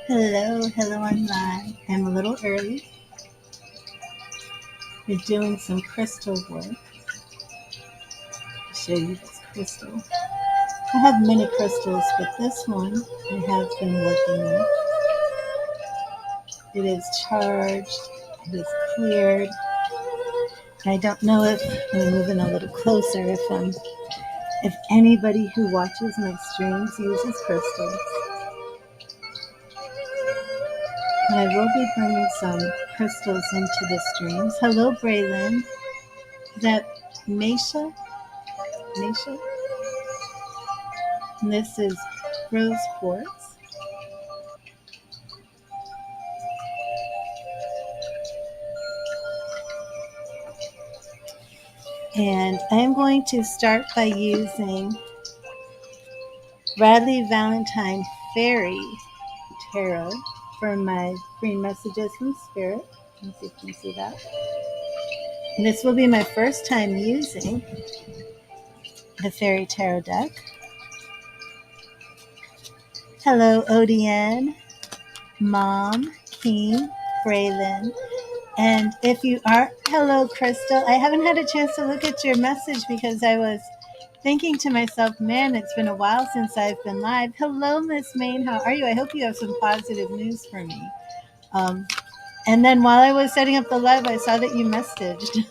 Hello online. I'm a little early. We're doing some crystal work. I'll show you this crystal. I have many crystals, but this one I have been working with. It is charged, it is cleared. I don't know if I'm moving a little closer if anybody who watches my streams uses crystals. But I will be bringing some crystals into the streams. Hello, Braylon. Is that Mesha? Mesha? And this is rose quartz. And I'm going to start by using Bradley Valentine Fairy Tarot for my free messages from Spirit. Let's see if you can see that. And this will be my first time using the Fairy Tarot deck. Hello, ODN, Mom, King, Braylon. And if you are, hello, Crystal. I haven't had a chance to look at your message because I was thinking to myself, man, it's been a while since I've been live. Hello, Miss Main. How are you? I hope you have some positive news for me. And then while I was setting up the live, I saw that you messaged.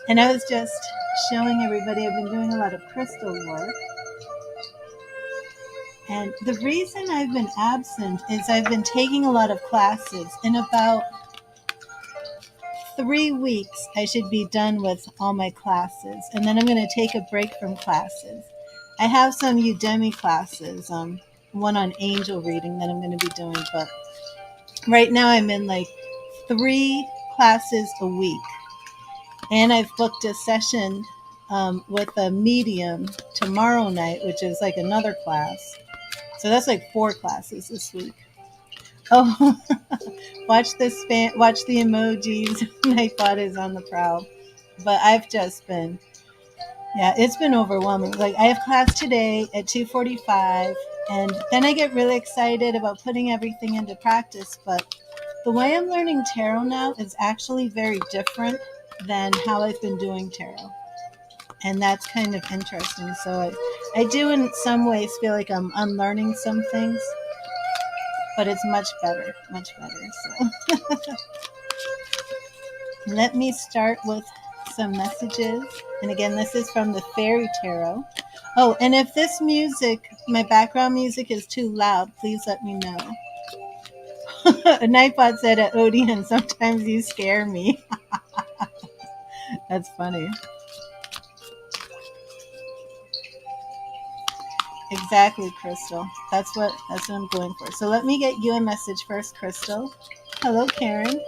And I was just showing everybody I've been doing a lot of crystal work. And the reason I've been absent is I've been taking a lot of classes. In about 3 weeks, I should be done with all my classes. And then I'm going to take a break from classes. I have some Udemy classes, one on angel reading that I'm going to be doing. But right now I'm in like 3 classes a week. And I've booked a session with a medium tomorrow night, which is like another class. So that's like 4 classes this week. Oh, watch the emojis. Nightbot is on the prowl. But I've just been, it's been overwhelming. Like I have class today at 2:45, and then I get really excited about putting everything into practice. But the way I'm learning tarot now is actually very different than how I've been doing tarot. And that's kind of interesting. So I do in some ways feel like I'm unlearning some things, but it's much better. So let me start with some messages. And again, this is from the Fairy Tarot. Oh, and if this music, my background music is too loud, please let me know. Nightbot said at Odeon, sometimes you scare me. That's funny. Exactly, Crystal. That's what I'm going for. So let me get you a message first, Crystal. Hello, Karen.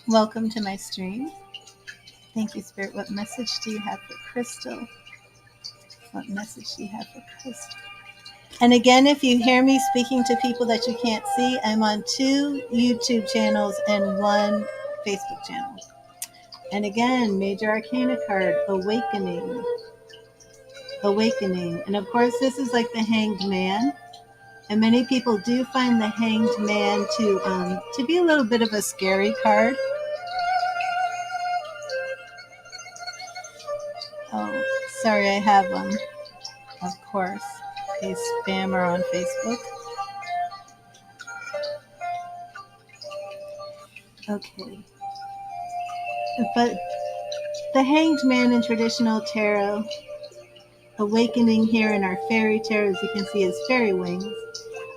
Welcome to my stream. Thank you, Spirit. What message do you have for Crystal? What message do you have for Crystal? And again, if you hear me speaking to people that you can't see, I'm on 2 YouTube channels and 1 Facebook channel. And again, Major Arcana card, Awakening. And of course, this is like the Hanged Man. And many people do find the Hanged Man to be a little bit of a scary card. Oh, sorry, I have of course, a spammer on Facebook. Okay. But the Hanged Man in traditional tarot, Awakening here in our Fairy Tarot, as you can see, is fairy wings.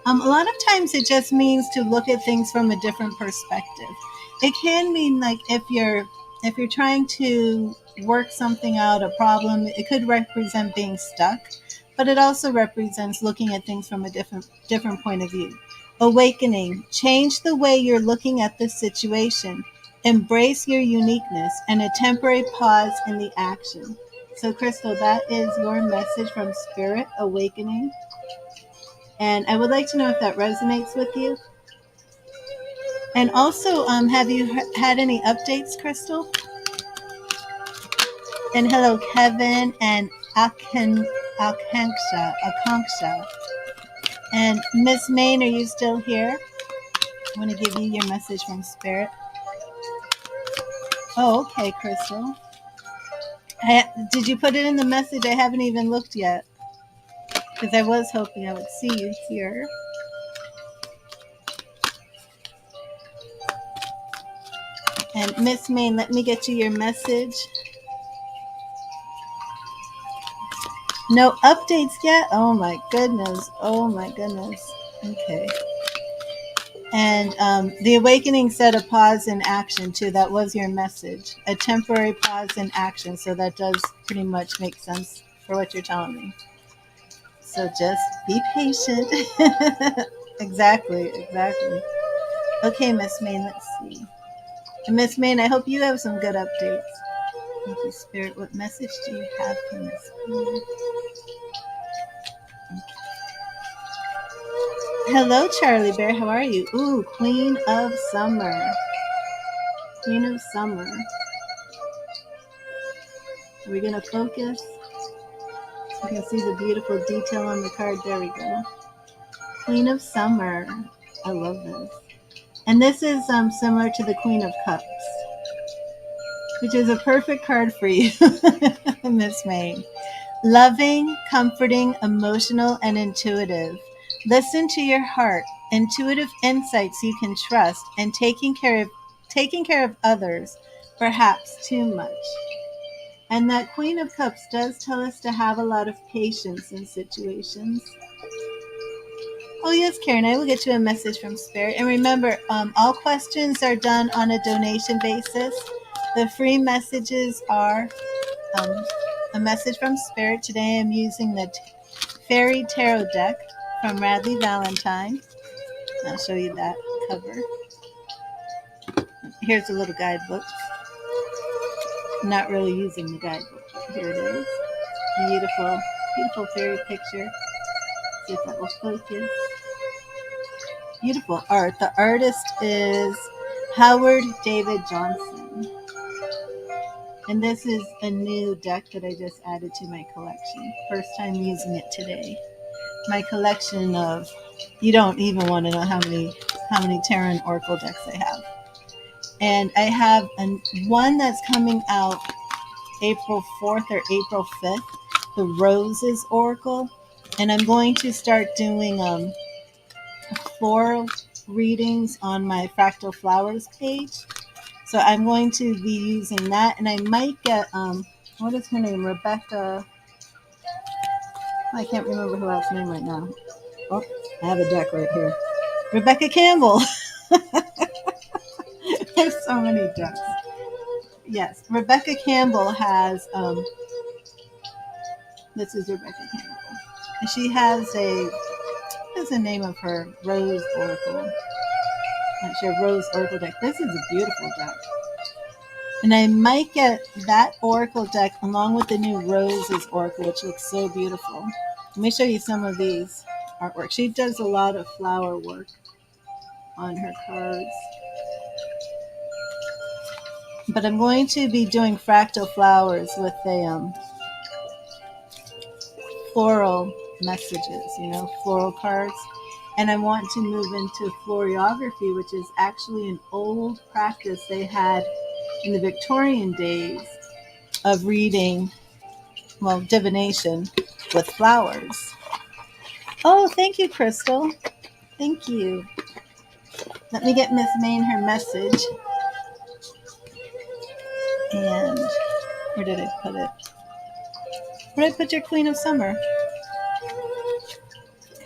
A lot of times it just means to look at things from a different perspective. It can mean like if you're trying to work something out, a problem, it could represent being stuck, but it also represents looking at things from a different point of view. Awakening, change the way you're looking at the situation. Embrace your uniqueness and a temporary pause in the action. So, Crystal, that is your message from Spirit, Awakening. And I would like to know if that resonates with you. And also, have you had any updates, Crystal? And hello, Kevin and Akanksha. And Miss Main, are you still here? I want to give you your message from Spirit. Oh, okay, Crystal. Did you put it in the message? I haven't even looked yet. Because I was hoping I would see you here. And Miss Main, let me get you your message. No updates yet? Oh my goodness. Oh my goodness. Okay. And the awakening said a pause in action too. That was your message. A temporary pause in action. So that does pretty much make sense for what you're telling me. So just be patient. Exactly. Okay, Miss Main, let's see. And Miss Main, I hope you have some good updates. Thank you, Spirit. What message do you have for Miss Main? Hello, Charlie Bear. How are you? Ooh, Queen of Summer. Queen of Summer. Are we going to focus? So you can see the beautiful detail on the card. There we go. Queen of Summer. I love this. And this is similar to the Queen of Cups, which is a perfect card for you, Miss May. Loving, comforting, emotional, and intuitive. Listen to your heart. Intuitive insights you can trust, and taking care of others, perhaps too much. And that Queen of Cups does tell us to have a lot of patience in situations. Oh yes, Karen, I will get you a message from Spirit. And remember, all questions are done on a donation basis. The free messages are a message from Spirit. Today I'm using the Fairy Tarot deck from Radley Valentine. I'll show you that cover. Here's a little guidebook. I'm not really using the guidebook, but here it is. Beautiful, beautiful fairy picture. See if that will focus. Beautiful art. The artist is Howard David Johnson. And this is a new deck that I just added to my collection. First time using it today. My collection of, you don't even want to know how many tarot and oracle decks I have. And I have one that's coming out April 4th or April 5th, the Roses Oracle. And I'm going to start doing floral readings on my Fractal Flowers page. So I'm going to be using that, and I might get what is her name? Rebecca. I can't remember who else's name right now. Oh, I have a deck right here. Rebecca Campbell. There's so many decks. Yes, Rebecca Campbell has. This is Rebecca Campbell, and she has what is the name of her Rose Oracle? Not sure, Rose Oracle deck. This is a beautiful deck. And I might get that Oracle deck along with the new Roses Oracle, which looks so beautiful. Let me show you some of these artwork. She does a lot of flower work on her cards. But I'm going to be doing fractal flowers with a floral messages, floral cards. And I want to move into florography, which is actually an old practice they had in the Victorian days of reading, divination with flowers. Oh, thank you, Crystal. Thank you. Let me get Miss Main her message. And where did I put it? Where did I put your Queen of Summer?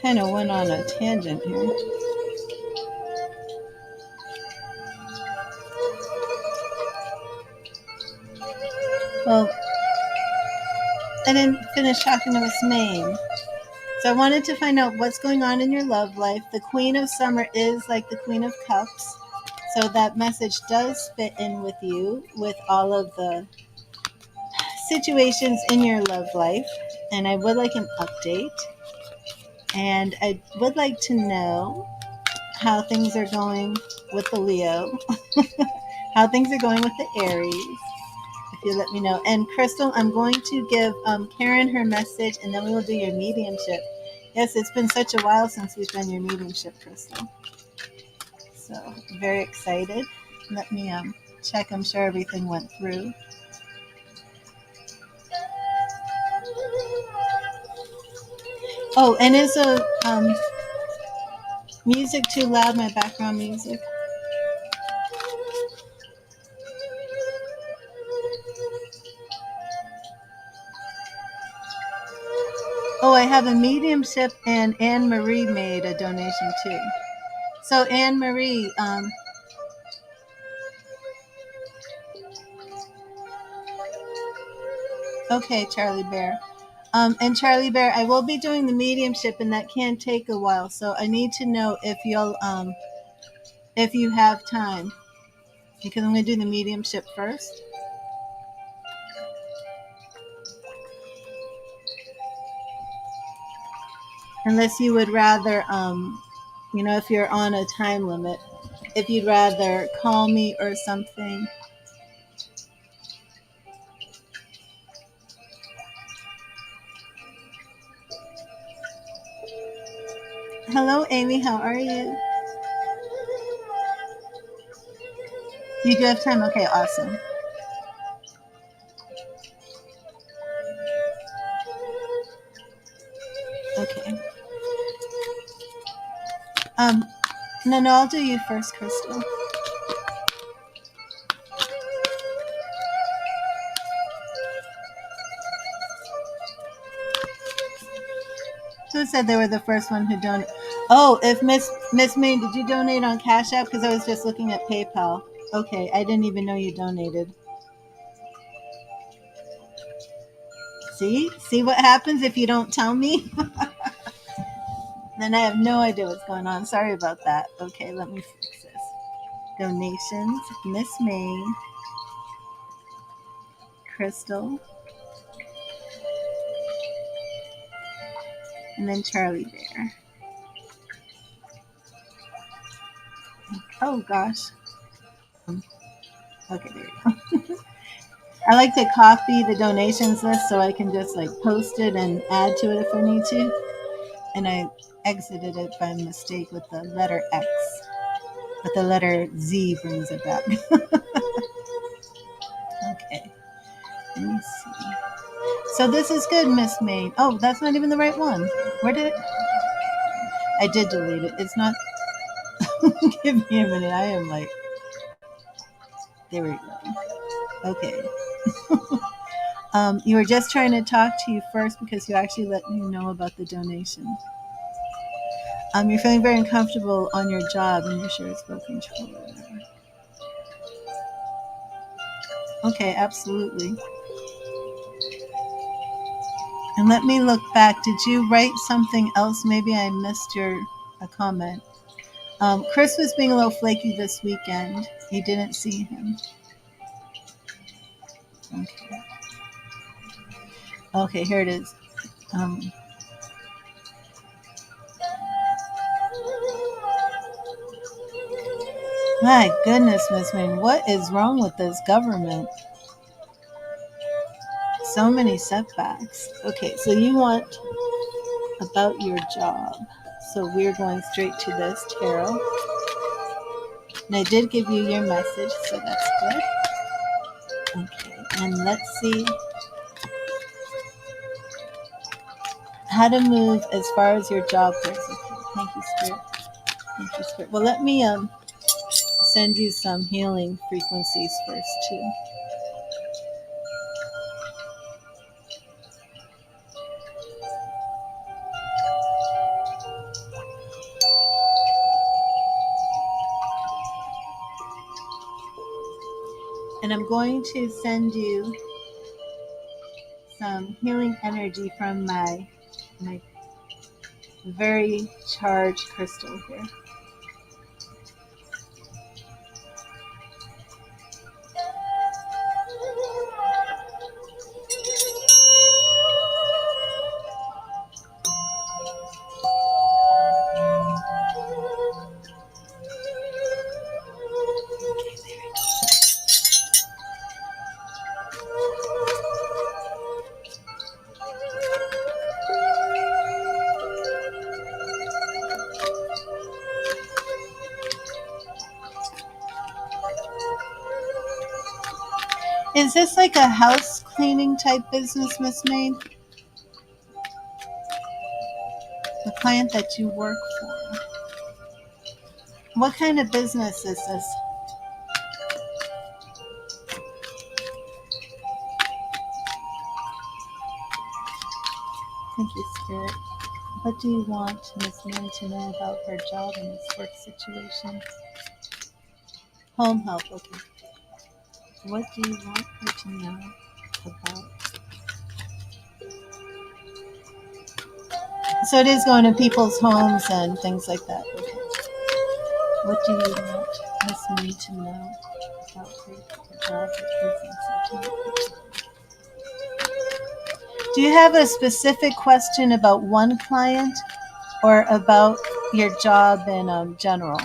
Kind of went on a tangent here. Well, I didn't finish talking to Miss Main. So I wanted to find out what's going on in your love life. The Queen of Summer is like the Queen of Cups. So that message does fit in with you with all of the situations in your love life. And I would like an update. And I would like to know how things are going with the Leo, how things are going with the Aries, if you let me know. And Crystal, I'm going to give Karen her message, and then we will do your mediumship. Yes, it's been such a while since we've done your mediumship, Crystal. So very excited. Let me check. I'm sure everything went through. Oh, and is the music too loud? My background music. Oh, I have a mediumship, and Anne Marie made a donation too. So Anne Marie, okay, Charlie Bear. And Charlie Bear, I will be doing the mediumship, and that can take a while. So I need to know if you have time, because I'm going to do the mediumship first. Unless you would rather, if you're on a time limit, if you'd rather call me or something. Hello, Amy. How are you? You do have time? Okay, awesome. Okay. No, I'll do you first, Crystal. Who said they were the first one who donated? Oh, if Miss May, did you donate on Cash App? Because I was just looking at PayPal. Okay, I didn't even know you donated. See what happens if you don't tell me? Then I have no idea what's going on. Sorry about that. Okay, let me fix this. Donations, Miss May, Crystal, and then Charlie Bear. Oh gosh. Okay, there you go. I like to copy the donations list so I can just like post it and add to it if I need to. And I exited it by mistake with the letter X, but the letter Z brings it back. Okay, let me see. So this is good, Miss May. Oh, that's not even the right one. Where did it? I did delete it. It's not. Give me a minute. I am like. There we go. Okay. You were just trying to talk to you first because you actually let me know about the donation. You're feeling very uncomfortable on your job and you're sure it's low control. Okay, absolutely. And let me look back. Did you write something else? Maybe I missed a comment. Chris was being a little flaky this weekend. You didn't see him. Okay. Okay, here it is. My goodness, Miss May, what is wrong with this government? So many setbacks. Okay, so you want about your job. So we're going straight to this tarot. And I did give you your message, so that's good. Okay, and let's see how to move as far as your job goes. Okay, thank you, Spirit. Thank you, Spirit. Well, let me send you some healing frequencies first, too. And I'm going to send you some healing energy from my very charged crystal here. Is this like a house cleaning type business, Miss Maid? The client that you work for. What kind of business is this? Thank you, Spirit. What do you want Miss Maid to know about her job and this work situation? Home help, okay. What do you want her to know about? So it is going to people's homes and things like that. Okay. What do you want Miss Maid to know about her job and business? Do you have a specific question about one client or about your job in general?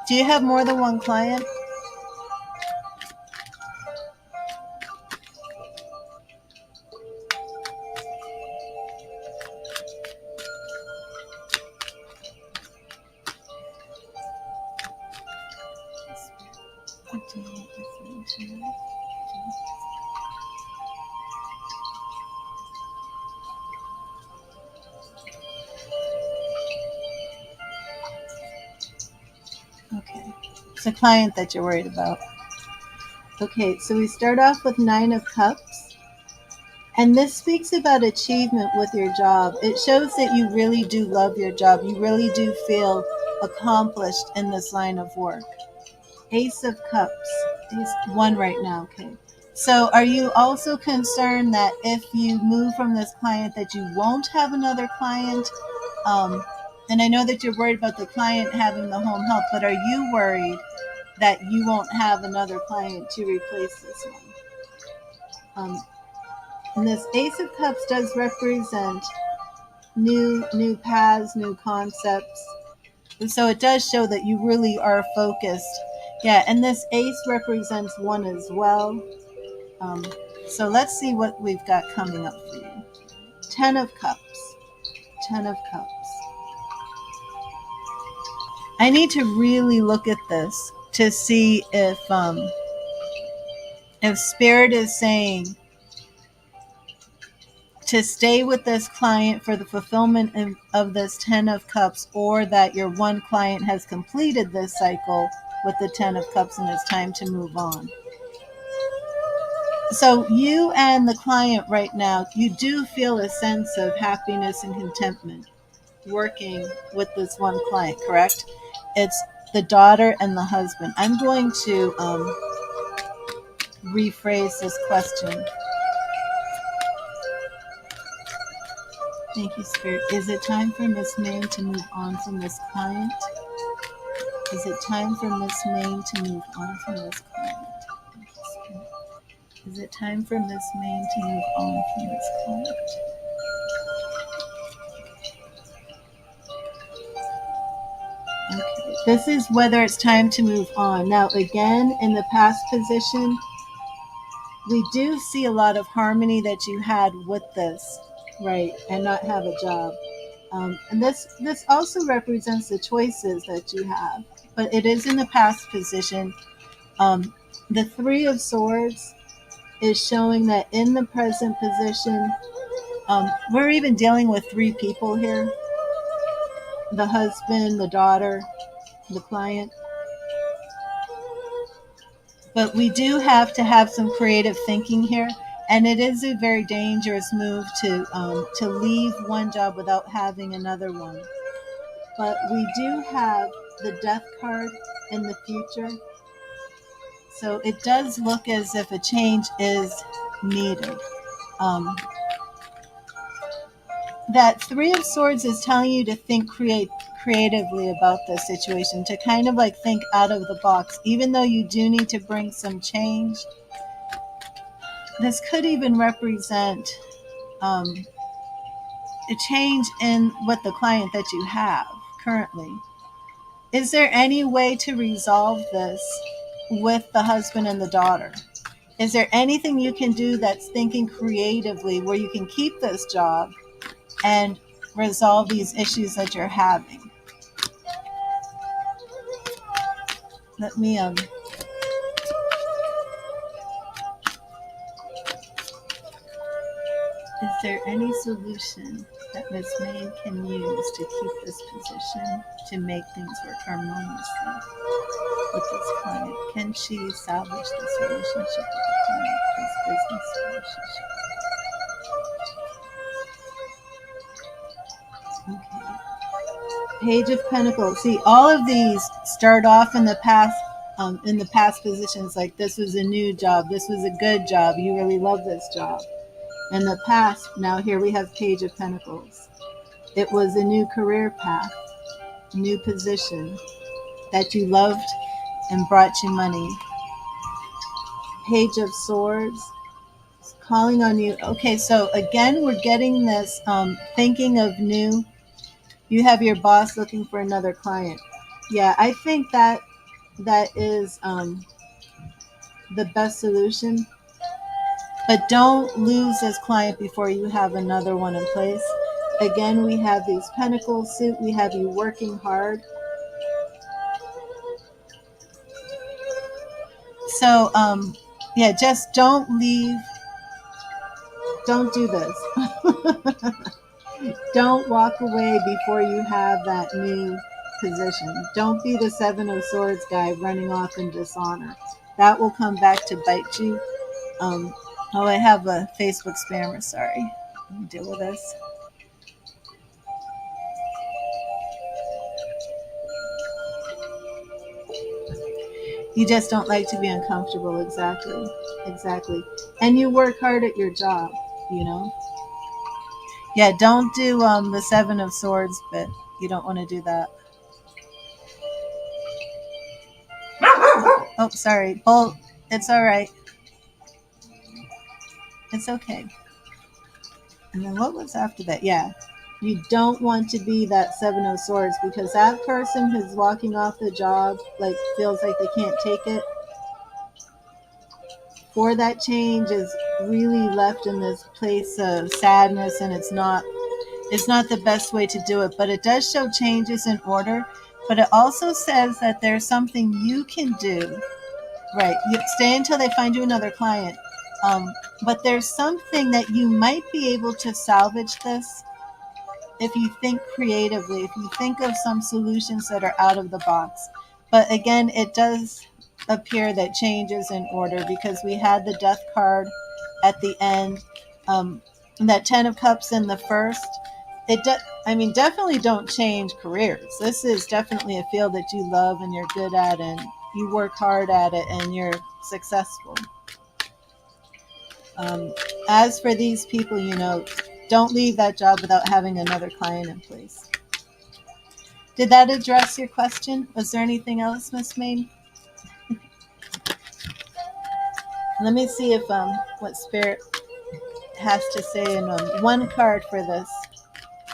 Do you have more than one client? What do you want Miss Maid to know? Okay, it's a client that you're worried about. Okay, so we start off with 9 of Cups. And this speaks about achievement with your job. It shows that you really do love your job. You really do feel accomplished in this line of work. Ace of Cups. Ace 1 right now, okay. So are you also concerned that if you move from this client that you won't have another client? And I know that you're worried about the client having the home help, but are you worried that you won't have another client to replace this one? And this Ace of Cups does represent new paths, new concepts. And so it does show that you really are focused. Yeah, and this Ace represents 1 as well. So let's see what we've got coming up for you. 10 of Cups. 10 of Cups. I need to really look at this to see if Spirit is saying to stay with this client for the fulfillment of this 10 of Cups, or that your one client has completed this cycle with the 10 of Cups and it's time to move on. So you and the client right now, you do feel a sense of happiness and contentment working with this one client, correct? It's the daughter and the husband. I'm going to rephrase this question. Thank you, Spirit. Is it time for Miss Maid to move on from this client? Is it time for Miss Maid to move on from this client? Thank you, Spirit. Is it time for Miss Maid to move on from this client? Okay. This is whether it's time to move on. Now, again, in the past position, we do see a lot of harmony that you had with this, right, and not have a job. And this also represents the choices that you have, but it is in the past position. The 3 of Swords is showing that in the present position, we're even dealing with 3 people here: the husband, the daughter, the client. But we do have to have some creative thinking here, and it is a very dangerous move to leave one job without having another one. But we do have the Death card in the future, so it does look as if a change is needed. That 3 of Swords is telling you to think creatively about this situation, to kind of like think out of the box, even though you do need to bring some change. This could even represent a change in what the client that you have currently. Is there any way to resolve this with the husband and the daughter? Is there anything you can do that's thinking creatively where you can keep this job and resolve these issues that you're having. Let me is there any solution that Miss May can use to keep this position to make things work harmoniously with this client? Can she salvage this relationship with the client, this business relationship? Okay. Page of Pentacles. See, all of these start off in the past positions, like this was a new job, this was a good job, you really love this job. In the past, now here we have Page of Pentacles. It was a new career path, new position that you loved and brought you money. Page of Swords, calling on you. Okay, so again, we're getting this thinking of new. You have your boss looking for another client. Yeah, I think that is the best solution. But don't lose this client before you have another one in place. Again, we have these pentacles suit. We have you working hard. So, yeah, just don't leave. Don't do this. Don't walk away before you have that new position. Don't be the Seven of Swords guy running off in dishonor. That will come back to bite you. Oh, I have a Facebook spammer. Sorry. Let me deal with this. You just don't like to be uncomfortable. Exactly. And you work hard at your job, you know? Yeah, don't do the Seven of Swords, but you don't want to do that. Oh, sorry. Bolt, it's all right. It's okay. And then what was after that? Yeah. You don't want to be that Seven of Swords, because that person who's walking off the job, like, feels like they can't take it. For that change is really left in this place of sadness, and it's not the best way to do it, but it does show changes in order. But it also says that there's something you can do. Right. You stay until they find you another client. But there's something that you might be able to salvage this if you think creatively, if you think of some solutions that are out of the box. But again, it does appear that change is in order, because we had the Death card at the end, that Ten of Cups in the first. Definitely don't change careers. This is definitely a field that you love and you're good at, and you work hard at it, and you're successful. As for these people, don't leave that job without having another client in place. Did that address your question? Was there anything else, Miss May? Let me see if what Spirit has to say in one card for this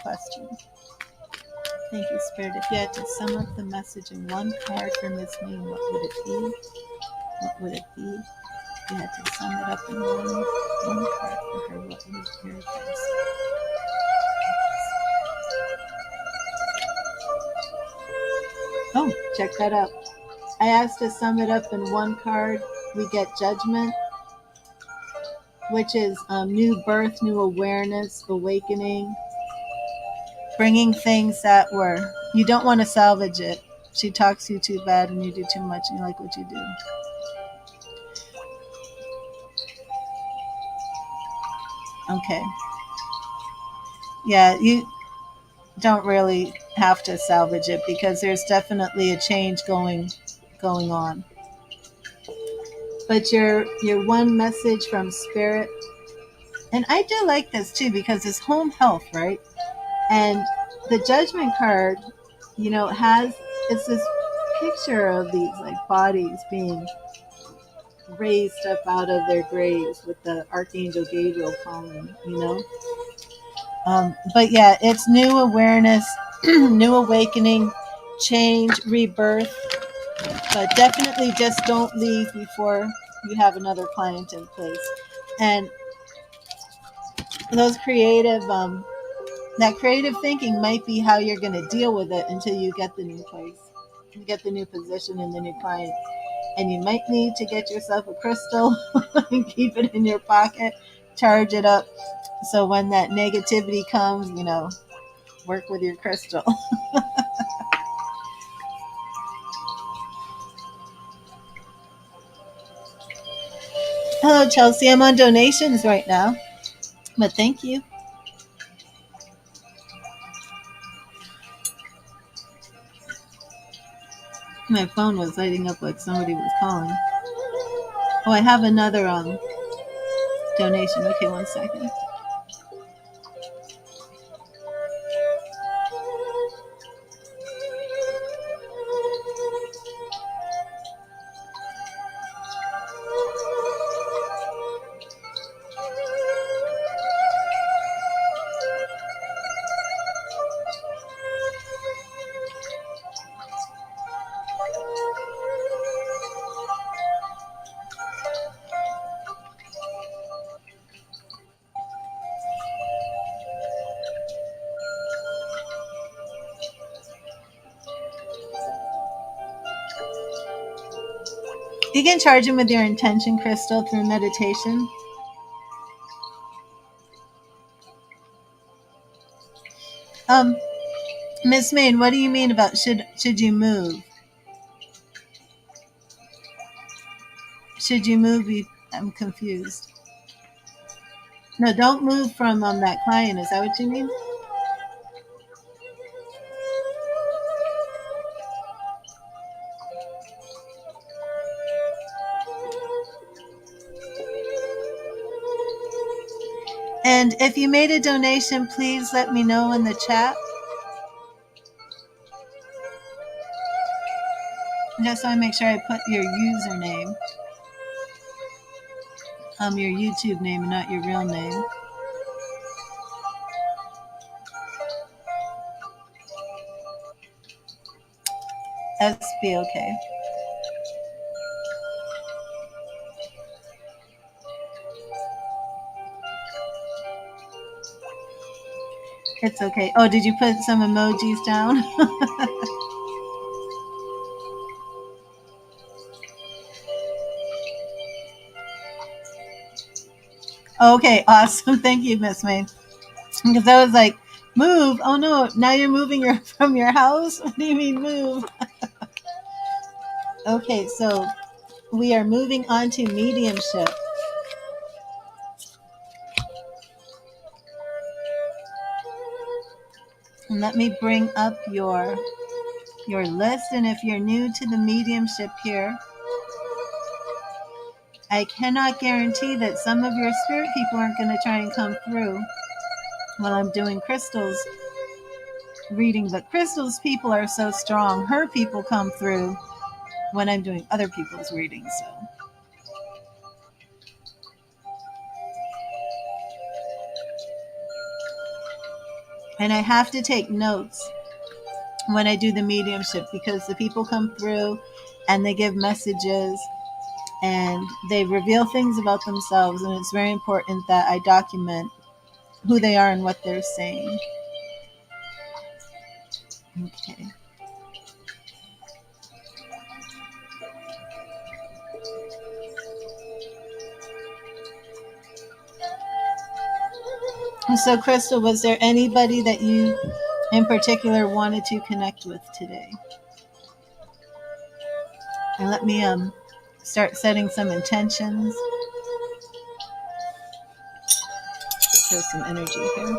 question. Thank you, Spirit. If you had to sum up the message in one card for Miss May, what would it be? What would it be? If you had to sum it up in one card for her, what would your advice be? Oh, check that out. I asked to sum it up in one card. We get Judgment, which is new birth, new awareness, awakening, bringing things that were, you don't want to salvage it. She talks to you too bad and you do too much and you like what you do. Okay. Yeah, you don't really have to salvage it, because there's definitely a change going on. But your one message from Spirit, and I do like this too, because it's home health, right? And the Judgment card, it's this picture of these like bodies being raised up out of their graves with the Archangel Gabriel calling, But yeah, it's new awareness, new awakening, change, rebirth. But definitely just don't leave before you have another client in place. And those creative That creative thinking might be how you're going to deal with it until you get the new place. You get the new position and the new client. And you might need to get yourself a crystal and keep it in your pocket, charge it up. So when that negativity comes, work with your crystal. Hello, Chelsea. I'm on donations right now, but thank you. My phone was lighting up like somebody was calling. Oh, I have another donation. Okay, 1 second. You can charge them with your intention crystal through meditation. Miss Main, what do you mean about should you move? Should you move? I'm confused. No, don't move from that client. Is that what you mean? And if you made a donation, please let me know in the chat. Just so I make sure I put your username, your YouTube name, and not your real name. SB, okay. It's okay. Oh, did you put some emojis down? Okay, awesome. Thank you, Miss May. Because I was like, move. Oh no, now you're moving from your house? What do you mean move? Okay, so we are moving on to mediumship. And let me bring up your list. And if you're new to the mediumship here, I cannot guarantee that some of your spirit people aren't going to try and come through while I'm doing crystals reading. But crystals people are so strong. Her people come through when I'm doing other people's readings. So. And I have to take notes when I do the mediumship because the people come through and they give messages and they reveal things about themselves, and it's very important that I document who they are and what they're saying. Okay. So, Crystal, was there anybody that you in particular wanted to connect with today? And let me start setting some intentions. Show some energy here.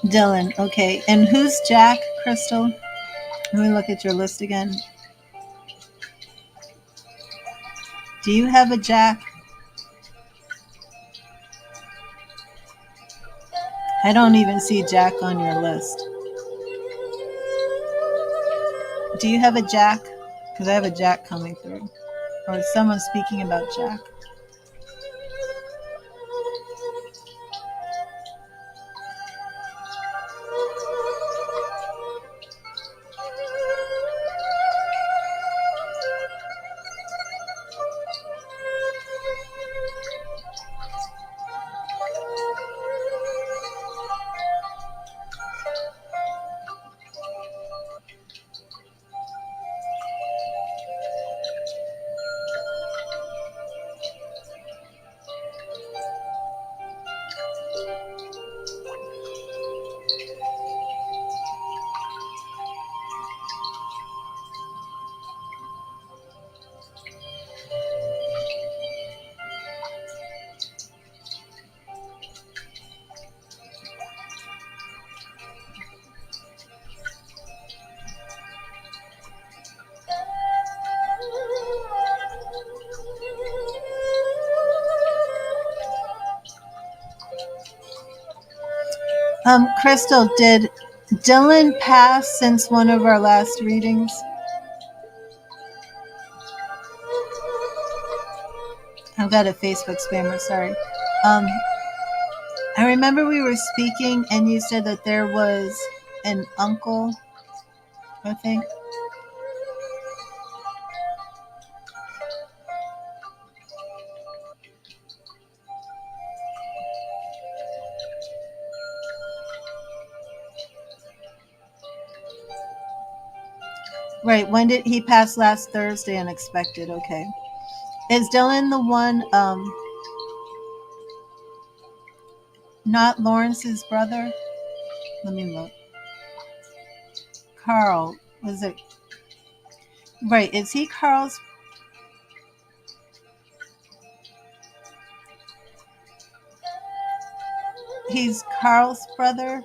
Dylan, okay. And who's Jack, Crystal? Let me look at your list again. Do you have a Jack? I don't even see Jack on your list. Do you have a Jack? Because I have a Jack coming through. Or is someone speaking about Jack? Crystal, did Dylan pass since one of our last readings? I've got a Facebook spammer, sorry. I remember we were speaking and you said that there was an uncle, I think. Right, when did he pass? Last Thursday, unexpected, okay. Is Dylan the one, not Lawrence's brother? Let me look. Carl, was it? Right, is he Carl's? He's Carl's brother?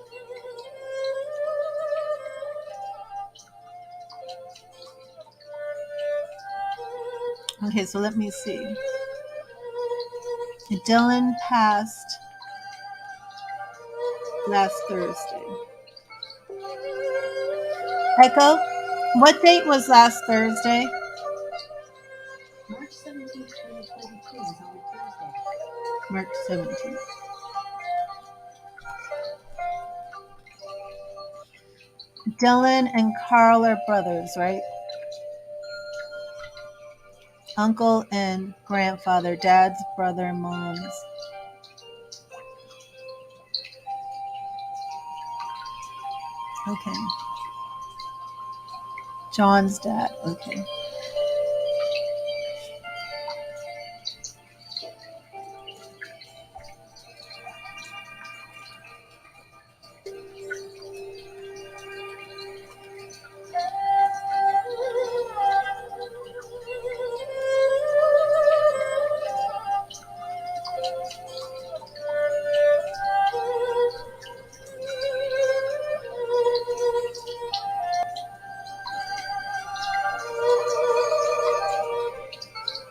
Okay, so let me see. Dylan passed last Thursday. Echo, what date was last Thursday? March 17th, 2022 is on Thursday. March 17th. Dylan and Carl are brothers, right? Uncle and grandfather, dad's brother, mom's. Okay. John's dad, okay.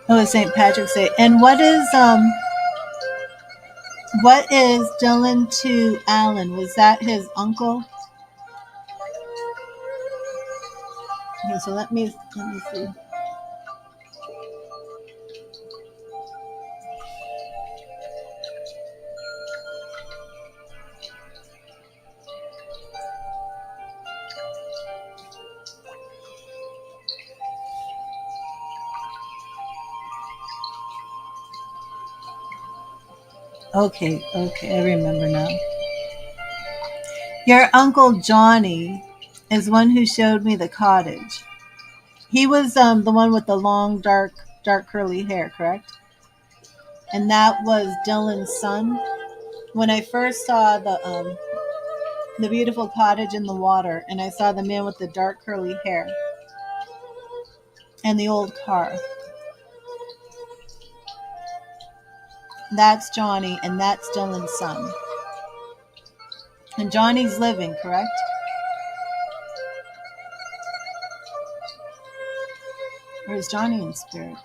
Oh, it's St. Patrick's Day. And what is Dylan to Alan? Was that his uncle? Okay, so let me see. Okay, I remember now. Your Uncle Johnny is one who showed me the cottage. He was the one with the long, dark curly hair, correct? And that was Dylan's son. When I first saw the beautiful cottage in the water, and I saw the man with the dark curly hair and the old car. That's Johnny, and that's Dylan's son. And Johnny's living, correct? Or is Johnny in spirit?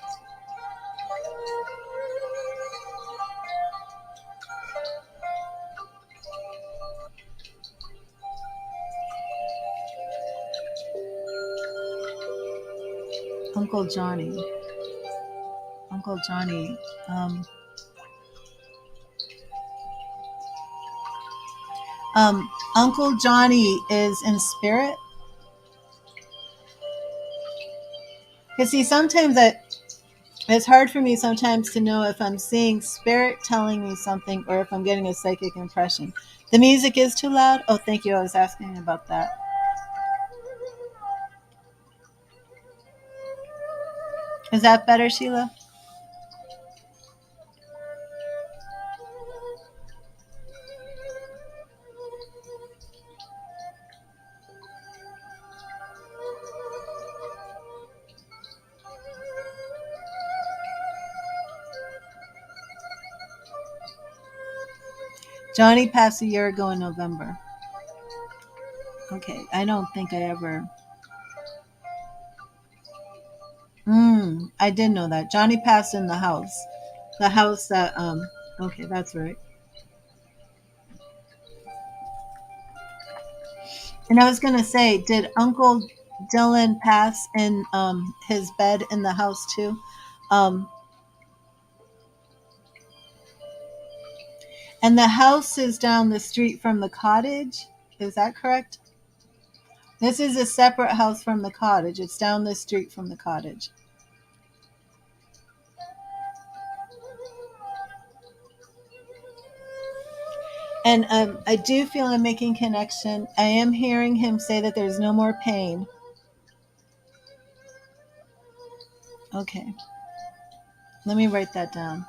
Uncle Johnny. Uncle Johnny. Uncle Johnny is in spirit. Because see, sometimes it's hard for me sometimes to know if I'm seeing spirit telling me something or if I'm getting a psychic impression. The music is too loud? Oh, thank you. I was asking about that. Is that better, Sheila? Johnny passed a year ago in November. Okay, I don't think I ever... I did know that. Johnny passed in the house. The house that, okay, that's right. And I was going to say, did Uncle Dylan pass in his bed in the house too? And the house is down the street from the cottage. Is that correct? This is a separate house from the cottage. It's down the street from the cottage. And I do feel I'm making connection. I am hearing him say that there's no more pain. Okay. Let me write that down.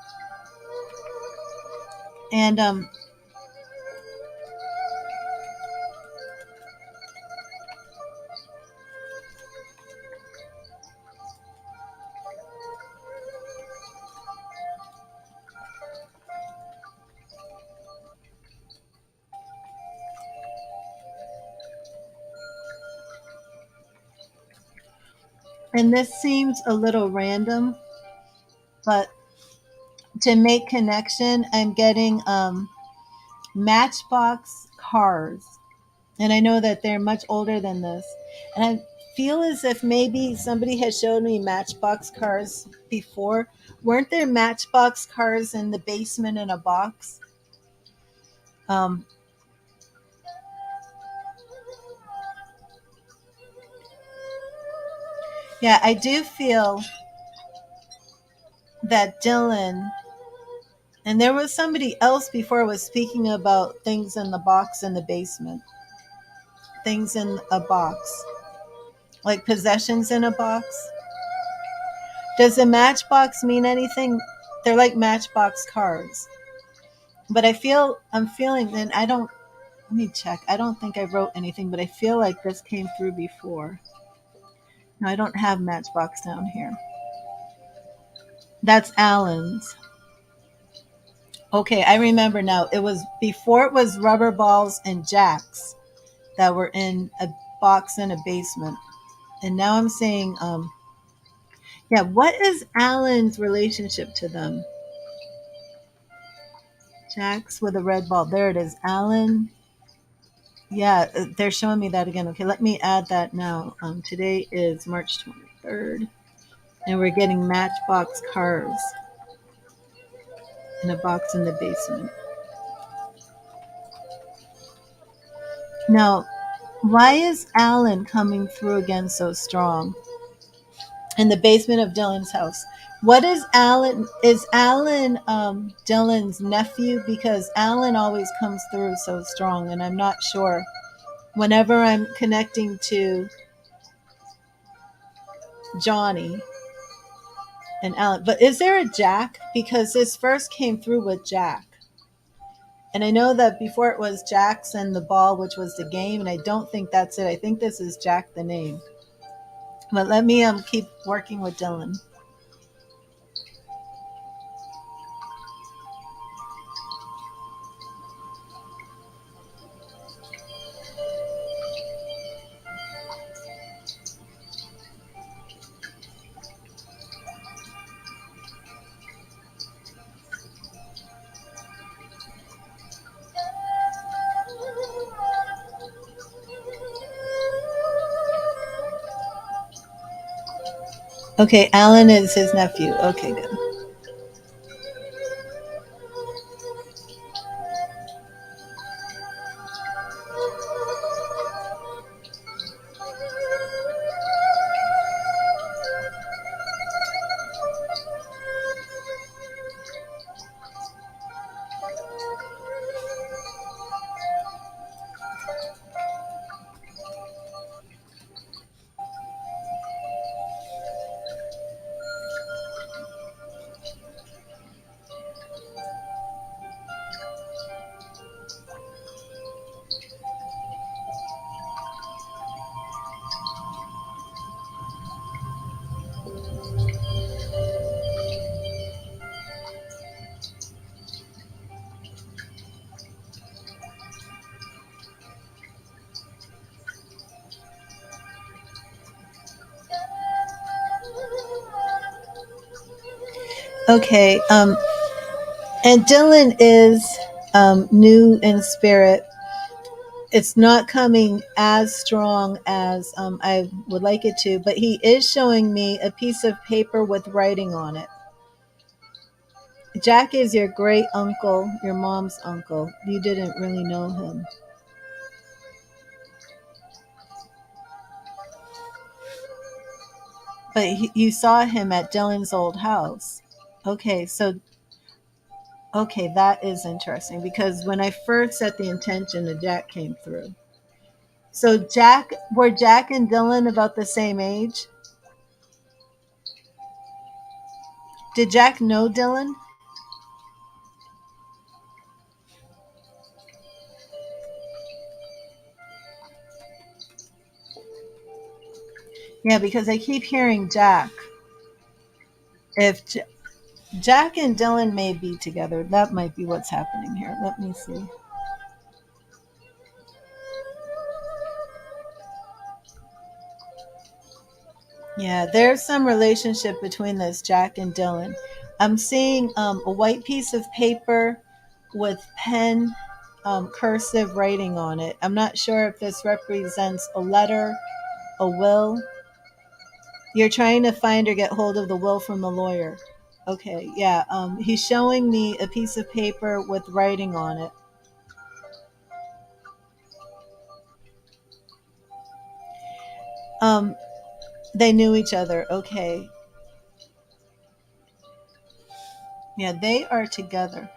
And this seems a little random, but to make connection, I'm getting Matchbox cars. And I know that they're much older than this. And I feel as if maybe somebody has showed me Matchbox cars before. Weren't there Matchbox cars in the basement in a box? Yeah, I do feel that Dylan, and there was somebody else before was speaking about things in the box in the basement. Things in a box. Like possessions in a box. Does a matchbox mean anything? They're like Matchbox cars. But I'm feeling, and I don't, let me check. I don't think I wrote anything, but I feel like this came through before. No, I don't have Matchbox down here. That's Allen's. Okay, I remember now. It was before it was rubber balls and jacks that were in a box in a basement. And now I'm saying, yeah, what is Allen's relationship to them? Jacks with a red ball. There it is. Allen. Yeah, they're showing me that again. Okay, let me add that now. Today is March 23rd, and we're getting Matchbox cars in a box in the basement. Now, why is Alan coming through again so strong in the basement of Dylan's house? What is Alan? Is Alan Dylan's nephew? Because Alan always comes through so strong, and I'm not sure. Whenever I'm connecting to Johnny and Alan. But is there a Jack? Because this first came through with Jack. And I know that before it was Jacks and the ball, which was the game, and I don't think that's it. I think this is Jack the name. But let me keep working with Dylan. Okay, Alan is his nephew. Okay, good. Okay, and Dylan is new in spirit. It's not coming as strong as I would like it to, but he is showing me a piece of paper with writing on it. Jack is your great uncle, your mom's uncle. You didn't really know him. But you saw him at Dylan's old house. Okay, so okay, that is interesting because when I first set the intention, the Jack came through. So were Jack and Dylan about the same age? Did Jack know Dylan? Yeah, because I keep hearing Jack. If Jack and Dylan may be together, that might be what's happening here. Let me see. Yeah, there's some relationship between this Jack and Dylan. I'm seeing a white piece of paper with pen cursive writing on it. I'm not sure if this represents a letter, a will. You're trying to find or get hold of the will from the lawyer. Okay, yeah. He's showing me a piece of paper with writing on it. Um, they knew each other. Okay. Yeah, they are together.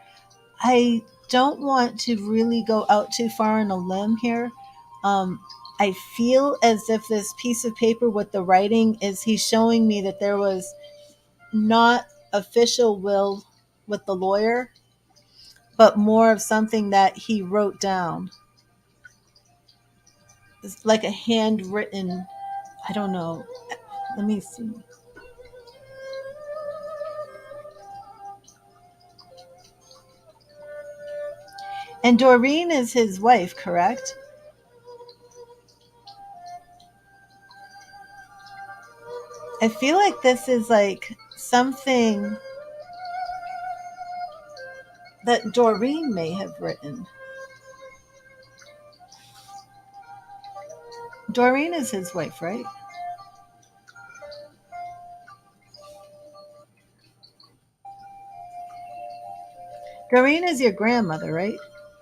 I don't want to really go out too far on a limb here. Um, I feel as if this piece of paper with the writing is he's showing me that there was not official will with the lawyer, but more of something that he wrote down. It's like a handwritten, I don't know. Let me see. And Doreen is his wife, correct? I feel like this is like something that Doreen may have written. Doreen is his wife, right? Doreen is your grandmother, right?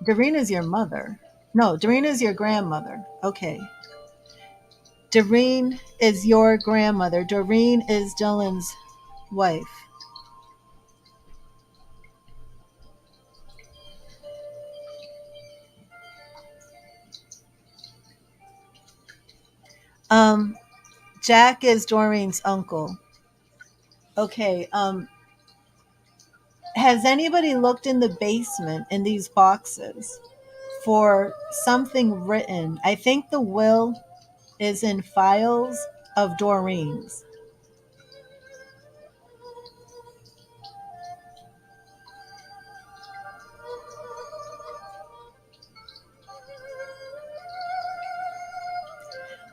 Doreen is your mother. No, Doreen is your grandmother. Okay. Doreen is your grandmother. Doreen is Dylan's wife. Um, Jack is Doreen's uncle. Okay. Has anybody looked in the basement in these boxes for something written? I think the will is in files of Doreen's.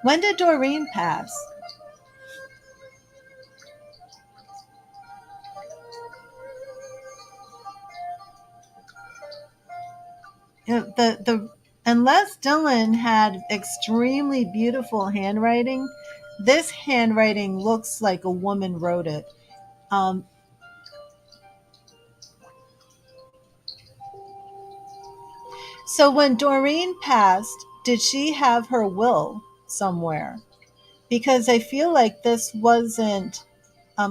When did Doreen pass? The unless Dylan had extremely beautiful handwriting, this handwriting looks like a woman wrote it. Um, so when Doreen passed, did she have her will somewhere? Because I feel like this wasn't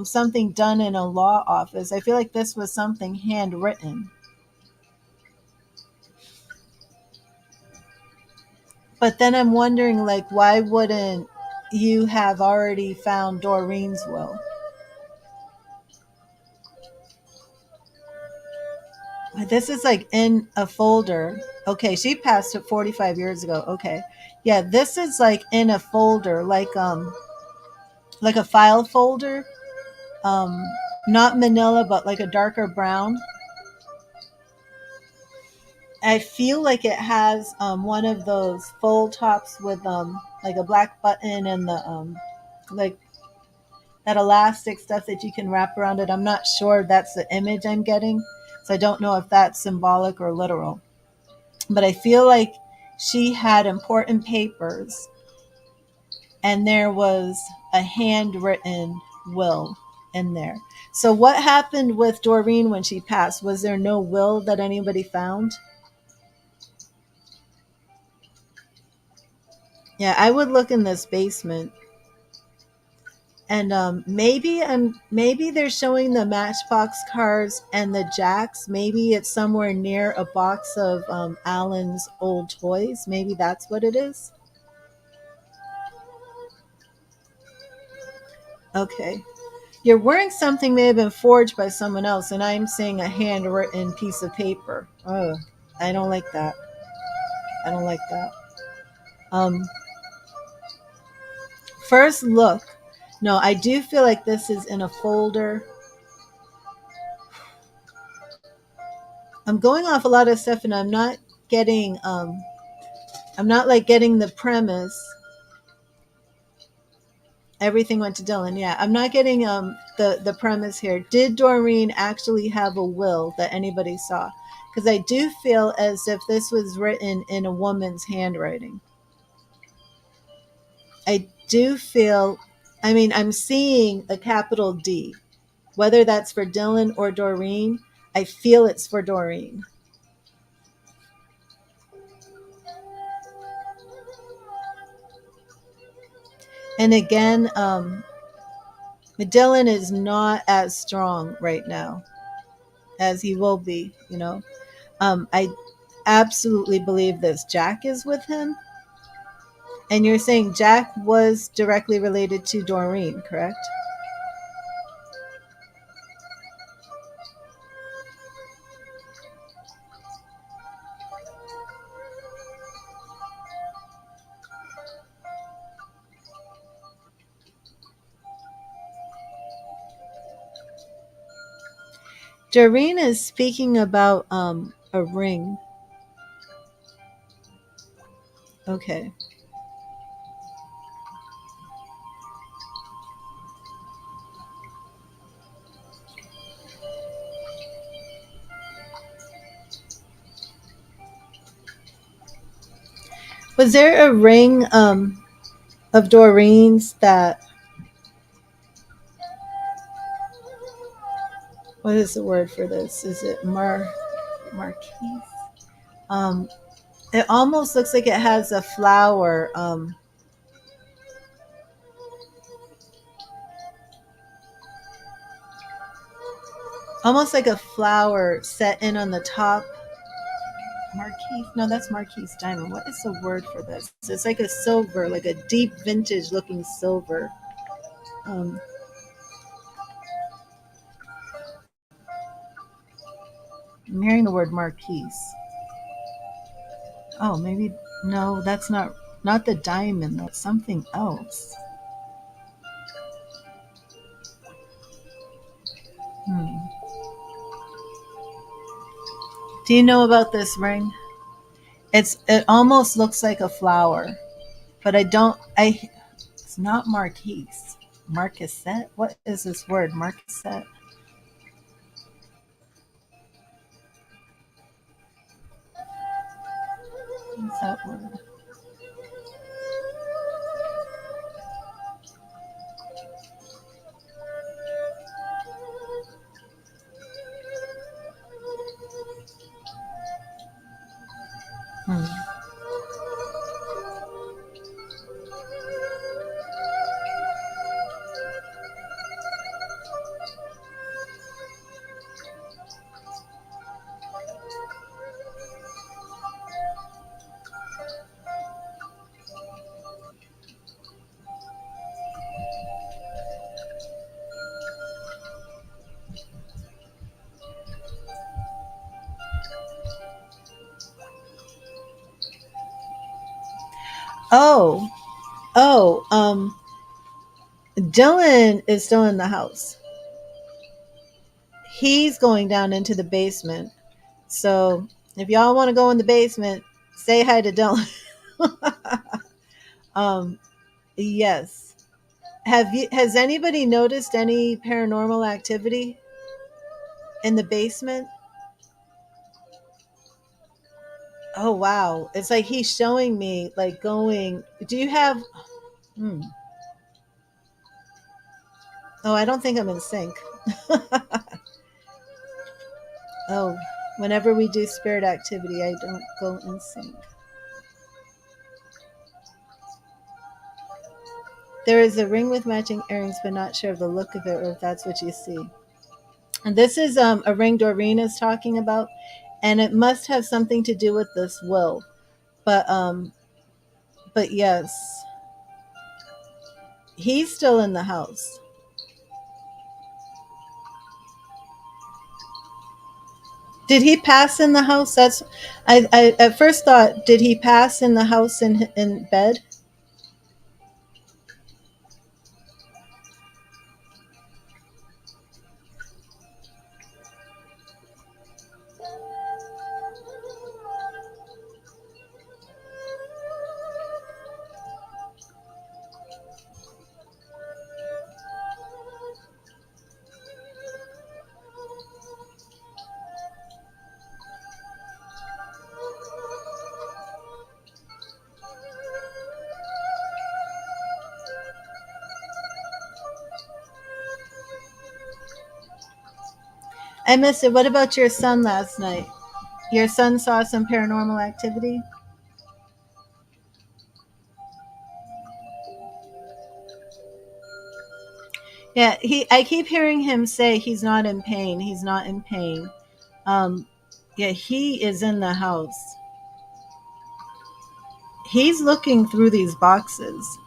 something done in a law office. I feel like this was something handwritten. But then I'm wondering, like, why wouldn't you have already found Doreen's will? This is like in a folder. Okay, she passed it 45 years ago. Okay. Yeah, this is like in a folder, like a file folder. Um Not manila, but like a darker brown. I feel like it has one of those fold tops with like a black button and the like that elastic stuff that you can wrap around it. I'm not sure that's the image I'm getting, so I don't know if that's symbolic or literal. But I feel like she had important papers and there was a handwritten will in there. So what happened with Doreen when she passed? Was there no will that anybody found? Yeah, I would look in this basement. And maybe they're showing the Matchbox cars and the jacks. Maybe it's somewhere near a box of Alan's old toys. Maybe that's what it is. Okay. You're wearing something may have been forged by someone else, and I'm seeing a handwritten piece of paper. Oh, I don't like that. I don't like that. Um, First look. No, I do feel like this is in a folder. I'm going off a lot of stuff, and getting I'm not like getting the premise. Everything went to Dylan. Yeah, I'm not getting the premise here. Did Doreen actually have a will that anybody saw? Because I do feel as if this was written in a woman's handwriting. I do feel, I mean, I'm seeing a capital D. Whether that's for Dylan or Doreen, I feel it's for Doreen. And again, Dylan is not as strong right now as he will be, you know. I absolutely believe this. Jack is with him. And you're saying Jack was directly related to Doreen, correct? Doreen is speaking about a ring. Okay. Was there a ring of Doreen's that, what is the word for this? Is it marquise? Um, it almost looks like it has a flower. Almost like a flower set in on the top. Marquise? No, that's Marquise diamond. What is the word for this? It's like a silver, like a deep vintage looking silver. Um, I'm hearing the word Marquise. Oh, maybe no, that's not the diamond. That's something else. Hmm. Do you know about this ring? It almost looks like a flower, but I don't. I It's not Marquise. Marquisette. What is this word? Marquisette. What's that word? Oh, oh, Dylan is still in the house. He's going down into the basement. So if y'all want to go in the basement, say hi to Dylan. um, yes. Has anybody noticed any paranormal activity in the basement? Oh wow. It's like he's showing me like going. Do you have hmm. Oh, I don't think I'm in sync. Oh, whenever we do spirit activity, I don't go in sync. There is a ring with matching earrings, but not sure of the look of it or if that's what you see. And this is a ring Doreen is talking about, and it must have something to do with this will. But but yes, he's still in the house. Did he pass in the house? That's I at first thought, did he pass in the house in bed? I missed it. What about your son last night? Your son saw some paranormal activity? Yeah, he I keep hearing him say he's not in pain. He's not in pain. Um yeah, he is in the house. He's looking through these boxes.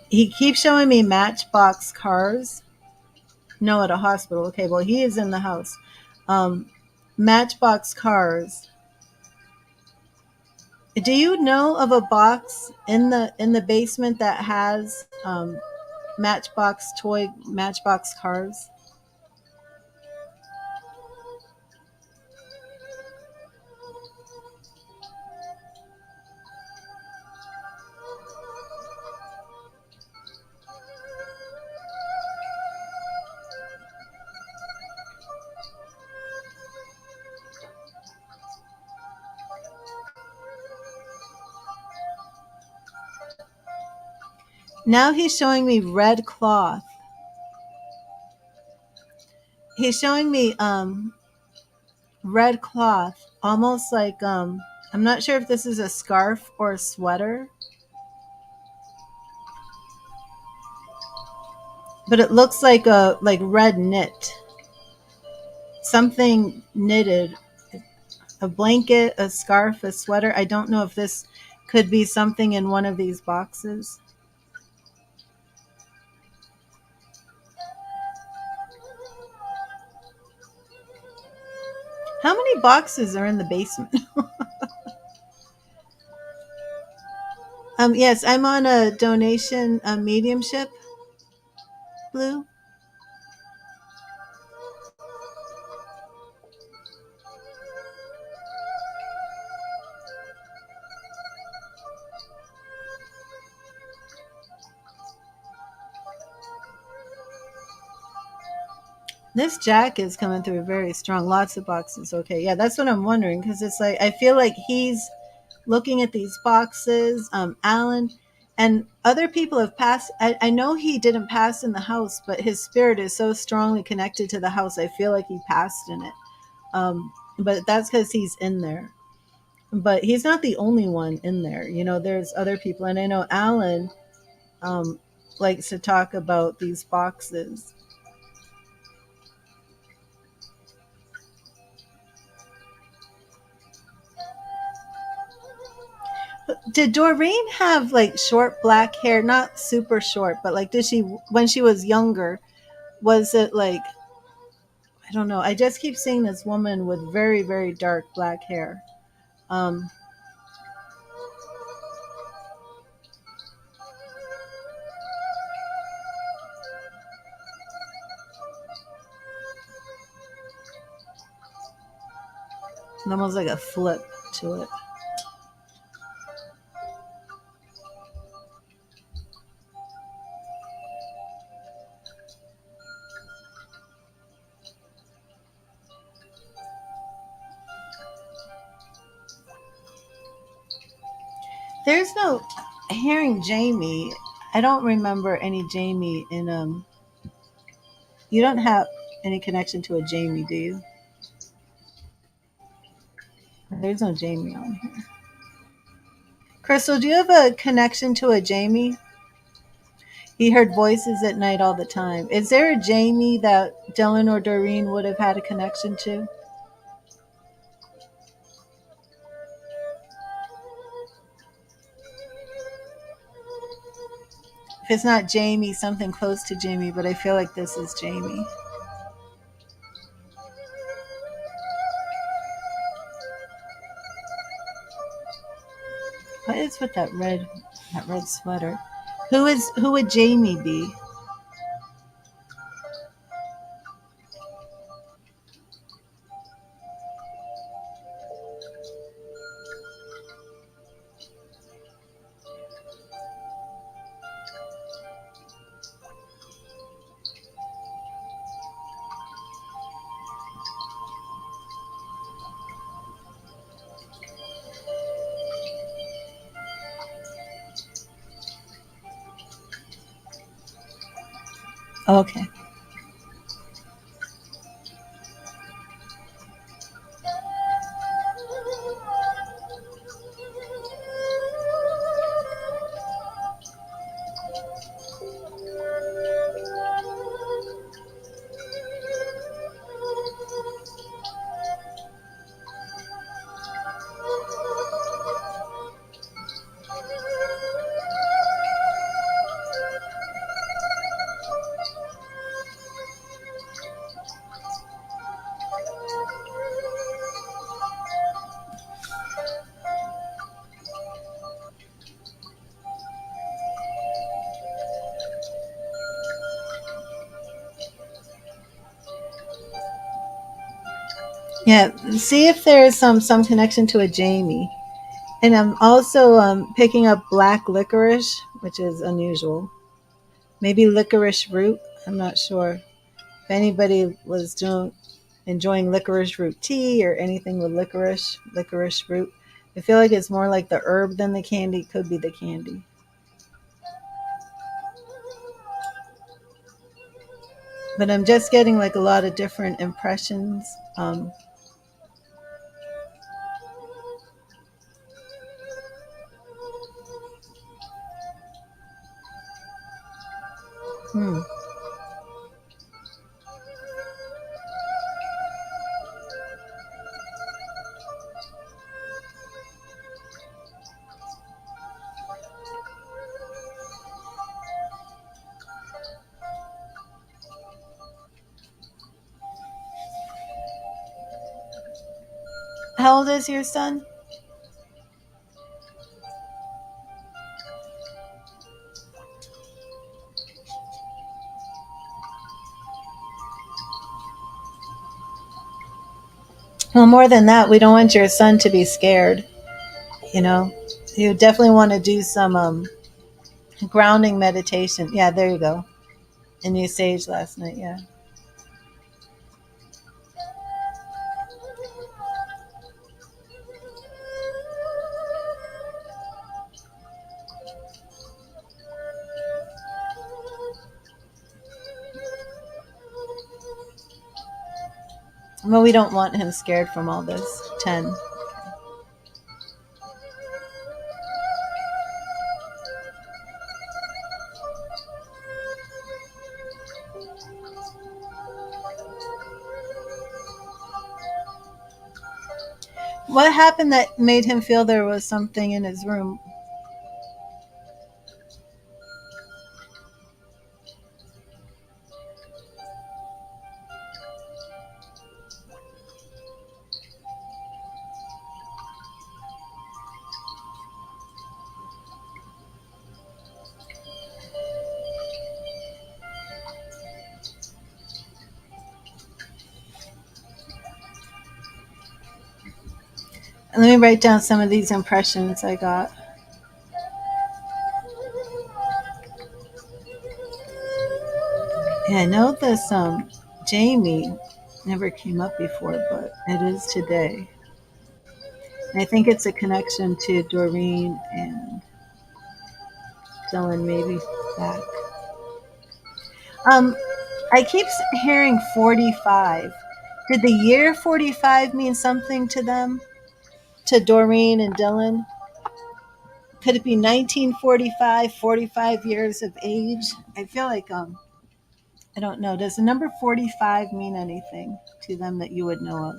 He keeps showing me matchbox cars. No, at a hospital. Okay, well he is in the house. Um Matchbox cars. Do you know of a box in the basement that has matchbox cars? Now he's showing me red cloth. He's showing me red cloth, almost like I'm not sure if this is a scarf or a sweater, but it looks like a like red knit. Something knitted, a blanket, a scarf, a sweater. I don't know if this could be something in one of these boxes. How many boxes are in the basement? Yes, I'm on a donation, a mediumship, Blue. This jack is coming through very strong. Lots of boxes. Okay, yeah, that's what I'm wondering because it's like I feel like he's looking at these boxes. Alan and other people have passed. I know he didn't pass in the house, but his spirit is so strongly connected to the house. I feel like he passed in it. But that's because he's in there. But he's not the only one in there. You know, there's other people, and I know Alan um, likes to talk about these boxes. Did Doreen have like short black hair? Not super short, but like did she when she was younger? Was it like I don't know. I just keep seeing this woman with very, very dark black hair. Um, almost like a flip to it. There's no hearing Jamie. I don't remember any Jamie in You don't have any connection to a Jamie, do you? There's no Jamie on here. Crystal, do you have a connection to a Jamie? He heard voices at night all the time. Is there a Jamie that Dylan or Doreen would have had a connection to? If it's not Jamie, something close to Jamie, but I feel like this is Jamie. What is with that red sweater? Who would Jamie be? Okay. Yeah, see if there's some connection to a Jamie. And I'm also picking up black licorice, which is unusual. Maybe licorice root. I'm not sure. If anybody was enjoying licorice root tea or anything with licorice root, I feel like it's more like the herb than the candy. Could be the candy. But I'm just getting like a lot of different impressions. Hmm. How old is your son? Well, more than that, we don't want your son to be scared. You know, you definitely want to do some grounding meditation. Yeah, there you go. And you sage last night. Yeah. Well, we don't want him scared from all this. 10. What happened that made him feel there was something in his room? Let me write down some of these impressions I got. Yeah, I know this Jamie never came up before, but it is today. And I think it's a connection to Doreen and Dylan maybe back. I keep hearing 45. Did the year 45 mean something to them? To Doreen and Dylan? Could it be 1945, 45 years of age? I feel like I don't know. Does the number 45 mean anything to them that you would know of?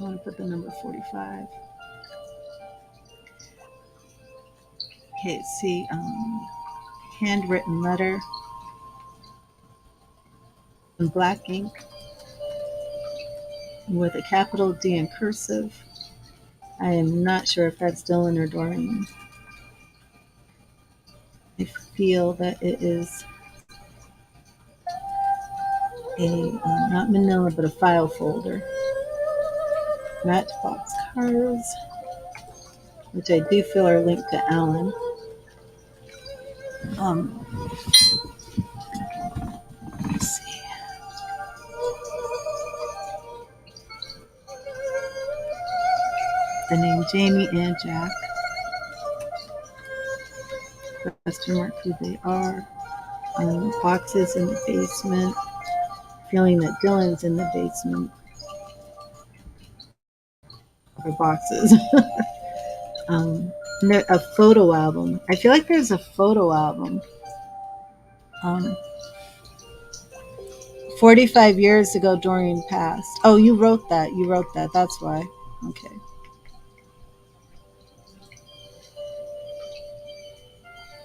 I want to put the number 45. Okay, see, handwritten letter in black ink with a capital D in cursive. I am not sure if that's Dylan or Doreen. I feel that it is a, not manila, but a file folder. Matchbox cards, which I do feel are linked to Alan. Let's see. The name Jamie and Jack. Question mark who they are. Boxes in the basement. Feeling that Dylan's in the basement. Or boxes. A photo album. I feel like there's a photo album. 45 years ago, Doreen passed. Oh, you wrote that. You wrote that. That's why. Okay.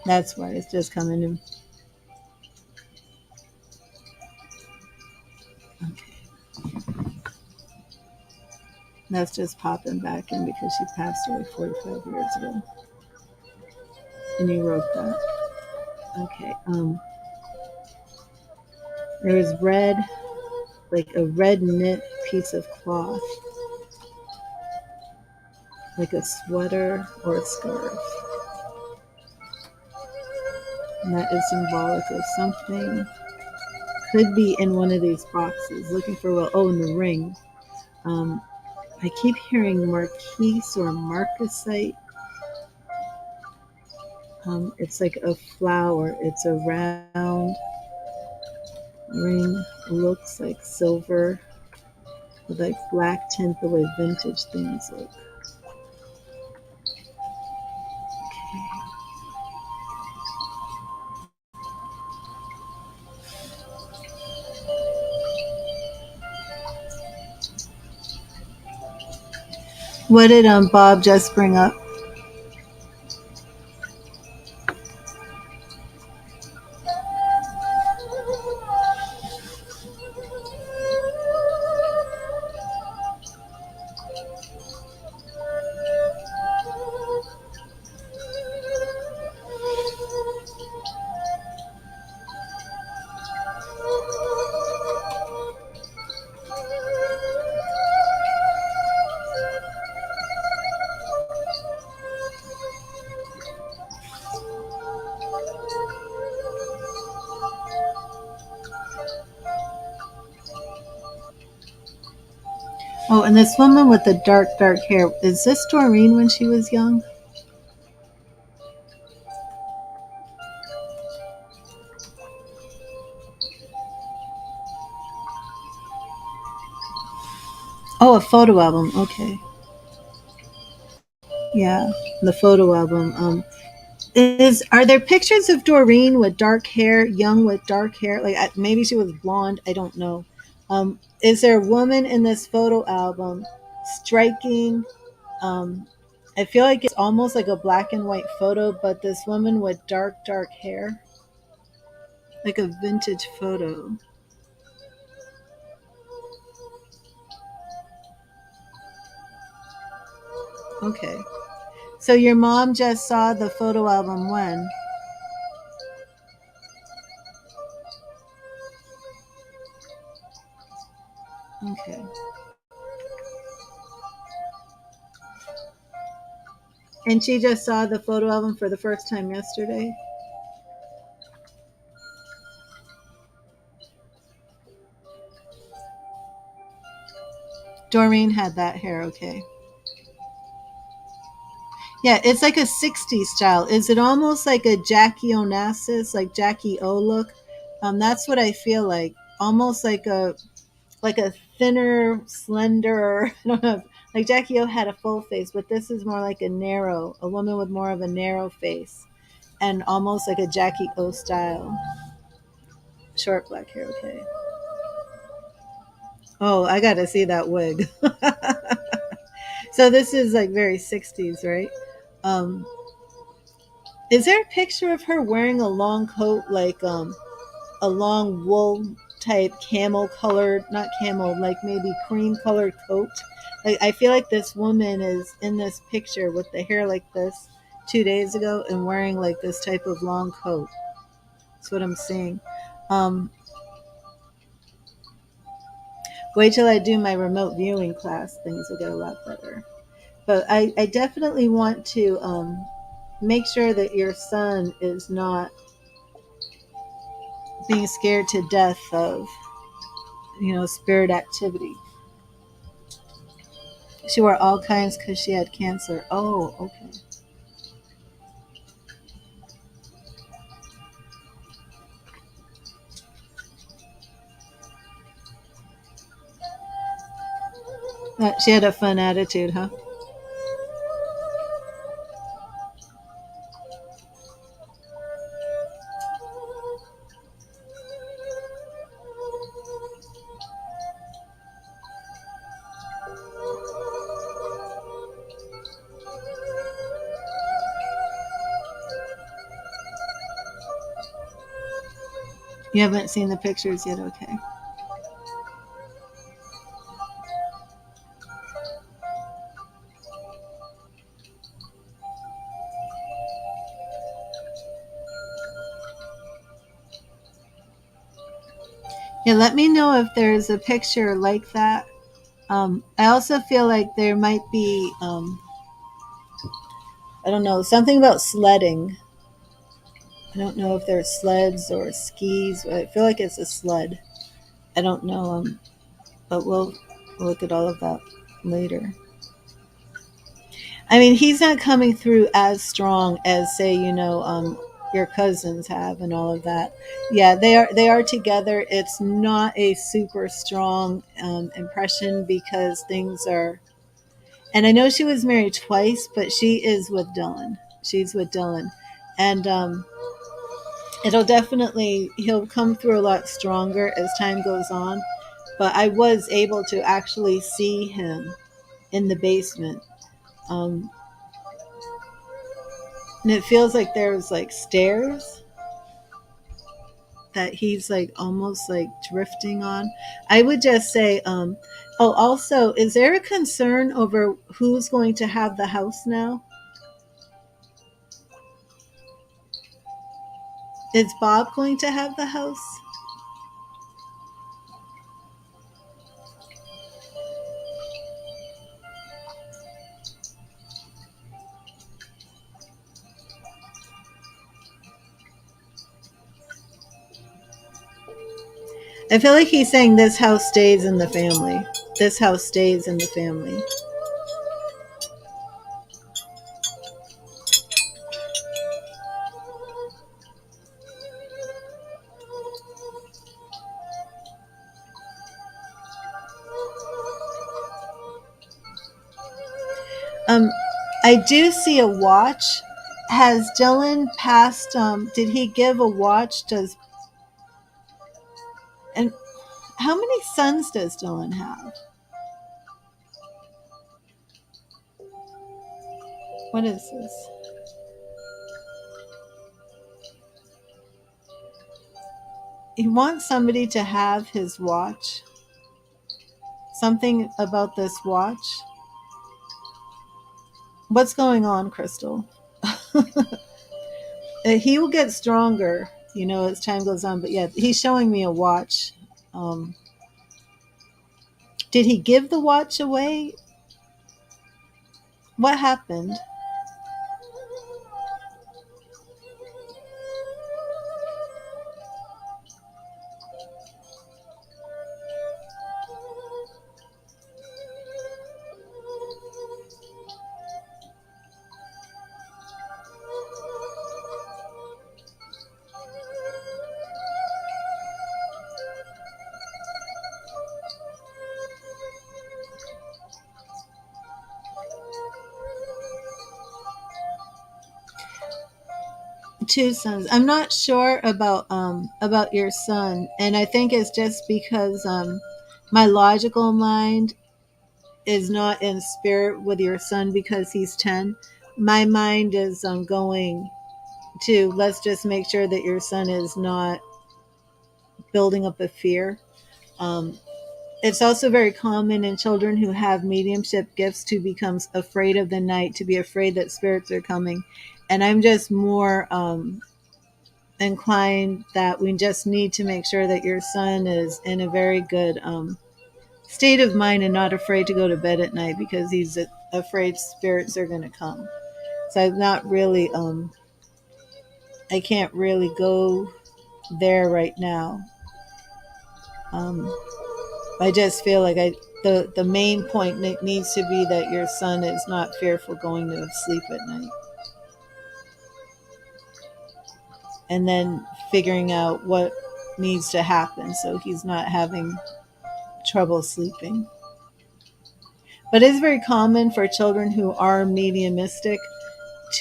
That's why it's just coming in. Okay. That's just popping back in because she passed away 45 years ago. And you wrote that. Okay. There was red, like a red knit piece of cloth, like a sweater or a scarf. And that is symbolic of something. Could be in one of these boxes. Looking for, well, oh, in the ring. I keep hearing marquise or marcasite. It's like a flower. It's a round ring. Looks like silver with like black tint, the way vintage things look. Okay. What did Bob just bring up? Oh, and this woman with the dark, dark hair, is this Doreen when she was young? Oh, a photo album. Okay. Yeah, the photo album. Are there pictures of Doreen with dark hair, young with dark hair? Like maybe she was blonde. I don't know. Is there a woman in this photo album striking? Um, I feel like it's almost like a black and white photo, but this woman with dark, dark hair, like a vintage photo. Okay. So your mom just saw the photo album when? Okay. And she just saw the photo album for the first time yesterday. Doreen had that hair, okay. Yeah, it's like a 60s style. Is it almost like a Jackie Onassis, like Jackie O look? That's what I feel like. Almost like a thinner, slender, I don't know. Like Jackie O had a full face, but this is more like a woman with more of a narrow face and almost like a Jackie O style. Short black hair, okay. Oh, I got to see that wig. So this is like very 60s, right? Um, is there a picture of her wearing a long coat, like a long wool type camel colored, not camel, like maybe cream colored coat? Like I feel like this woman is in this picture with the hair like this 2 days ago and wearing like this type of long coat. That's what I'm seeing. Um, Wait till I do my remote viewing class. Things will get a lot better. But I definitely want to make sure that your son is not being scared to death of, spirit activity. She wore all kinds because she had cancer. Oh, okay. She had a fun attitude, huh? You haven't seen the pictures yet, okay. Yeah, let me know if there's a picture like that. I also feel like there might be, I don't know, something about sledding. I don't know if there's sleds or skis. I feel like it's a sled. I don't know, but we'll look at all of that later. I mean, he's not coming through as strong as, say, your cousins have and all of that. Yeah, they are together. It's not a super strong impression because things are. And I know she was married twice, but she is with Dylan. She's with Dylan, and he'll come through a lot stronger as time goes on. But I was able to actually see him in the basement. Um, and it feels like there's like stairs that he's like almost like drifting on. I would just say, oh, also, is there a concern over who's going to have the house now? Is Bob going to have the house? I feel like he's saying this house stays in the family. This house stays in the family. Um, I do see a watch. Has Dylan passed? Did he give a watch? And how many sons does Dylan have? What is this? He wants somebody to have his watch. Something about this watch. What's going on, Crystal? He will get stronger, as time goes on. But yeah, he's showing me a watch. Um, did he give the watch away? What happened? Two sons. I'm not sure about your son, and I think it's just because my logical mind is not in spirit with your son because he's 10. My mind is going to, let's just make sure that your son is not building up a fear. Um, it's also very common in children who have mediumship gifts to become afraid of the night, to be afraid that spirits are coming. And I'm just more inclined that we just need to make sure that your son is in a very good state of mind and not afraid to go to bed at night because he's afraid spirits are going to come. So I'm not really, I can't really go there right now. Um, I just feel like the main point needs to be that your son is not fearful going to sleep at night. And then figuring out what needs to happen so he's not having trouble sleeping. But it's very common for children who are mediumistic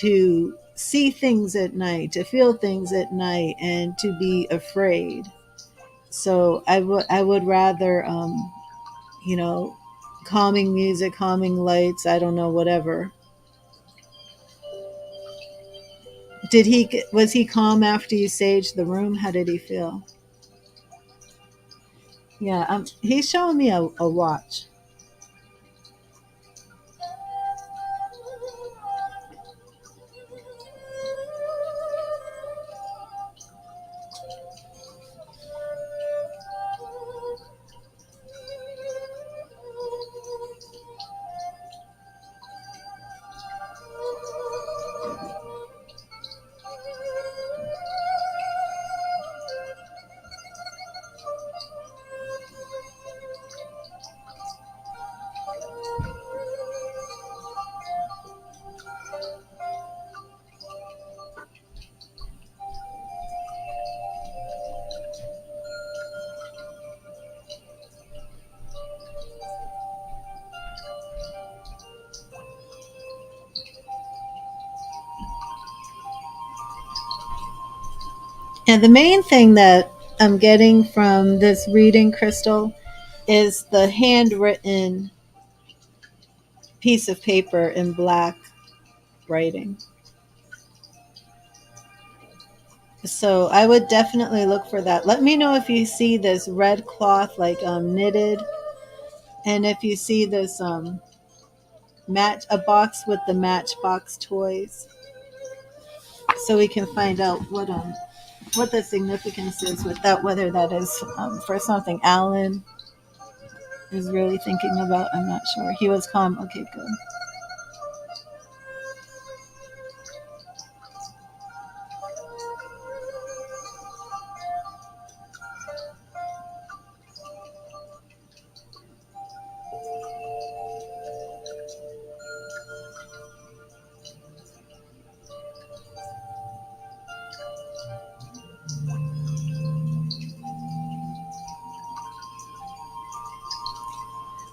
to see things at night, to feel things at night, and to be afraid. So I would rather, you know, calming music, calming lights, I don't know, whatever. Was he calm after you saged the room? How did he feel? Yeah, he's showing me a watch. And the main thing that I'm getting from this reading, Crystal, is the handwritten piece of paper in black writing. So I would definitely look for that. Let me know if you see this red cloth like knitted, and if you see this a box with the Matchbox toys, so we can find out what the significance is with that. Whether that is for something Alan is really thinking about. I'm not sure. He was calm. Okay, good.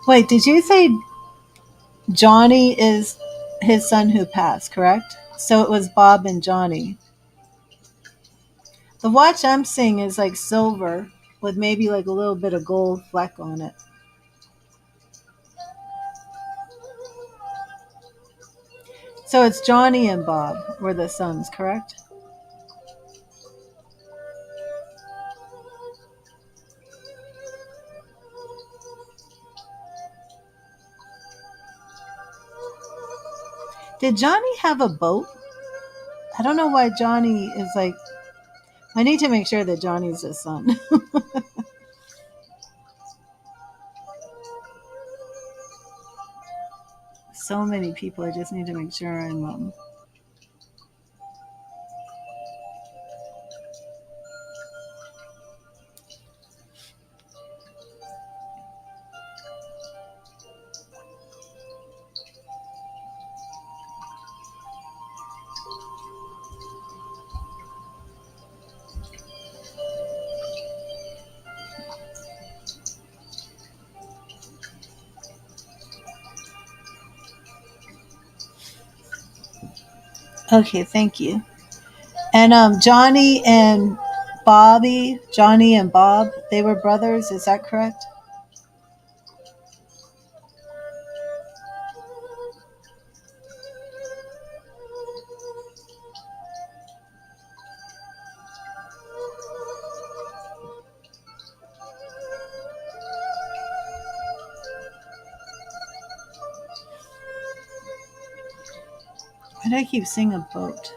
Wait, did you say Johnny is his son who passed, correct? So it was Bob and Johnny. The watch I'm seeing is like silver with maybe like a little bit of gold fleck on it. So it's Johnny and Bob were the sons, correct? Did Johnny have a boat? I don't know why Johnny is like. I need to make sure that Johnny's his son. So many people. I just need to make sure I'm. Okay, thank you. And Johnny and Bob, they were brothers. Is that correct? Why do I keep seeing a boat?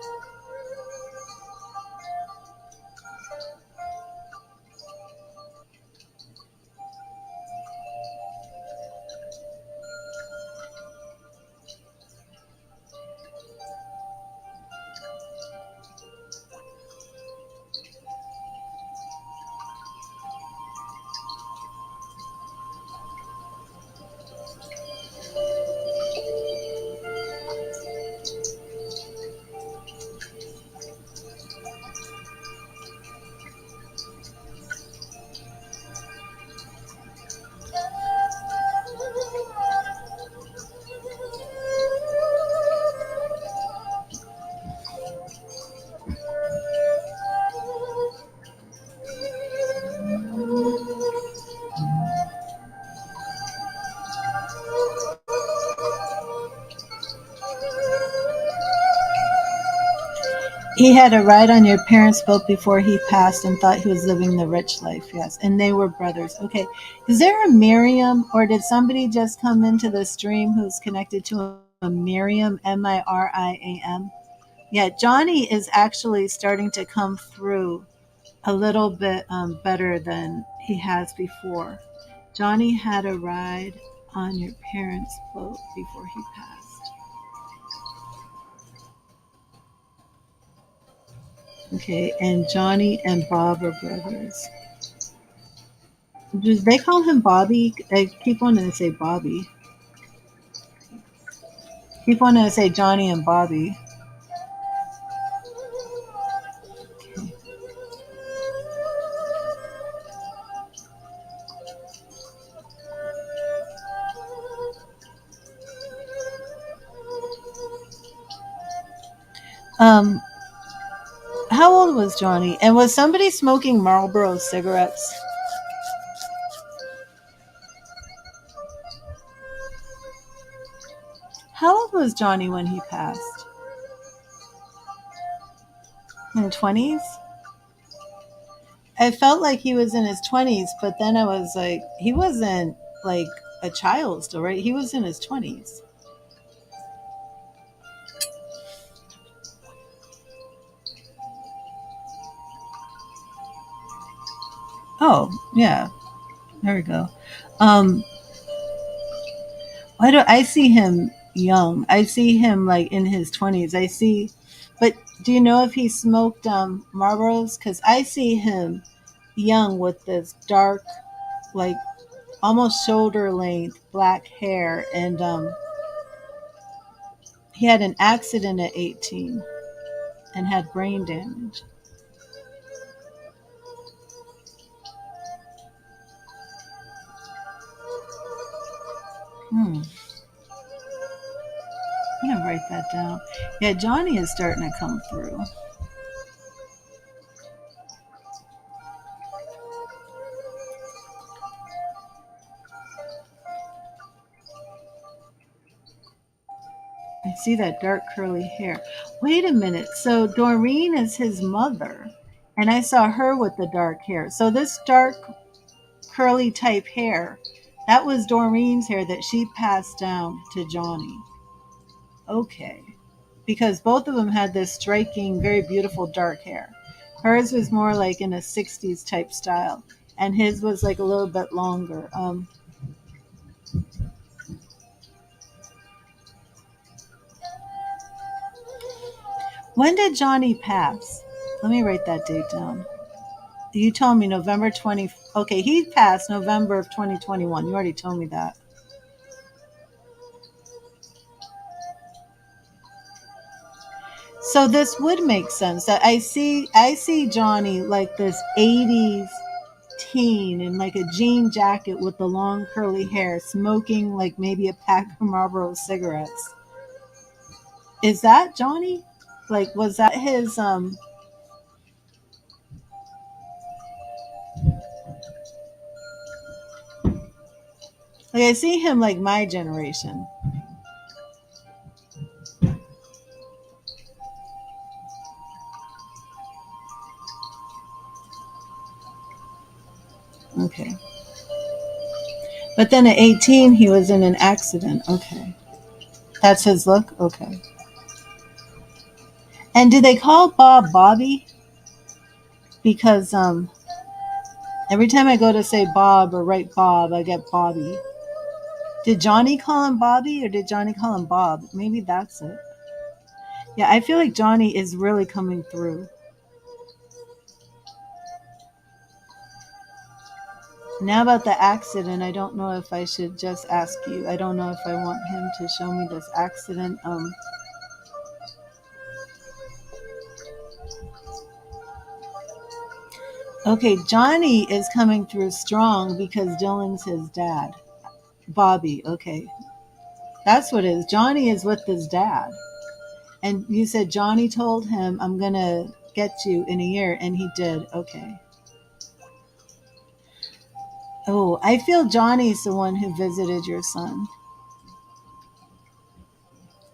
He had a ride on your parents' boat before he passed and thought he was living the rich life. Yes. And they were brothers. Okay. Is there a Miriam, or did somebody just come into the stream who's connected to a Miriam, Miriam? Yeah. Johnny is actually starting to come through a little bit better than he has before. Johnny had a ride on your parents' boat before he passed. Okay, and Johnny and Bob are brothers. Do they call him Bobby? I keep wanting to say Bobby. Keep wanting to say Johnny and Bobby. Um, how old was Johnny? And was somebody smoking Marlboro cigarettes? How old was Johnny when he passed? In the 20s? I felt like he was in his 20s, but then I was like, he wasn't like a child still, right? He was in his 20s. Oh, yeah. There we go. Um, why do I see him young? I see him like in his 20s. But do you know if he smoked Marlboros? Because I see him young with this dark, like almost shoulder length black hair. And he had an accident at 18 and had brain damage. Hmm. I'm going to write that down. Yeah, Johnny is starting to come through. I see that dark curly hair. Wait a minute. So Doreen is his mother, and I saw her with the dark hair. So this dark curly type hair, that was Doreen's hair that she passed down to Johnny. Okay. Because both of them had this striking, very beautiful dark hair. Hers was more like in a 60s type style, and his was like a little bit longer. When did Johnny pass? Let me write that date down. You told me November 20. Okay, he passed November of 2021. You already told me that. So this would make sense. That I see Johnny like this 80s teen in like a jean jacket with the long curly hair, smoking like maybe a pack of Marlboro cigarettes. Is that Johnny? Like, was that his Like I see him like my generation. Okay. But then at 18, he was in an accident. Okay. That's his look? Okay. And do they call Bob Bobby? Because every time I go to say Bob or write Bob, I get Bobby. Did Johnny call him Bobby or did Johnny call him Bob? Maybe that's it. Yeah, I feel like Johnny is really coming through. Now about the accident, I don't know if I should just ask you. I don't know if I want him to show me this accident. Okay, Johnny is coming through strong because Dylan's his dad. Bobby, okay. That's what it is. Johnny is with his dad. And you said Johnny told him, I'm going to get you in a year, and he did. Okay. Oh, I feel Johnny's the one who visited your son.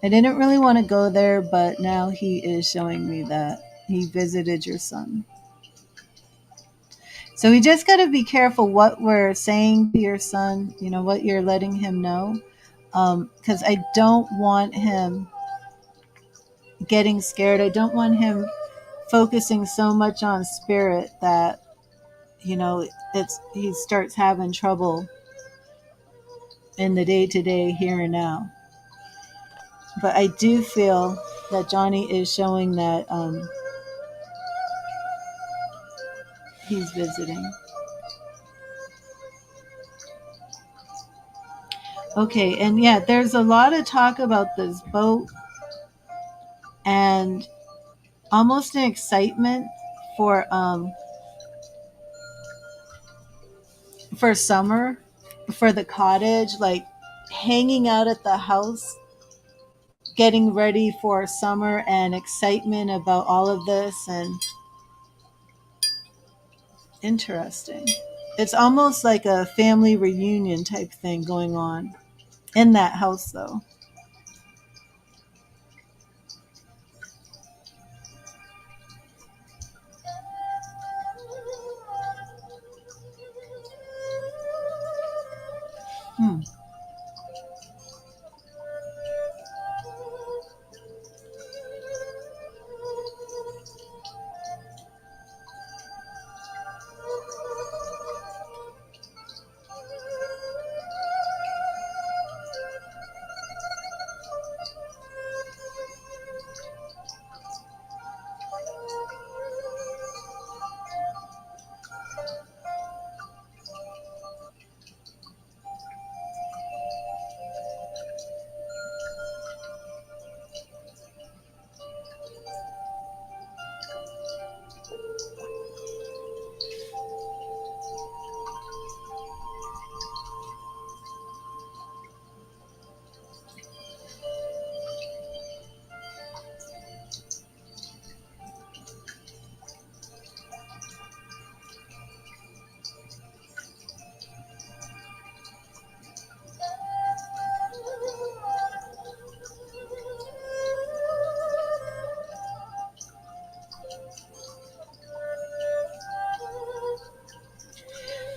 I didn't really want to go there, but now he is showing me that he visited your son. So we just got to be careful what we're saying to your son, you know, what you're letting him know. Because I don't want him getting scared. I don't want him focusing so much on spirit that, you know, he starts having trouble in the day-to-day here and now. But I do feel that Johnny is showing that he's visiting. Okay, and yeah, there's a lot of talk about this boat and almost an excitement for summer, for the cottage, like hanging out at the house, getting ready for summer, and excitement about all of this. And interesting. It's almost like a family reunion type thing going on in that house, though. Hmm.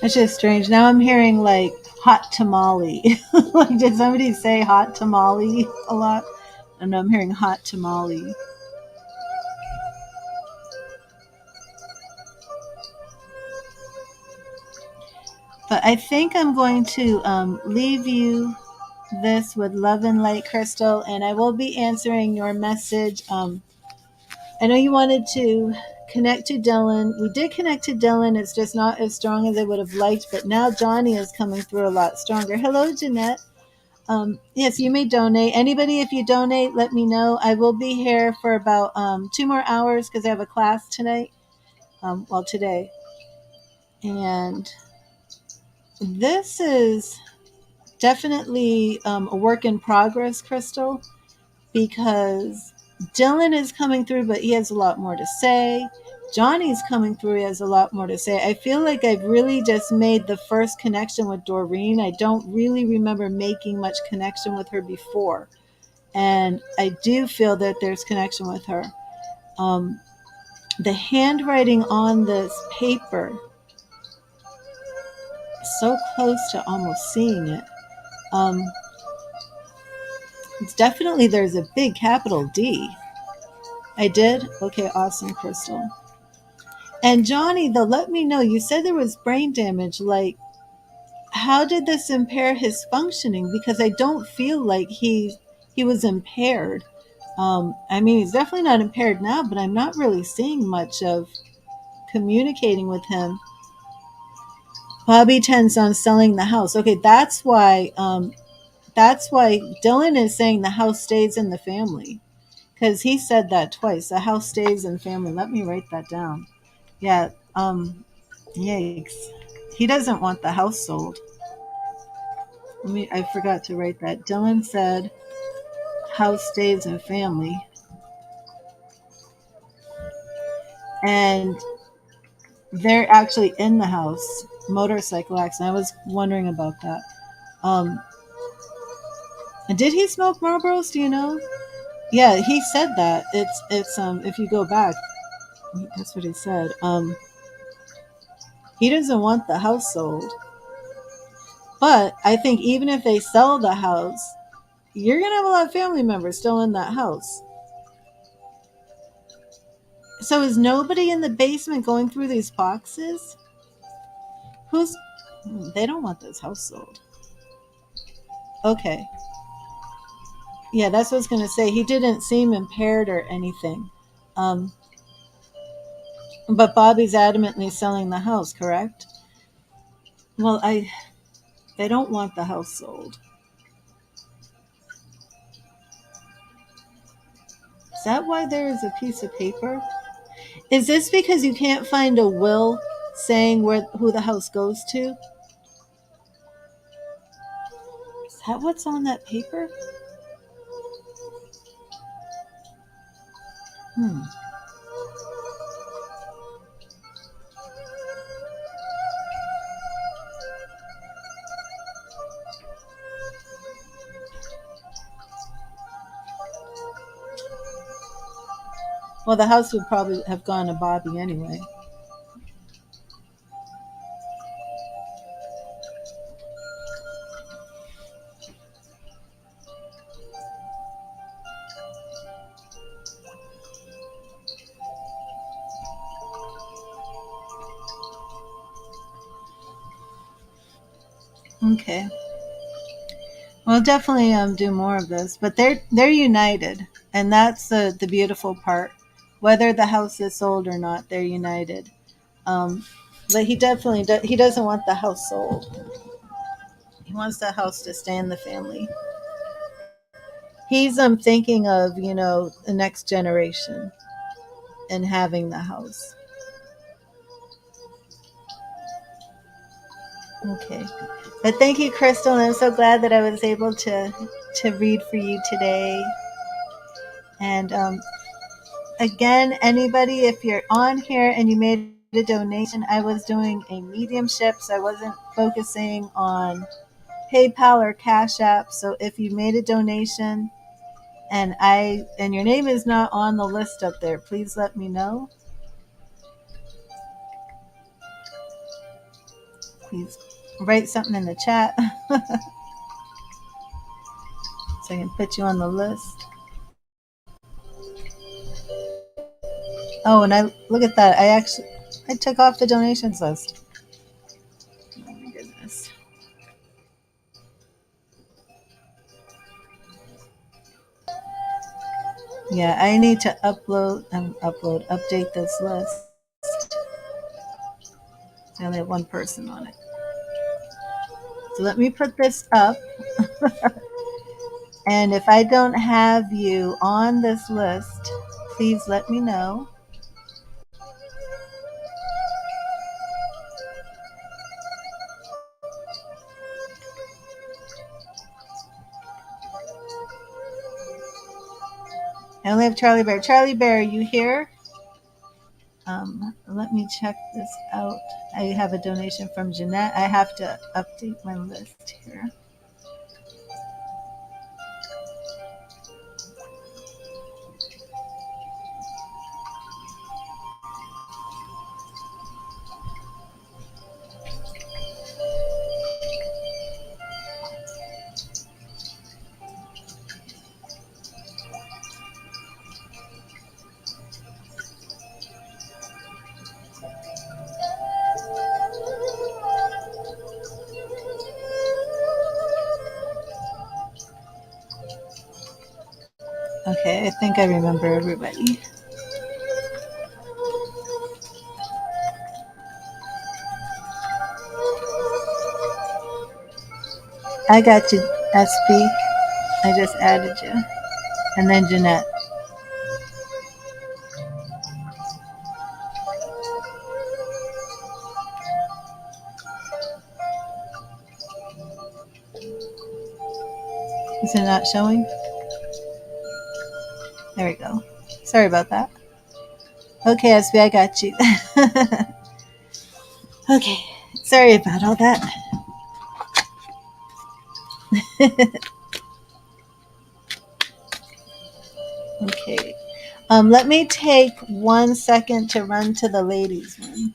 It's just strange. Now I'm hearing like hot tamale. Like, did somebody say hot tamale a lot? And I'm hearing hot tamale. But I think I'm going to leave you this with love and light, Crystal, and I will be answering your message. I know you wanted to connect to Dylan. We did connect to Dylan. It's just not as strong as I would have liked, but now Johnny is coming through a lot stronger. Hello, Jeanette. Yes, you may donate. Anybody, if you donate, let me know. I will be here for about 2 more hours because I have a class tonight. Today. And this is definitely a work in progress, Crystal, because Dylan is coming through, but he has a lot more to say. Johnny's coming through. He has a lot more to say. I feel like I've really just made the first connection with Doreen. I don't really remember making much connection with her before. And I do feel that there's connection with her. Um, the handwriting on this paper is so close to almost seeing it. It's definitely, there's a big capital D. I did? Okay, awesome, Crystal. And Johnny, though, let me know. You said there was brain damage. Like, how did this impair his functioning? Because I don't feel like he was impaired. I mean, he's definitely not impaired now, but I'm not really seeing much of communicating with him. Bobby tends on selling the house. Okay, that's why. That's why Dylan is saying the house stays in the family, because he said that twice. The house stays in family. Let me write that down. Yeah. Yikes. He doesn't want the house sold. I forgot to write that. Dylan said house stays in family. And they're actually in the house. Motorcycle accident. I was wondering about that. Um, and did he smoke Marlboros? Do you know? Yeah, he said that. It's if you go back, that's what he said. He doesn't want the house sold. But I think even if they sell the house, you're gonna have a lot of family members still in that house. So is nobody in the basement going through these boxes? Who's They don't want this house sold. Okay. Yeah, that's what I was gonna say. He didn't seem impaired or anything. Um, but Bobby's adamantly selling the house, correct? Well, they don't want the house sold. Is that why there is a piece of paper? Is this because you can't find a will saying who the house goes to? Is that what's on that paper? Hmm. Well, the house would probably have gone to Bobby anyway. Okay. We'll definitely do more of this, but they're united, and that's the beautiful part. Whether the house is sold or not, they're united. Um, but he definitely he doesn't want the house sold. He wants the house to stay in the family. He's thinking of the next generation and having the house. Okay, but thank you, Crystal. And I'm so glad that I was able to read for you today. And again, anybody, if you're on here and you made a donation, I was doing a mediumship, so I wasn't focusing on PayPal or Cash App. So if you made a donation and your name is not on the list up there, please let me know. Please write something in the chat so I can put you on the list. Oh, and I look at that. I took off the donations list. Oh my goodness. Yeah, I need to update this list. I only have one person on it. So let me put this up. And if I don't have you on this list, please let me know. I only have Charlie Bear. Charlie Bear, are you here? Let me check this out. I have a donation from Jeanette. I have to update my list here. Okay, I think I remember everybody. I got you, SP. I just added you. And then Jeanette. Is it not showing? There we go. Sorry about that. Okay, SP, I got you. Okay, sorry about all that. Okay. Let me take 1 second to run to the ladies' room.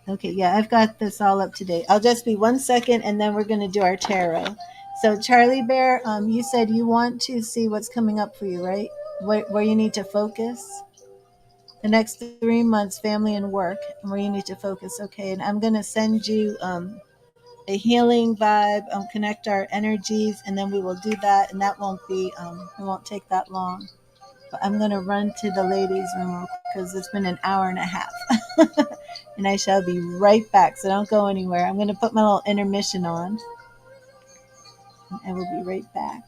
Okay, yeah, I've got this all up to date. I'll just be 1 second and then we're going to do our tarot. So, Charlie Bear, you said you want to see what's coming up for you, right? Where you need to focus? The next 3 months, family and work, and where you need to focus. Okay, and I'm going to send you a healing vibe, connect our energies, and then we will do that, and that won't be, it won't take that long. But I'm going to run to the ladies' room because it's been an hour and a half. And I shall be right back, so don't go anywhere. I'm going to put my little intermission on, and I will be right back.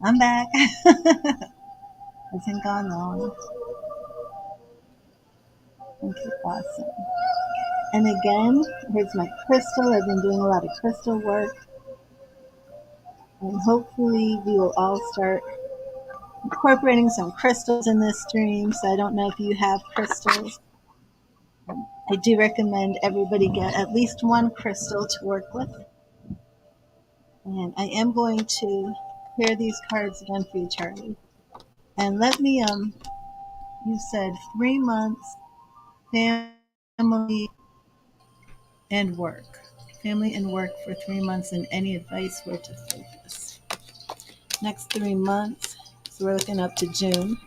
I'm back. Hasn't gone long. Okay, awesome. And again, here's my crystal. I've been doing a lot of crystal work. And hopefully we will all start incorporating some crystals in this stream. So I don't know if you have crystals. I do recommend everybody get at least one crystal to work with. And I am going to clear these cards again for you, Charlie. And let me, you said 3 months, family and work. Family and work for 3 months, and any advice where to focus. Next 3 months, so we're looking up to June.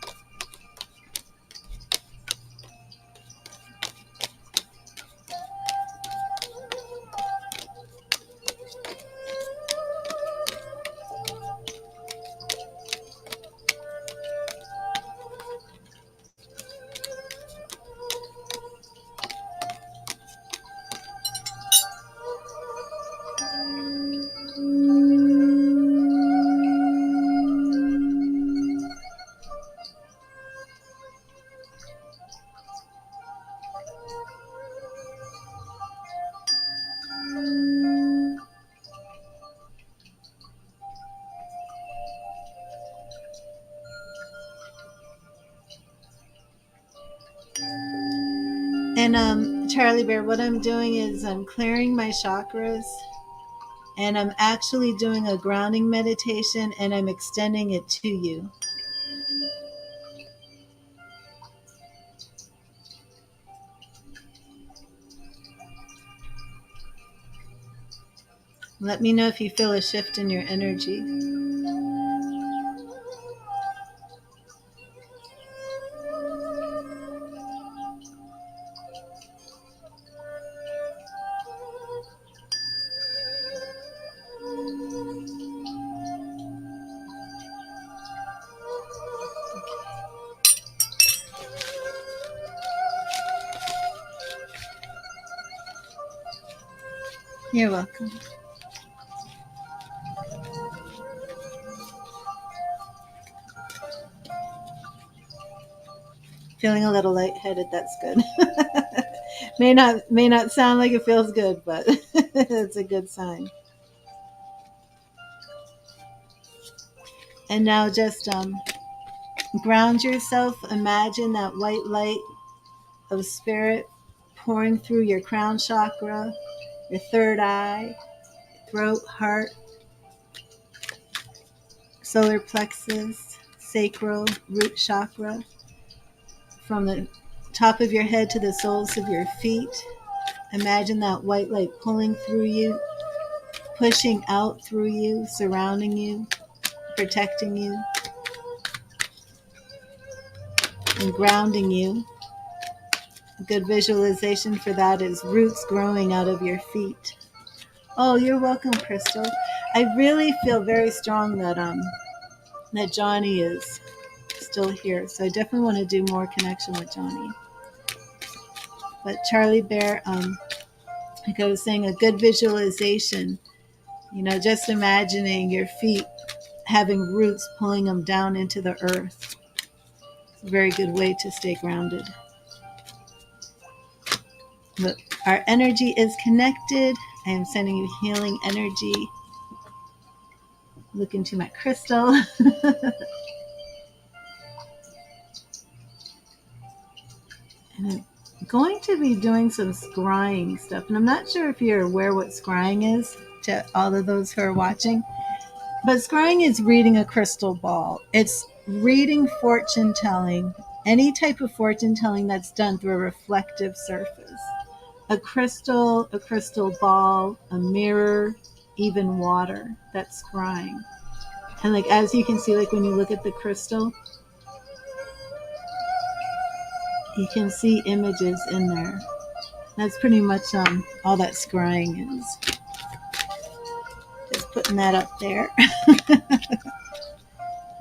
And Charlie Bear, what I'm doing is I'm clearing my chakras, and I'm actually doing a grounding meditation, and I'm extending it to you. Let me know if you feel a shift in your energy. You're welcome. Feeling a little lightheaded, that's good. may not sound like it feels good, but it's a good sign. And now just ground yourself. Imagine that white light of spirit pouring through your crown chakra, your third eye, throat, heart, solar plexus, sacral, root chakra, from the top of your head to the soles of your feet. Imagine that white light pulling through you, pushing out through you, surrounding you, protecting you, and grounding you. A good visualization for that is roots growing out of your feet. Oh, you're welcome, Crystal. I really feel very strong that Johnny is still here, so I definitely want to do more connection with Johnny. But Charlie Bear, like I was saying, a good visualization. Just imagining your feet having roots pulling them down into the earth. It's a very good way to stay grounded. But our energy is connected. I am sending you healing energy. Look into my crystal. And I'm going to be doing some scrying stuff. And I'm not sure if you're aware what scrying is, to all of those who are watching. But scrying is reading a crystal ball. It's reading fortune telling, any type of fortune telling that's done through a reflective surface. A crystal ball, a mirror, even water. That's scrying. And like, as you can see, like when you look at the crystal, you can see images in there. That's pretty much all that scrying is. Just putting that up there.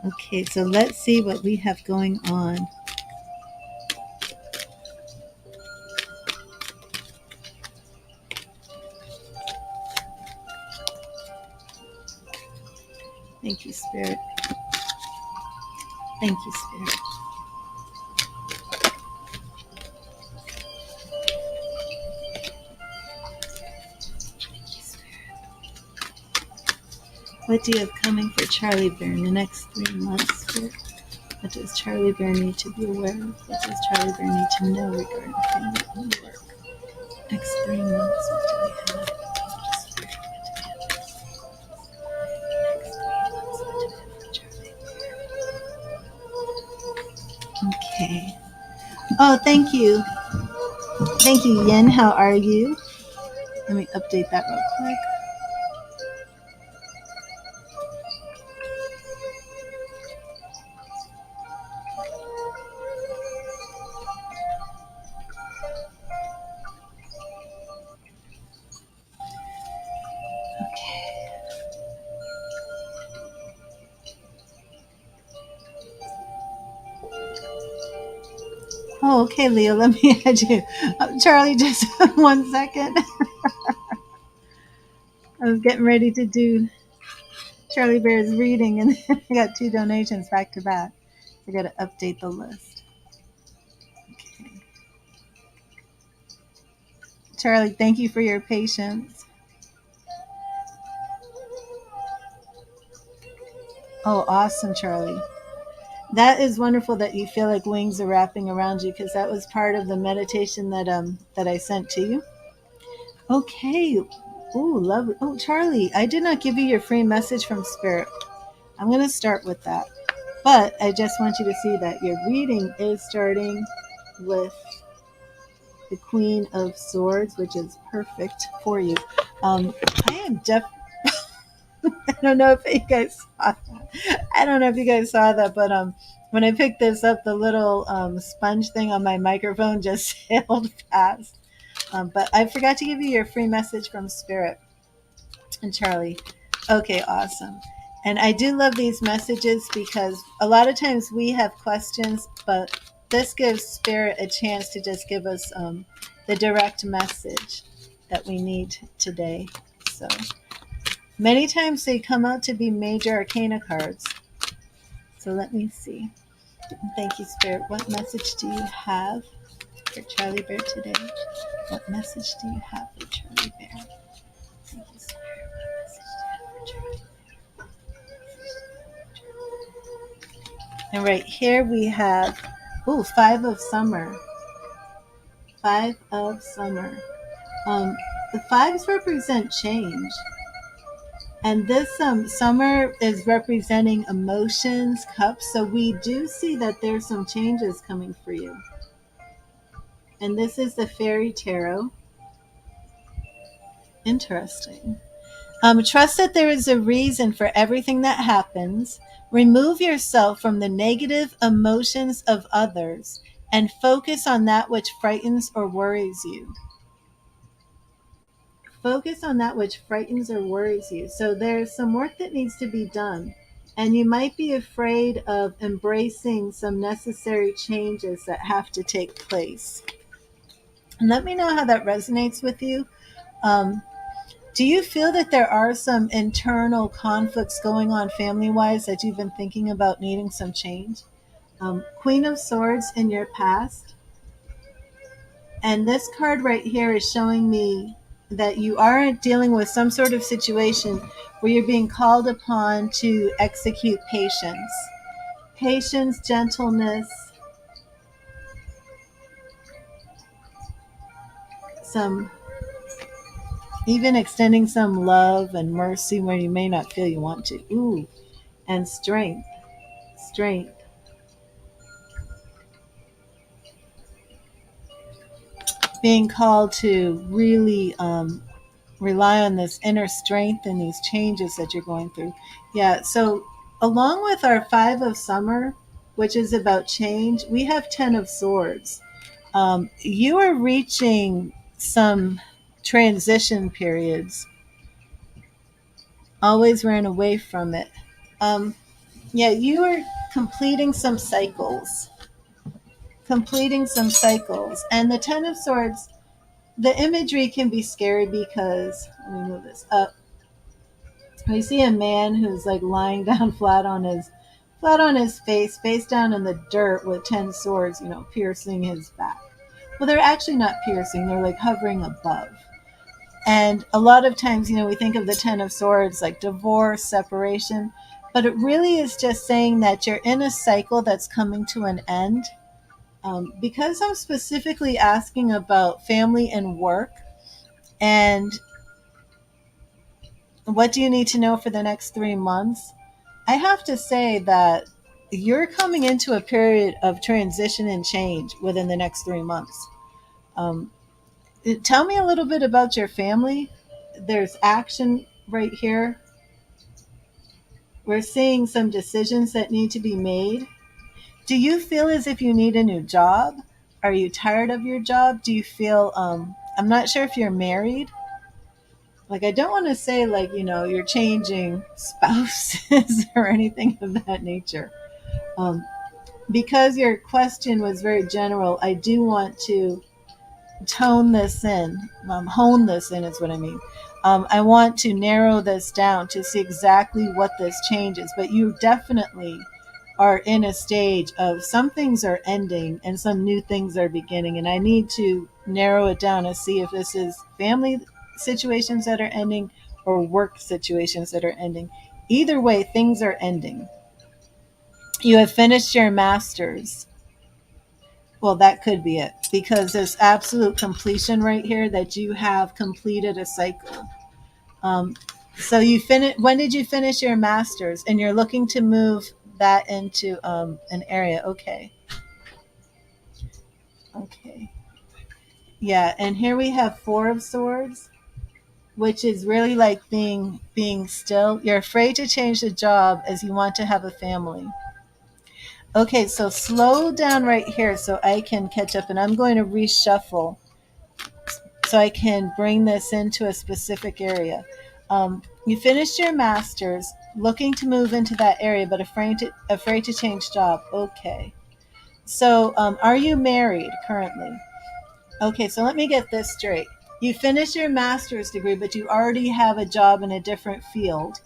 Okay, so let's see what we have going on. Thank you, Spirit. Thank you, Spirit. Thank you, Spirit. What do you have coming for Charlie Bear in the next 3 months, Spirit? What does Charlie Bear need to be aware of? What does Charlie Bear need to know regarding family and work? Next 3 months, what do we have? Spirit, what do we have? Next 3 months, what do we have for Charlie Bear? Okay. Oh, thank you. Thank you, Yin. How are you? Let me update that real quick. Okay. Oh, okay, Leo. Let me add you. Charlie, just 1 second. I was getting ready to do Charlie Bear's reading, and I got 2 donations back to back. So I got to update the list. Okay. Charlie, thank you for your patience. Oh, awesome, Charlie. That is wonderful that you feel like wings are wrapping around you, because that was part of the meditation that I sent to you. Okay. Ooh, lovely. Oh, Charlie, I did not give you your free message from Spirit. I'm going to start with that. But I just want you to see that your reading is starting with the Queen of Swords, which is perfect for you. I am I don't know if you guys saw that. I don't know if you guys saw that, but when I picked this up, the little sponge thing on my microphone just sailed past. But I forgot to give you your free message from Spirit and Charlie. Okay, awesome. And I do love these messages because a lot of times we have questions, but this gives Spirit a chance to just give us the direct message that we need today. So many times they come out to be major arcana cards. So let me see. Thank you, Spirit. What message do you have for Charlie Bear today? What message do you have for Charlie Bear? Thank you, Spirit. What message do you have for Charlie Bear? And right here we have, 5 of summer. 5 of summer. The 5s represent change. And this summer is representing emotions, cups. So we do see that there's some changes coming for you. And this is the Fairy Tarot. Interesting. Trust that there is a reason for everything that happens. Remove yourself from the negative emotions of others and focus on that which frightens or worries you. Focus on that which frightens or worries you. So there's some work that needs to be done. And you might be afraid of embracing some necessary changes that have to take place. And let me know how that resonates with you. Do you feel that there are some internal conflicts going on family-wise that you've been thinking about needing some change? Queen of Swords in your past. And this card right here is showing me that you are dealing with some sort of situation where you're being called upon to execute patience. Patience, gentleness, some even extending some love and mercy where you may not feel you want to. Ooh, and strength. Strength. Being called to really rely on this inner strength and these changes that you're going through. Yeah, so along with our 5 of summer, which is about change, we have 10 of swords. You are reaching some transition periods. Always ran away from it. Yeah, you are completing some cycles. Completing some cycles. And the 10 of swords, the imagery can be scary because, let me move this up. We see a man who's like lying down flat on flat on his face down in the dirt with 10 swords, piercing his back. Well, they're actually not piercing, they're like hovering above. And a lot of times, we think of the 10 of swords like divorce, separation, but it really is just saying that you're in a cycle that's coming to an end. Because I'm specifically asking about family and work, and what do you need to know for the next 3 months? I have to say that you're coming into a period of transition and change within the next 3 months. Um, Tell me a little bit about your family. There's action right here. We're seeing some decisions that need to be made. Do you feel as if you need a new job? Are you tired of your job? Do you feel, I'm not sure if you're married. Like, I don't want to say, like, you're changing spouses or anything of that nature. Um, because your question was very general, I do want to tone this in, hone this in is what I mean. I want to narrow this down to see exactly what this changes, but you definitely are in a stage of some things are ending and some new things are beginning, and I need to narrow it down to see if this is family situations that are ending or work situations that are ending. Either way, things are ending. You have finished your master's. Well, that could be it, because there's absolute completion right here that you have completed a cycle. Um, so you finish. When did you finish your master's? And you're looking to move that into an area. Okay. Okay. Yeah, and here we have Four of Swords, which is really like being still. You're afraid to change the job as you want to have a family. Okay, so slow down right here so I can catch up, and I'm going to reshuffle so I can bring this into a specific area. You finished your master's, looking to move into that area, but afraid to change job. Okay. So, are you married currently? Okay, so let me get this straight. You finished your master's degree, but you already have a job in a different field,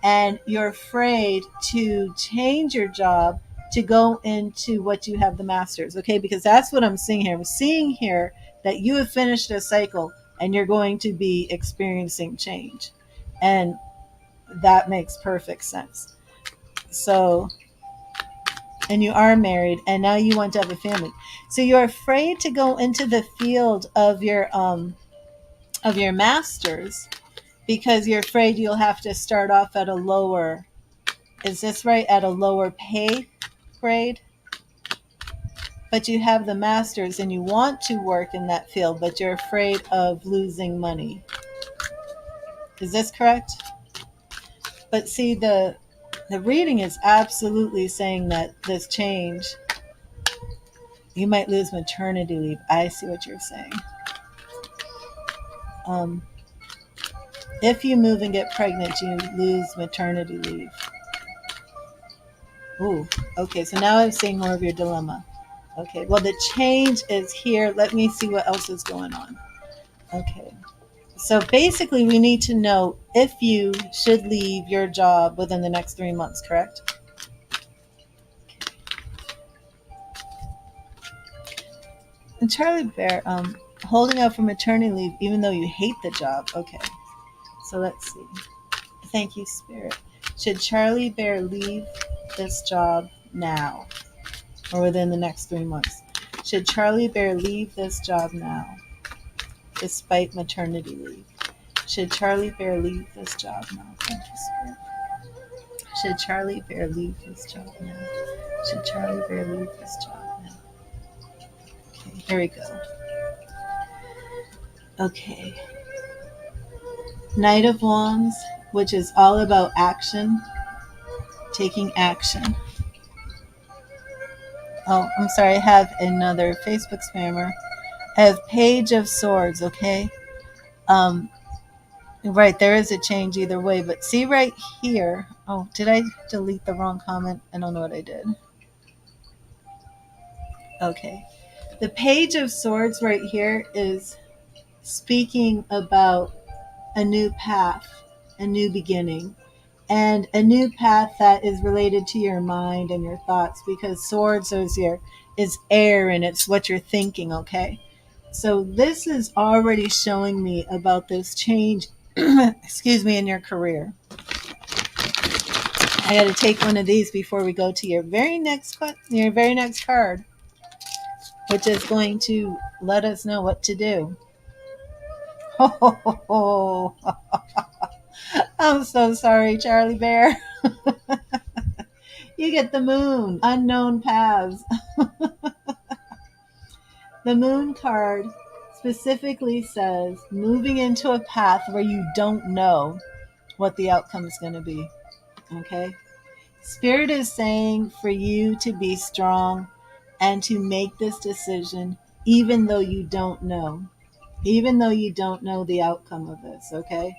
and you're afraid to change your job to go into what you have the master's. Okay, because that's what I'm seeing here. I'm seeing here that you have finished a cycle and you're going to be experiencing change. And that makes perfect sense. So, and you are married and now you want to have a family. So you're afraid to go into the field of your master's because you're afraid you'll have to start off at a lower, is this right, at a lower pay grade? But you have the master's and you want to work in that field, but you're afraid of losing money. Is this correct? But see, the reading is absolutely saying that this change, you might lose maternity leave. I see what you're saying. If you move and get pregnant, you lose maternity leave. Ooh, okay, so now I'm seeing more of your dilemma. Okay, well, the change is here. Let me see what else is going on. Okay, so basically we need to know if you should leave your job within the next 3 months, correct? And Charlie Bear, holding out for maternity leave even though you hate the job. Okay, so let's see. Thank you, Spirit. Should Charlie Bear leave this job now or within the next 3 months? Should Charlie Bear leave this job now despite maternity leave? Should Charlie Bear leave this job now? Thank you, Spirit. Should Charlie Bear leave this job now? Should Charlie Bear leave this job now? Okay, here we go. Okay. Knight of Wands, which is all about action, taking action. Oh, I'm sorry, I have another Facebook spammer. I have Page of Swords, okay? Right, there is a change either way, but see right here. Oh, did I delete the wrong comment? I don't know what I did. Okay. The Page of Swords right here is speaking about a new path, a new beginning. and a new path that is related to your mind and your thoughts, because swords is air and it's what you're thinking. Okay, so this is already showing me about this change excuse me, in your career. I got to take one of these before we go to your very next card, which is going to let us know what to do. Oh, I'm so sorry, Charlie Bear. You get the moon, unknown paths. The moon card specifically says moving into a path where you don't know what the outcome is going to be. Okay? Spirit is saying for you to be strong and to make this decision even though you don't know. Even though you don't know the outcome of this, okay?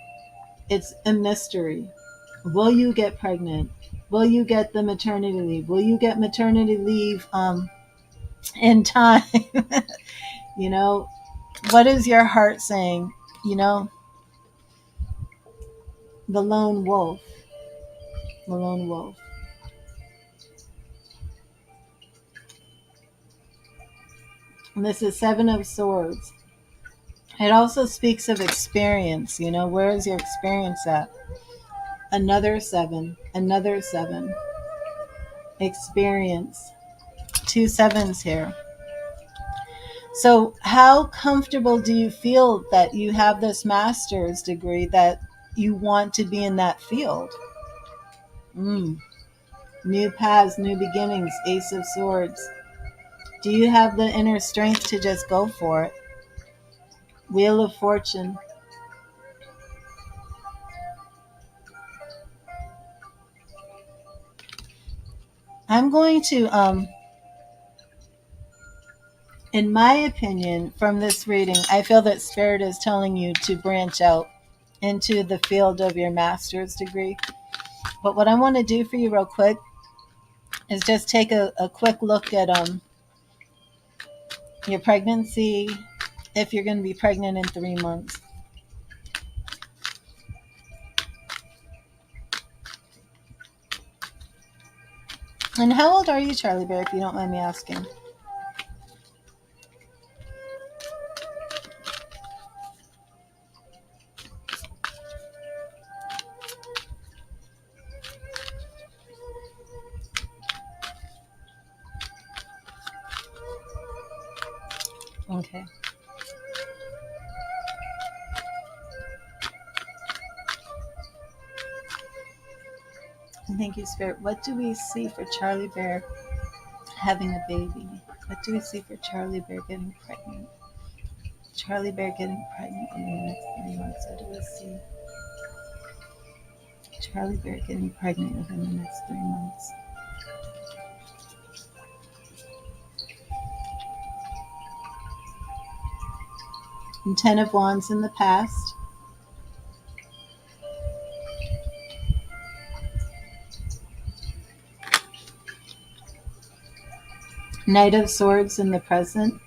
It's a mystery. Will you get pregnant? Will you get the maternity leave? Will you get maternity leave in time? You know, what is your heart saying? You know, the lone wolf. The lone wolf. And this is Seven of Swords. It also speaks of experience. You know, where is your experience at? Another seven. Another seven. Experience. 2 sevens here. So how comfortable do you feel that you have this master's degree, that you want to be in that field? New paths, new beginnings, Ace of Swords. Do you have the inner strength to just go for it? Wheel of Fortune. I'm going to, in my opinion, from this reading, I feel that Spirit is telling you to branch out into the field of your master's degree. But what I want to do for you real quick is just take a quick look at your pregnancy, if you're going to be pregnant in 3 months. And how old are you, Charlie Bear, if you don't mind me asking? Okay. Thank you, Spirit. What do we see for Charlie Bear having a baby? What do we see for Charlie Bear getting pregnant? Charlie Bear getting pregnant in the next 3 months. What do we see? Charlie Bear getting pregnant within the next 3 months. And 10 of Wands in the past. Knight of Swords in the present,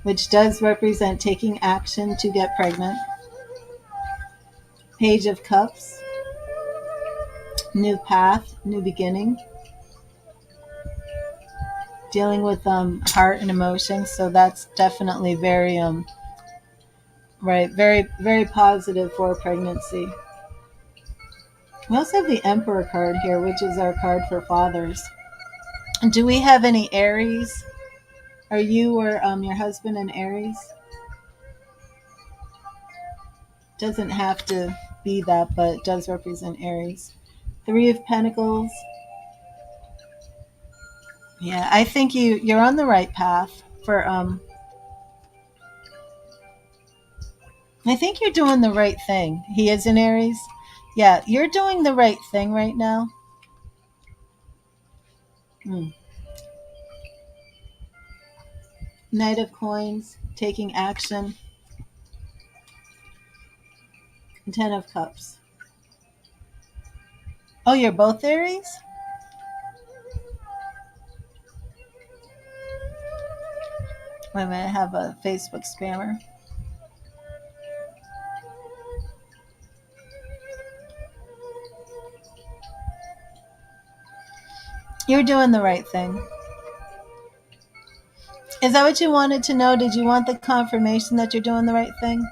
which does represent taking action to get pregnant. Page of Cups. New path, new beginning. Dealing with heart and emotions, so that's definitely very very, very positive for pregnancy. We also have the Emperor card here, which is our card for fathers. Do we have any Aries? Are you or your husband an Aries? Doesn't have to be that, but it does represent Aries. 3 of Pentacles. Yeah, I think you're on the right path for I think you're doing the right thing. He is an Aries. Yeah, you're doing the right thing right now. Knight of Coins, taking action. 10 of Cups. Oh, you're both Aries? Wait a minute, I have a Facebook spammer. You're doing the right thing. Is that what you wanted to know? Did you want the confirmation that you're doing the right thing?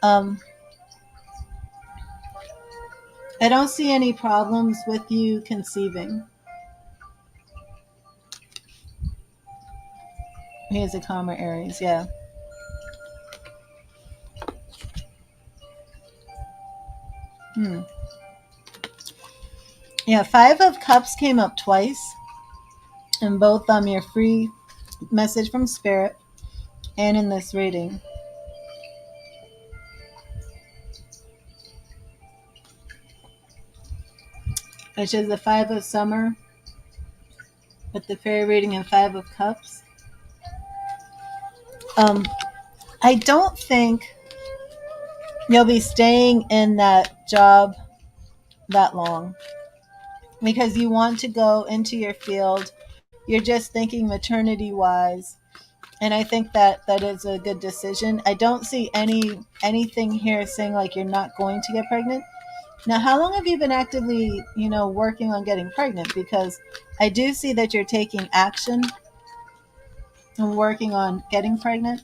I don't see any problems with you conceiving. Here's a calmer Aries, yeah. Yeah, Five of Cups came up twice. In both your free message from Spirit and in this reading. Which is the Five of Summer with the fairy reading and Five of Cups. I don't think you'll be staying in that job that long because you want to go into your field. You're just thinking maternity wise, and I think that that is a good decision. I don't see anything here saying like you're not going to get pregnant. Now, how long have you been actively, working on getting pregnant? Because I do see that you're taking action and working on getting pregnant.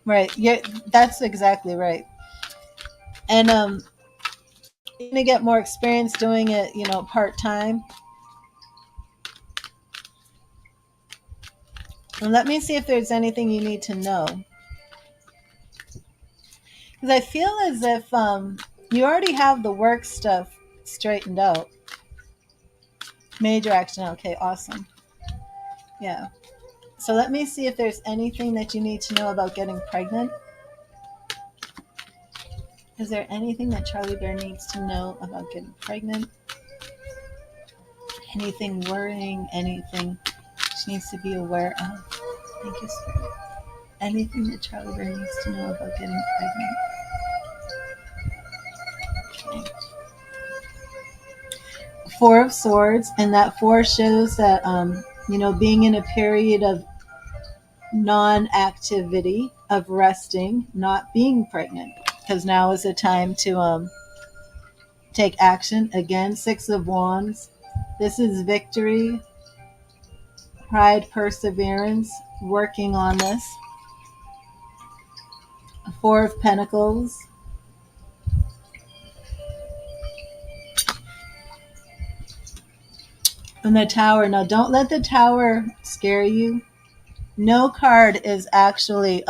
Right. Yeah, that's exactly right. And you're gonna get more experience doing it, part time. And let me see if there's anything you need to know. Because I feel as if you already have the work stuff straightened out. Major action. Okay, awesome. Yeah. So let me see if there's anything that you need to know about getting pregnant. Is there anything that Charlie Bear needs to know about getting pregnant? Anything worrying? Anything she needs to be aware of? Thank you, Spirit. Anything that Charlie Bear needs to know about getting pregnant? Okay. Four of Swords, and that four shows that being in a period of non-activity, of resting, not being pregnant, because now is the time to take action. Again, Six of Wands. This is victory, pride, perseverance, working on this. Four of Pentacles. And the Tower. Now, don't let the Tower scare you. No card is actually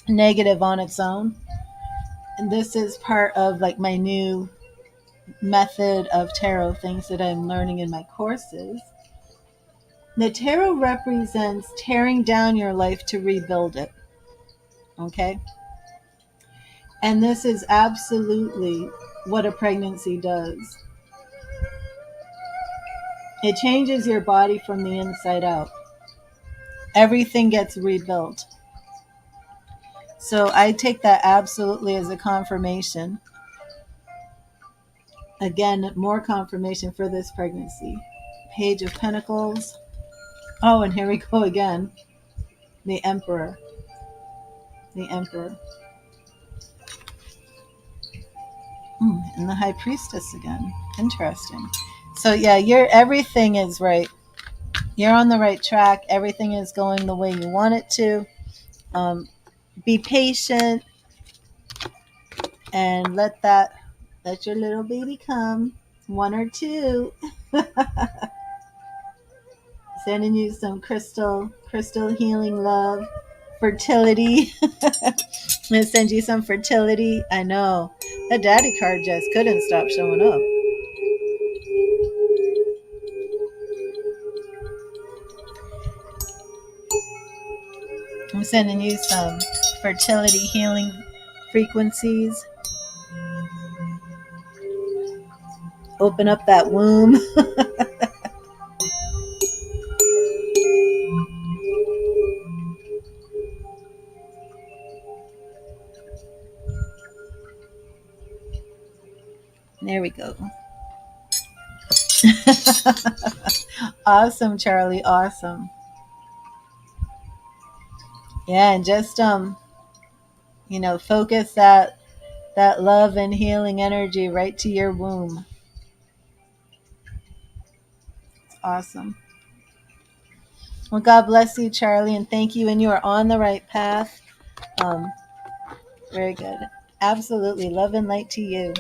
negative on its own. And this is part of like my new method of tarot, things that I'm learning in my courses. The tarot represents tearing down your life to rebuild it. Okay? And this is absolutely what a pregnancy does. It changes your body from the inside out. Everything gets rebuilt. So I take that absolutely as a confirmation. Again, more confirmation for this pregnancy. Page of Pentacles. Oh, and here we go again. The Emperor. The Emperor. And the High Priestess again. Interesting. So yeah, everything is right. You're on the right track. Everything is going the way you want it to. Be patient and let your little baby come. One or two. Sending you some crystal healing love, fertility. I'm gonna send you some fertility. I know that daddy card just couldn't stop showing up. I'm sending you some fertility healing frequencies. Open up that womb. There we go. Awesome, Charlie. Awesome. Yeah, and just focus that love and healing energy right to your womb. It's awesome. Well, God bless you, Charlie, and thank you. And you are on the right path. Um, very good. Absolutely. Love and light to you.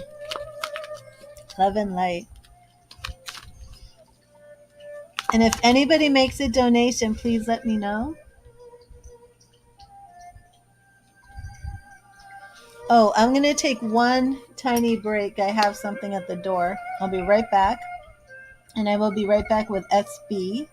Love and light. And if anybody makes a donation, please let me know. Oh, I'm going to take one tiny break. I have something at the door. I'll be right back. And I will be right back with SB.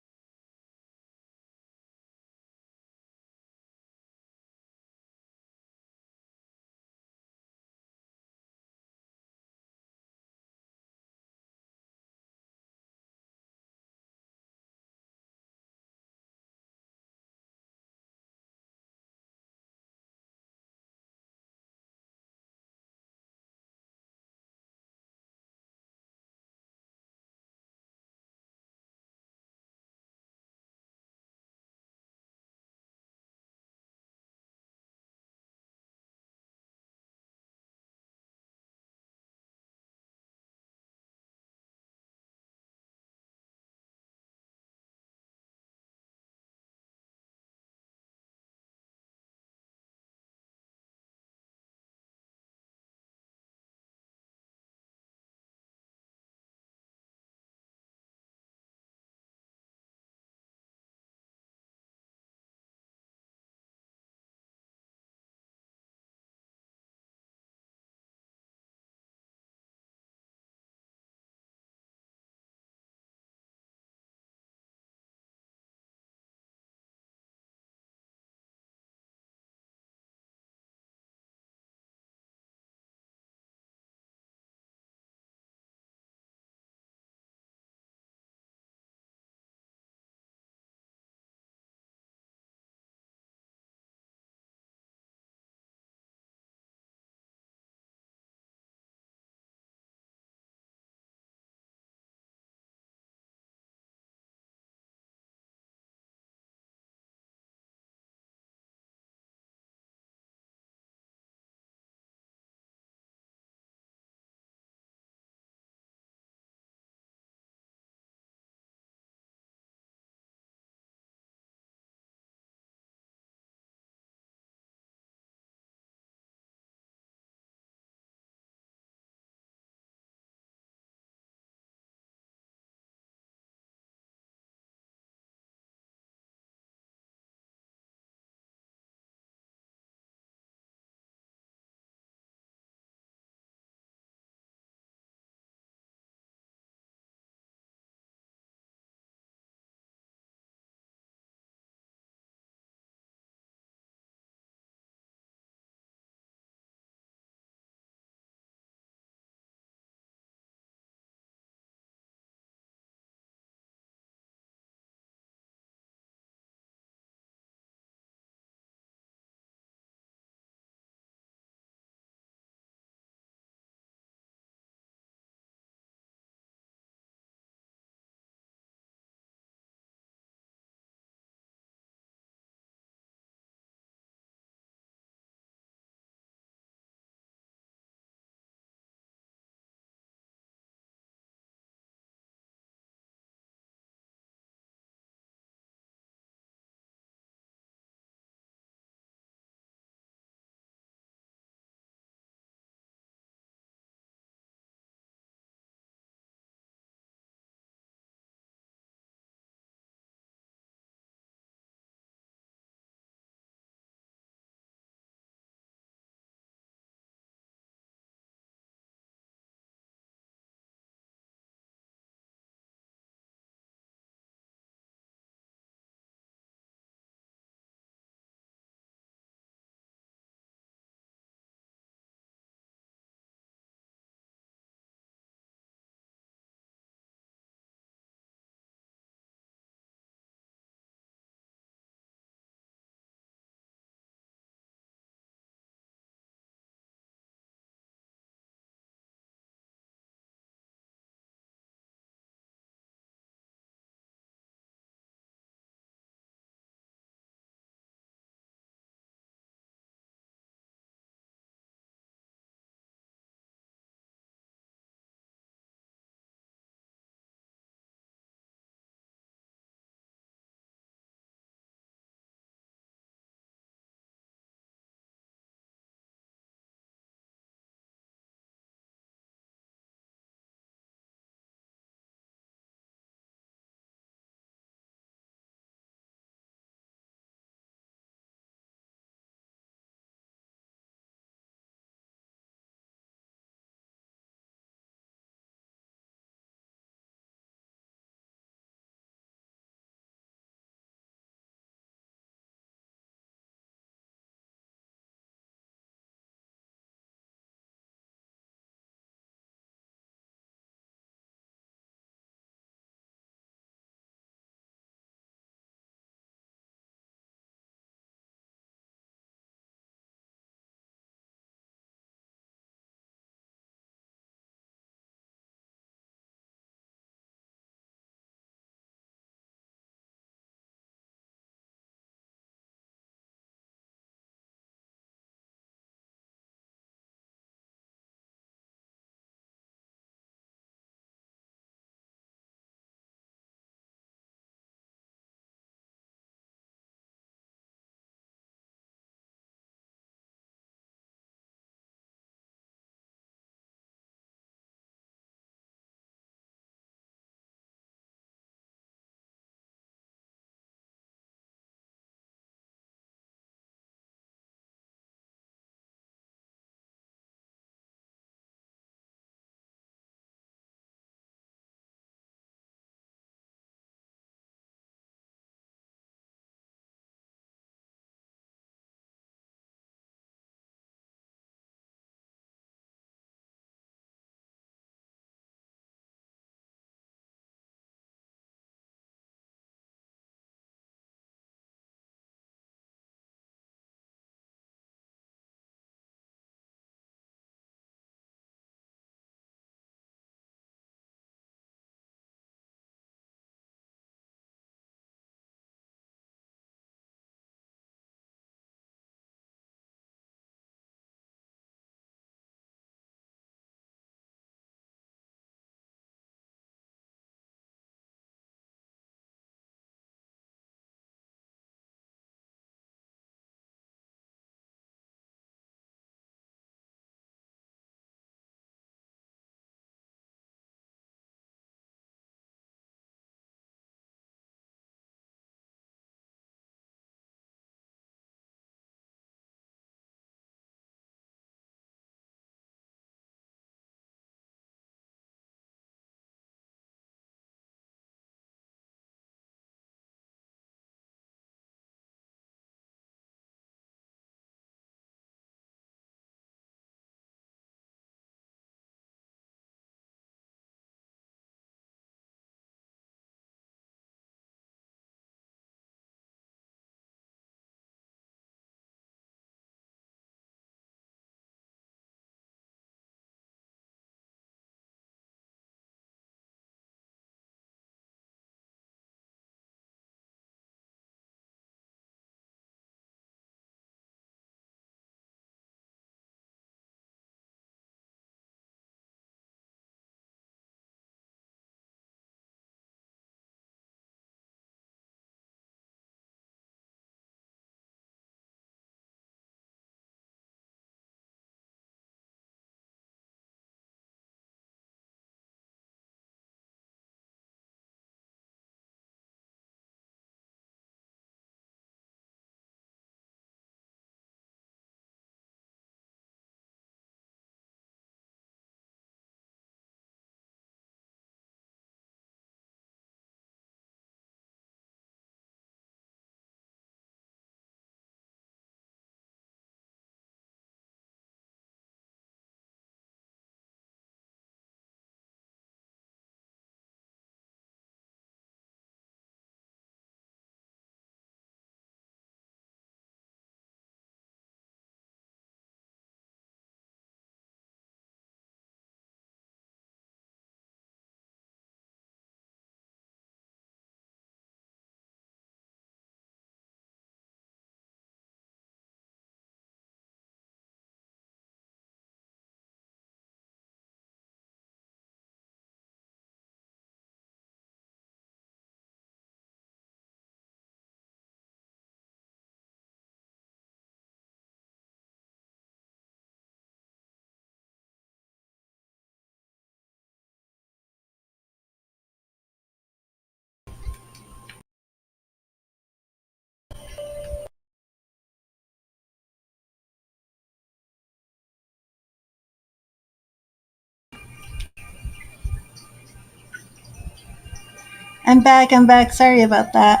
I'm back. I'm back. Sorry about that.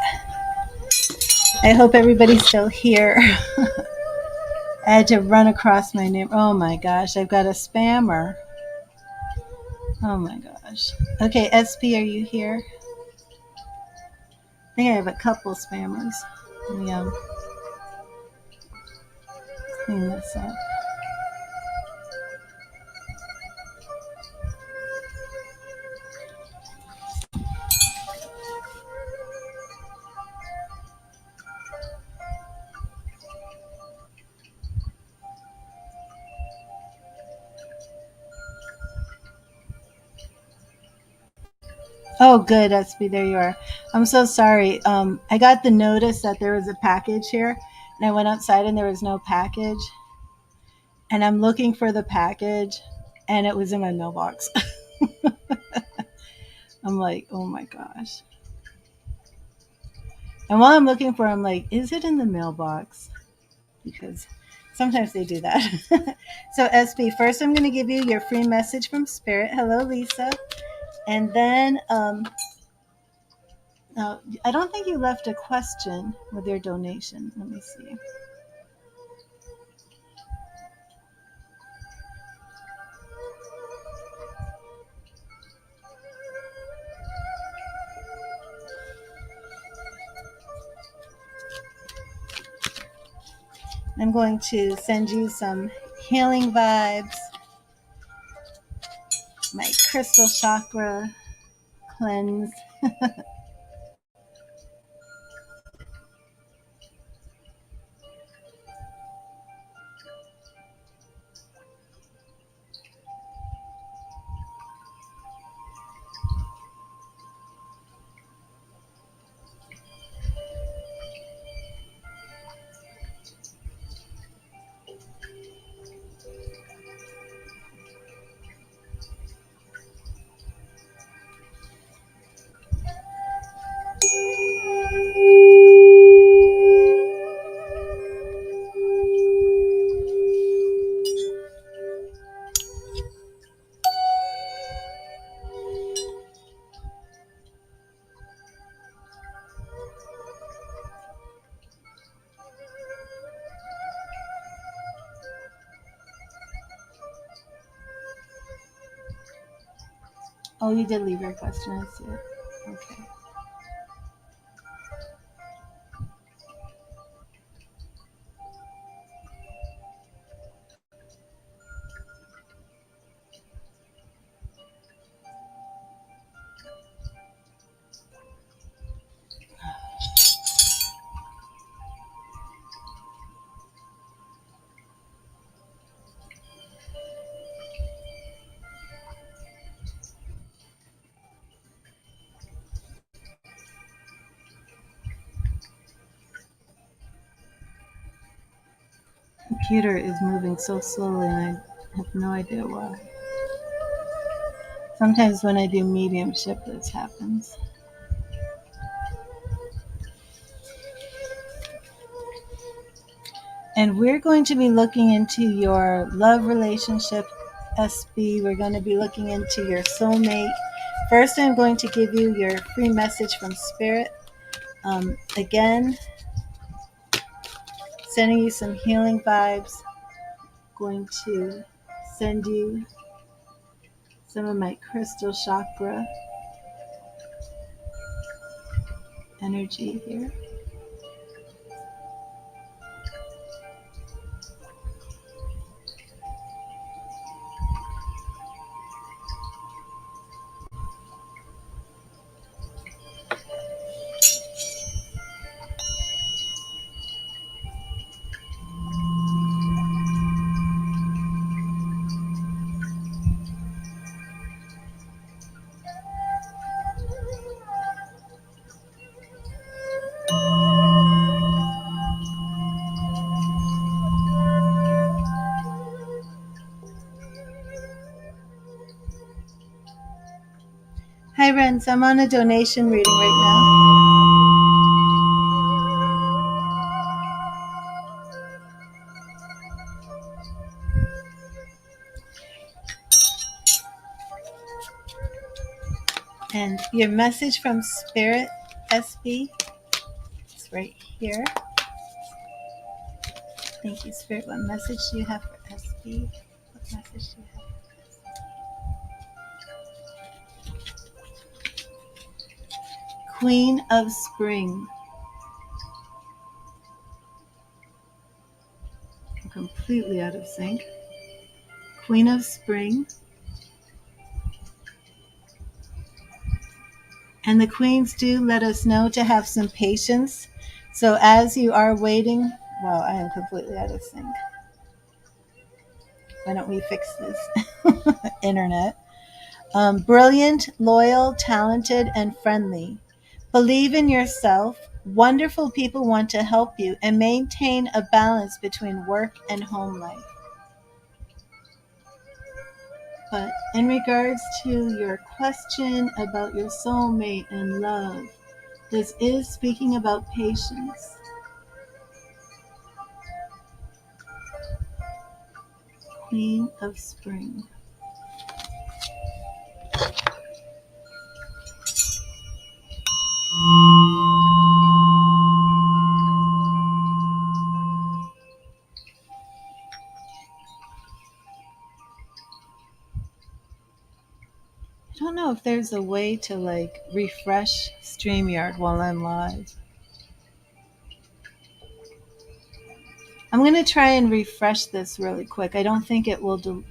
I hope everybody's still here. I had to run across my name. Oh my gosh, I've got a spammer. Oh my gosh. Okay, SP, are you here? I think I have a couple spammers. Let me clean this up. Oh, good, SB. There you are. I'm so sorry. I got the notice that there was a package here, and I went outside and there was no package. And I'm looking for the package, and it was in my mailbox. I'm like, oh my gosh. And while I'm looking for it, I'm like, is it in the mailbox? Because sometimes they do that. So, SB, first I'm going to give you your free message from Spirit. Hello, Lisa. And then, now, I don't think you left a question with your donation. Let me see. I'm going to send you some healing vibes, my crystal chakra cleanse. Oh, you did leave your question. I see it. Okay. Computer is moving so slowly, and I have no idea why. Sometimes when I do mediumship, this happens. And we're going to be looking into your love relationship, SB. We're going to be looking into your soulmate. First, I'm going to give you your free message from Spirit. Again, sending you some healing vibes. Going to send you some of my crystal chakra energy here. Hi, Renz. I'm on a donation reading right now. And your message from Spirit, SB, it's right here. Thank you, Spirit. What message do you have for SB? What message do you have? Queen of Spring. I'm completely out of sync. Queen of Spring. And the queens do let us know to have some patience. So as you are waiting, well, I am completely out of sync. Why don't we fix this? Internet. Brilliant, loyal, talented, and friendly. Believe in yourself. Wonderful people want to help you and maintain a balance between work and home life. But in regards to your question about your soulmate and love, this is speaking about patience. Queen of Spring. I don't know if there's a way to like refresh StreamYard while I'm live. I'm going to try and refresh this really quick. I don't think it will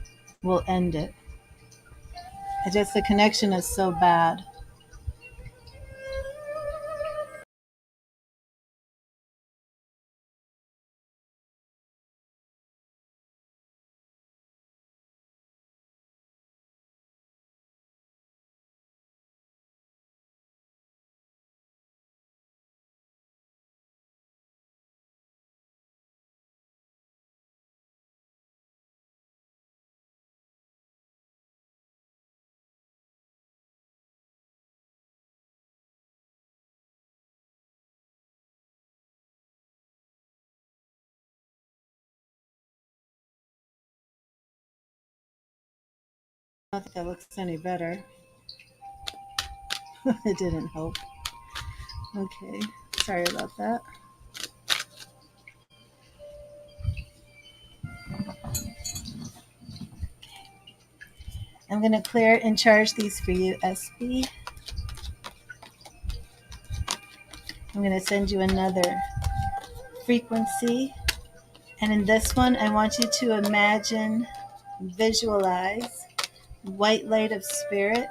end it. I just the connection is so bad. I don't think that looks any better. It didn't help. Okay, sorry about that. I'm going to clear and charge these for you, SB. I'm going to send you another frequency. And in this one, I want you to imagine, visualize white light of spirit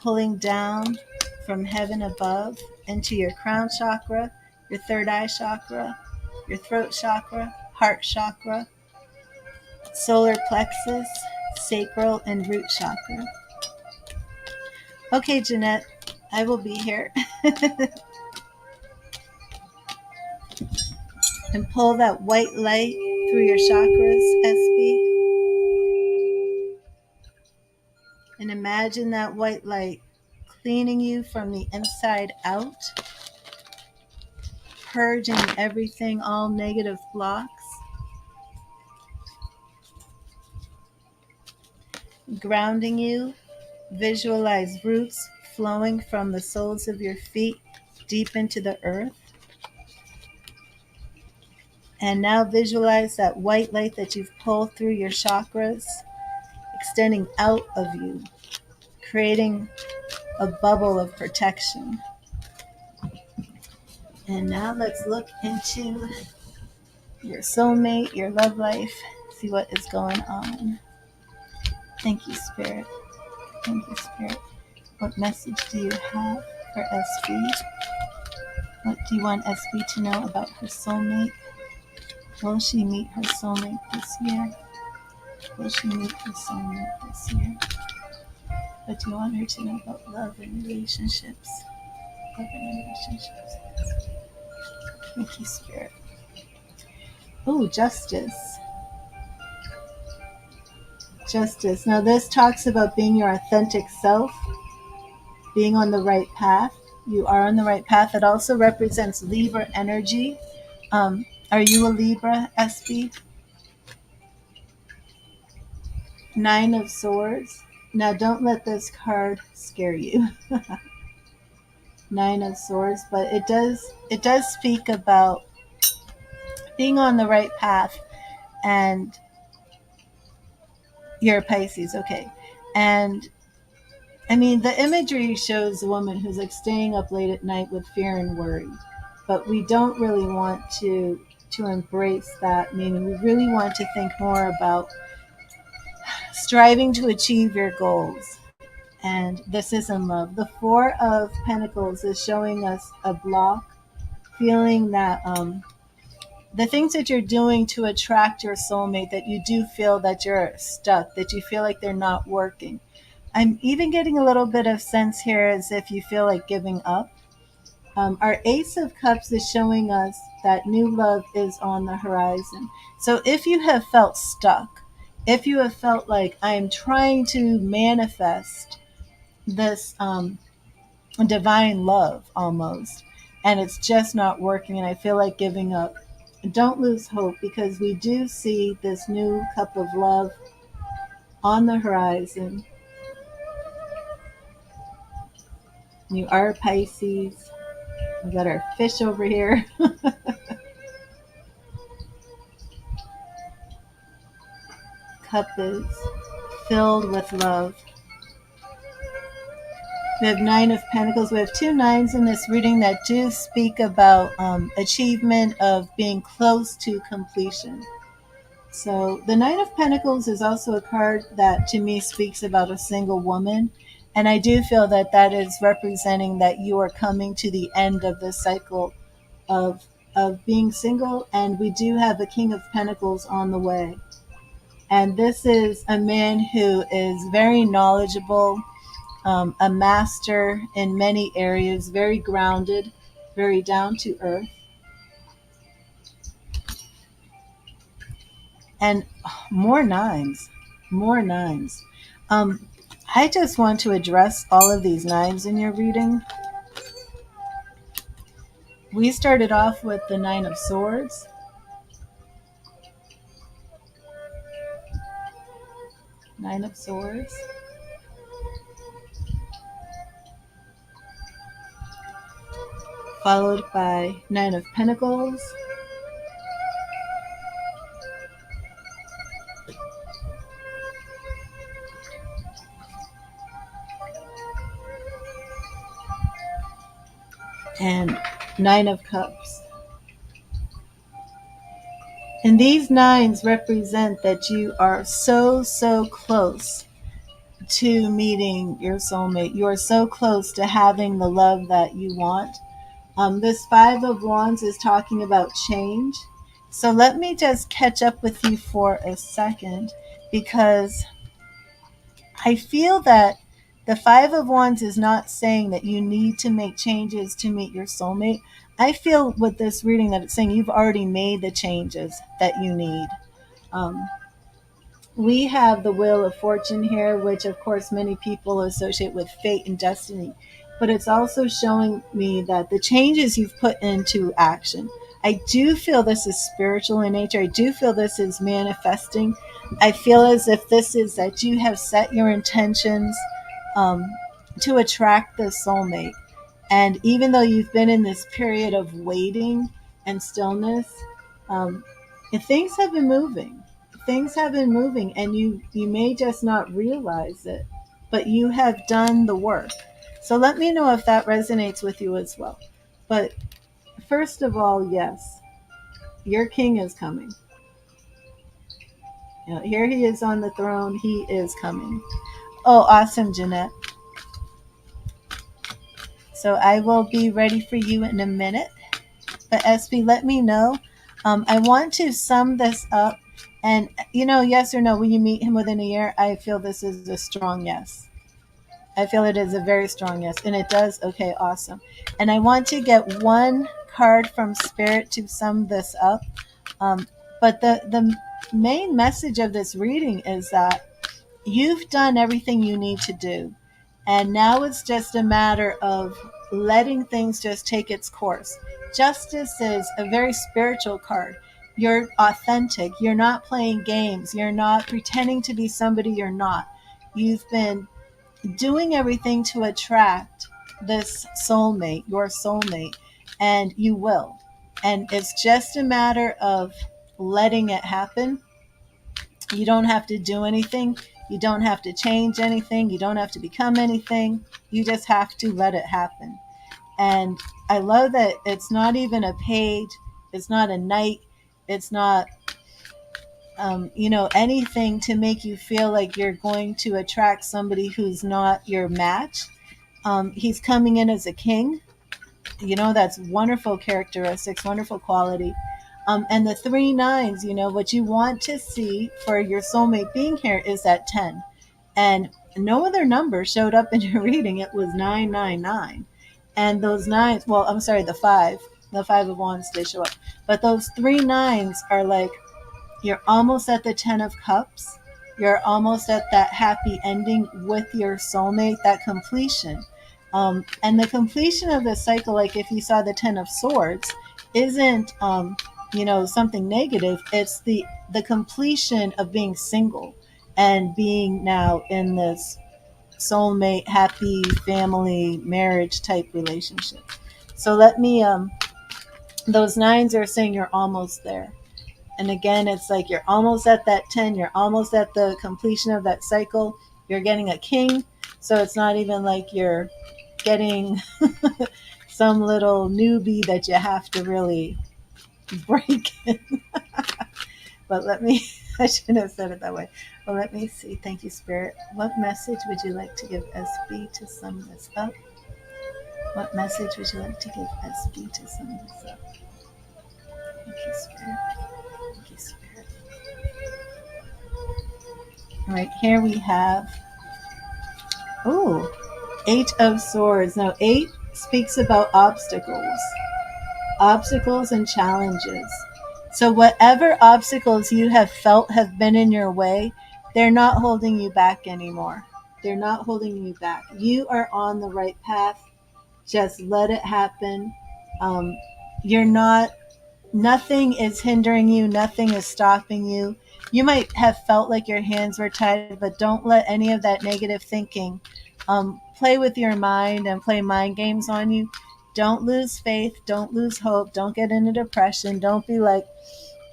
pulling down from heaven above into your crown chakra, your third eye chakra, your throat chakra, heart chakra, solar plexus, sacral, and root chakra. Okay, Jeanette, I will be here. And pull that white light through your chakras, SB. And imagine that white light cleaning you from the inside out, purging everything, all negative blocks, grounding you. Visualize roots flowing from the soles of your feet deep into the earth. And now visualize that white light that you've pulled through your chakras, extending out of you, creating a bubble of protection. And now let's look into your soulmate, your love life, see what is going on. Thank you, Spirit. Thank you, Spirit. What message do you have for SB? What do you want SB to know about her soulmate? Will she meet her soulmate this year? Will she meet her soulmate this year? What do you want her to know about love and relationships? Love and relationships. Thank you, Spirit. Oh, justice. Justice. Now, this talks about being your authentic self, being on the right path. You are on the right path. It also represents Libra energy. Are you a Libra, SB? Nine of Swords. Now, don't let this card scare you. Nine of Swords, but it does speak about being on the right path, and you're a Pisces, okay. And I mean, the imagery shows a woman who's like staying up late at night with fear and worry, but we don't really want to embrace that. Meaning, we really want to think more about striving to achieve your goals. And this is in love. The Four of Pentacles is showing us a block, feeling that the things that you're doing to attract your soulmate, that you do feel that you're stuck, that you feel like they're not working. I'm even getting a little bit of sense here as if you feel like giving up. Our Ace of Cups is showing us that new love is on the horizon. So if you have felt stuck, if you have felt like I am trying to manifest this divine love almost, and it's just not working, and I feel like giving up, don't lose hope, because we do see this new cup of love on the horizon. You are Pisces. We got our fish over here. Cup is filled with love. We have Nine of Pentacles. We have two nines in this reading that do speak about achievement of being close to completion. So the Nine of Pentacles is also a card that to me speaks about a single woman. And I do feel that that is representing that you are coming to the end of the cycle of being single. And we do have a King of Pentacles on the way. And this is a man who is very knowledgeable, a master in many areas, very grounded, very down to earth. And more nines, more nines. I just want to address all of these nines in your reading. We started off with the Nine of Swords. Nine of Swords. Followed by Nine of Pentacles. And Nine of Cups. And these nines represent that you are so, so close to meeting your soulmate. You are so close to having the love that you want. This Five of Wands is talking about change. So let me just catch up with you for a second, because I feel that the Five of Wands is not saying that you need to make changes to meet your soulmate. I feel with this reading that it's saying you've already made the changes that you need. Um, we have the Wheel of Fortune here, which of course many people associate with fate and destiny. But it's also showing me that the changes you've put into action, I do feel this is spiritual in nature. I do feel this is manifesting. I feel as if this is that you have set your intentions um, to attract the soulmate. And even though you've been in this period of waiting and stillness, um, things have been moving. Things have been moving, and you may just not realize it, but you have done the work. So let me know if that resonates with you as well. But first of all, yes, your king is coming. You know, here he is on the throne. He is coming. Oh, awesome, Jeanette. So I will be ready for you in a minute. But SB, let me know. I want to sum this up. And, yes or no, will you meet him within a year? I feel this is a strong yes. I feel it is a very strong yes. And it does. Okay, awesome. And I want to get one card from Spirit to sum this up. But the main message of this reading is that you've done everything you need to do. And now it's just a matter of letting things just take its course. Justice is a very spiritual card. You're authentic. You're not playing games. You're not pretending to be somebody you're not. You've been doing everything to attract this soulmate, your soulmate, and you will. And it's just a matter of letting it happen. You don't have to do anything. You don't have to change anything. You don't have to become anything. You just have to let it happen. And I love that it's not even a page, it's not a night, it's not, anything to make you feel like you're going to attract somebody who's not your match. He's coming in as a king. That's wonderful characteristics, wonderful quality. And the three nines, what you want to see for your soulmate being here is that 10. And no other number showed up in your reading. It was 999. And those nines, well, I'm sorry, the five of wands did show up. But those three nines are like, you're almost at the 10 of cups. You're almost at that happy ending with your soulmate, that completion. And the completion of the cycle, like if you saw the 10 of swords, isn't, something negative. It's the completion of being single and being now in this soulmate, happy family, marriage type relationship. So those nines are saying you're almost there. And again, it's like you're almost at that 10, you're almost at the completion of that cycle. You're getting a king. So it's not even like you're getting some little newbie that you have to really break in. But I shouldn't have said it that way. Well, let me see. Thank you, Spirit. What message would you like to give SB to sum this up? What message would you like to give SB to sum this up? Thank you, Spirit. Thank you, Spirit. All right, here we have, Eight of Swords. Now, 8 speaks about obstacles and challenges. So whatever obstacles you have felt have been in your way, they're not holding you back anymore. They're not holding you back. You are on the right path. Just let it happen. You're not, nothing is hindering you. Nothing is stopping you. You might have felt like your hands were tied, but don't let any of that negative thinking play with your mind and play mind games on you. Don't lose faith. Don't lose hope. Don't get into depression. Don't be like,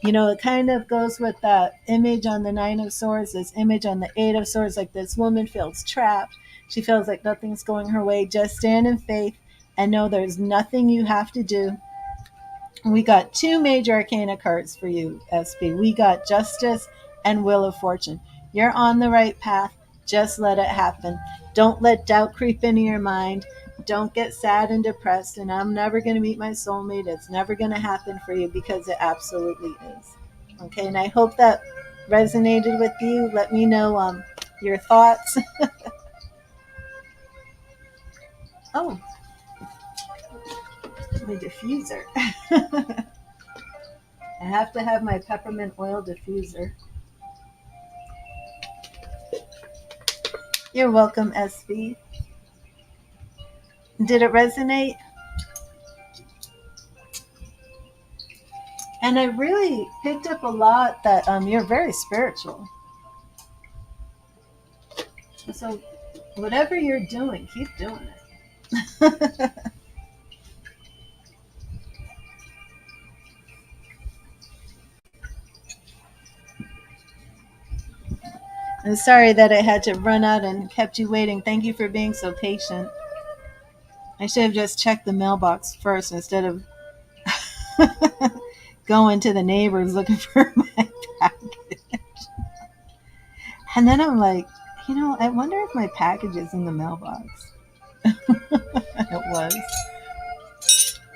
it kind of goes with that image on the 9 of Swords, this image on the 8 of Swords, like this woman feels trapped. She feels like nothing's going her way. Just stand in faith and know there's nothing you have to do. We got 2 major arcana cards for you, SB. We got Justice and Wheel of Fortune. You're on the right path. Just let it happen. Don't let doubt creep into your mind. Don't get sad and depressed and I'm never going to meet my soulmate. It's never going to happen for you, because it absolutely is. Okay, and I hope that resonated with you. Let me know your thoughts. Oh, the diffuser. I have to have my peppermint oil diffuser. You're welcome, SB. Did it resonate? And I really picked up a lot that you're very spiritual. So whatever you're doing, keep doing it. I'm sorry that I had to run out and kept you waiting. Thank you for being so patient. I should have just checked the mailbox first instead of going to the neighbors looking for my package. And then I'm like, I wonder if my package is in the mailbox. It was.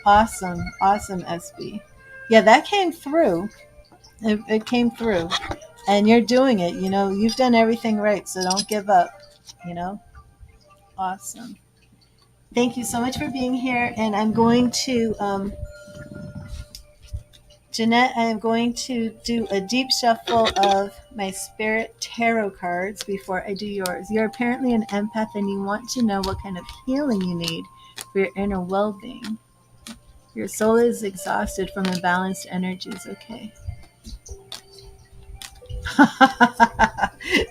Awesome, SB. Yeah, that came through. It came through. And you're doing it. You've done everything right, so don't give up. Awesome. Thank you so much for being here. And I'm going to, Jeanette, I am going to do a deep shuffle of my spirit tarot cards before I do yours. You're apparently an empath and you want to know what kind of healing you need for your inner well-being. Your soul is exhausted from imbalanced energies. Okay.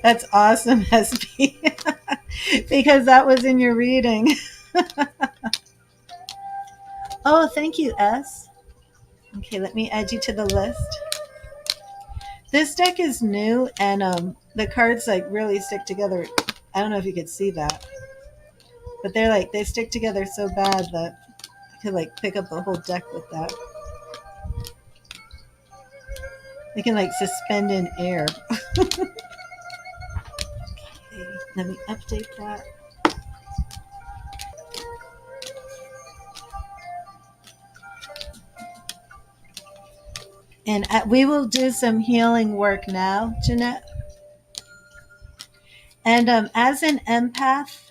That's awesome, SB. Because that was in your reading. Oh, thank you, S. Okay, let me add you to the list. This deck is new, and the cards like really stick together. I don't know if you could see that, but they stick together so bad that I could like pick up the whole deck with that. They can like suspend in air. Okay, let me update that. And we will do some healing work now, Jeanette. And as an empath,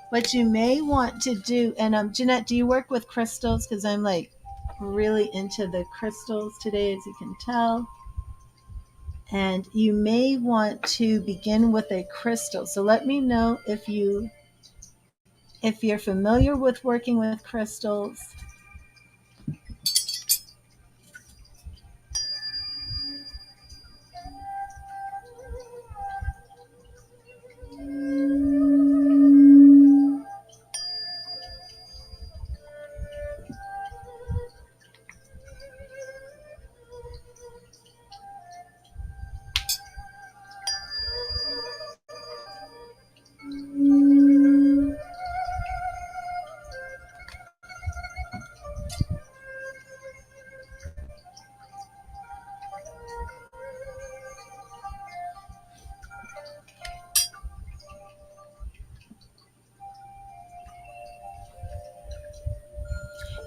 what you may want to do, and Jeanette, do you work with crystals? Because I'm like really into the crystals today, as you can tell. And you may want to begin with a crystal. So let me know if you're familiar with working with crystals.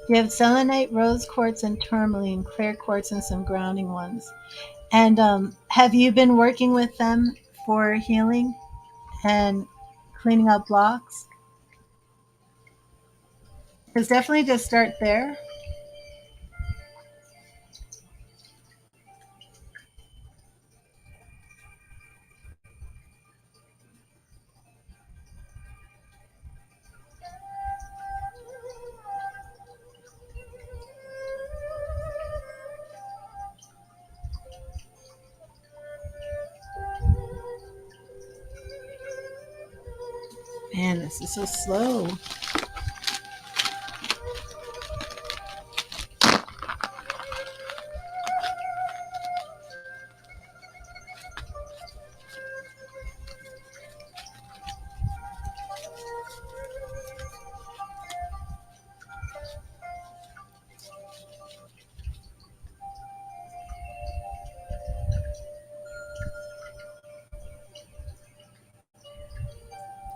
You have selenite, rose quartz, and tourmaline, clear quartz, and some grounding ones. And have you been working with them for healing and cleaning up blocks? Because definitely just start there. Man, this is so slow.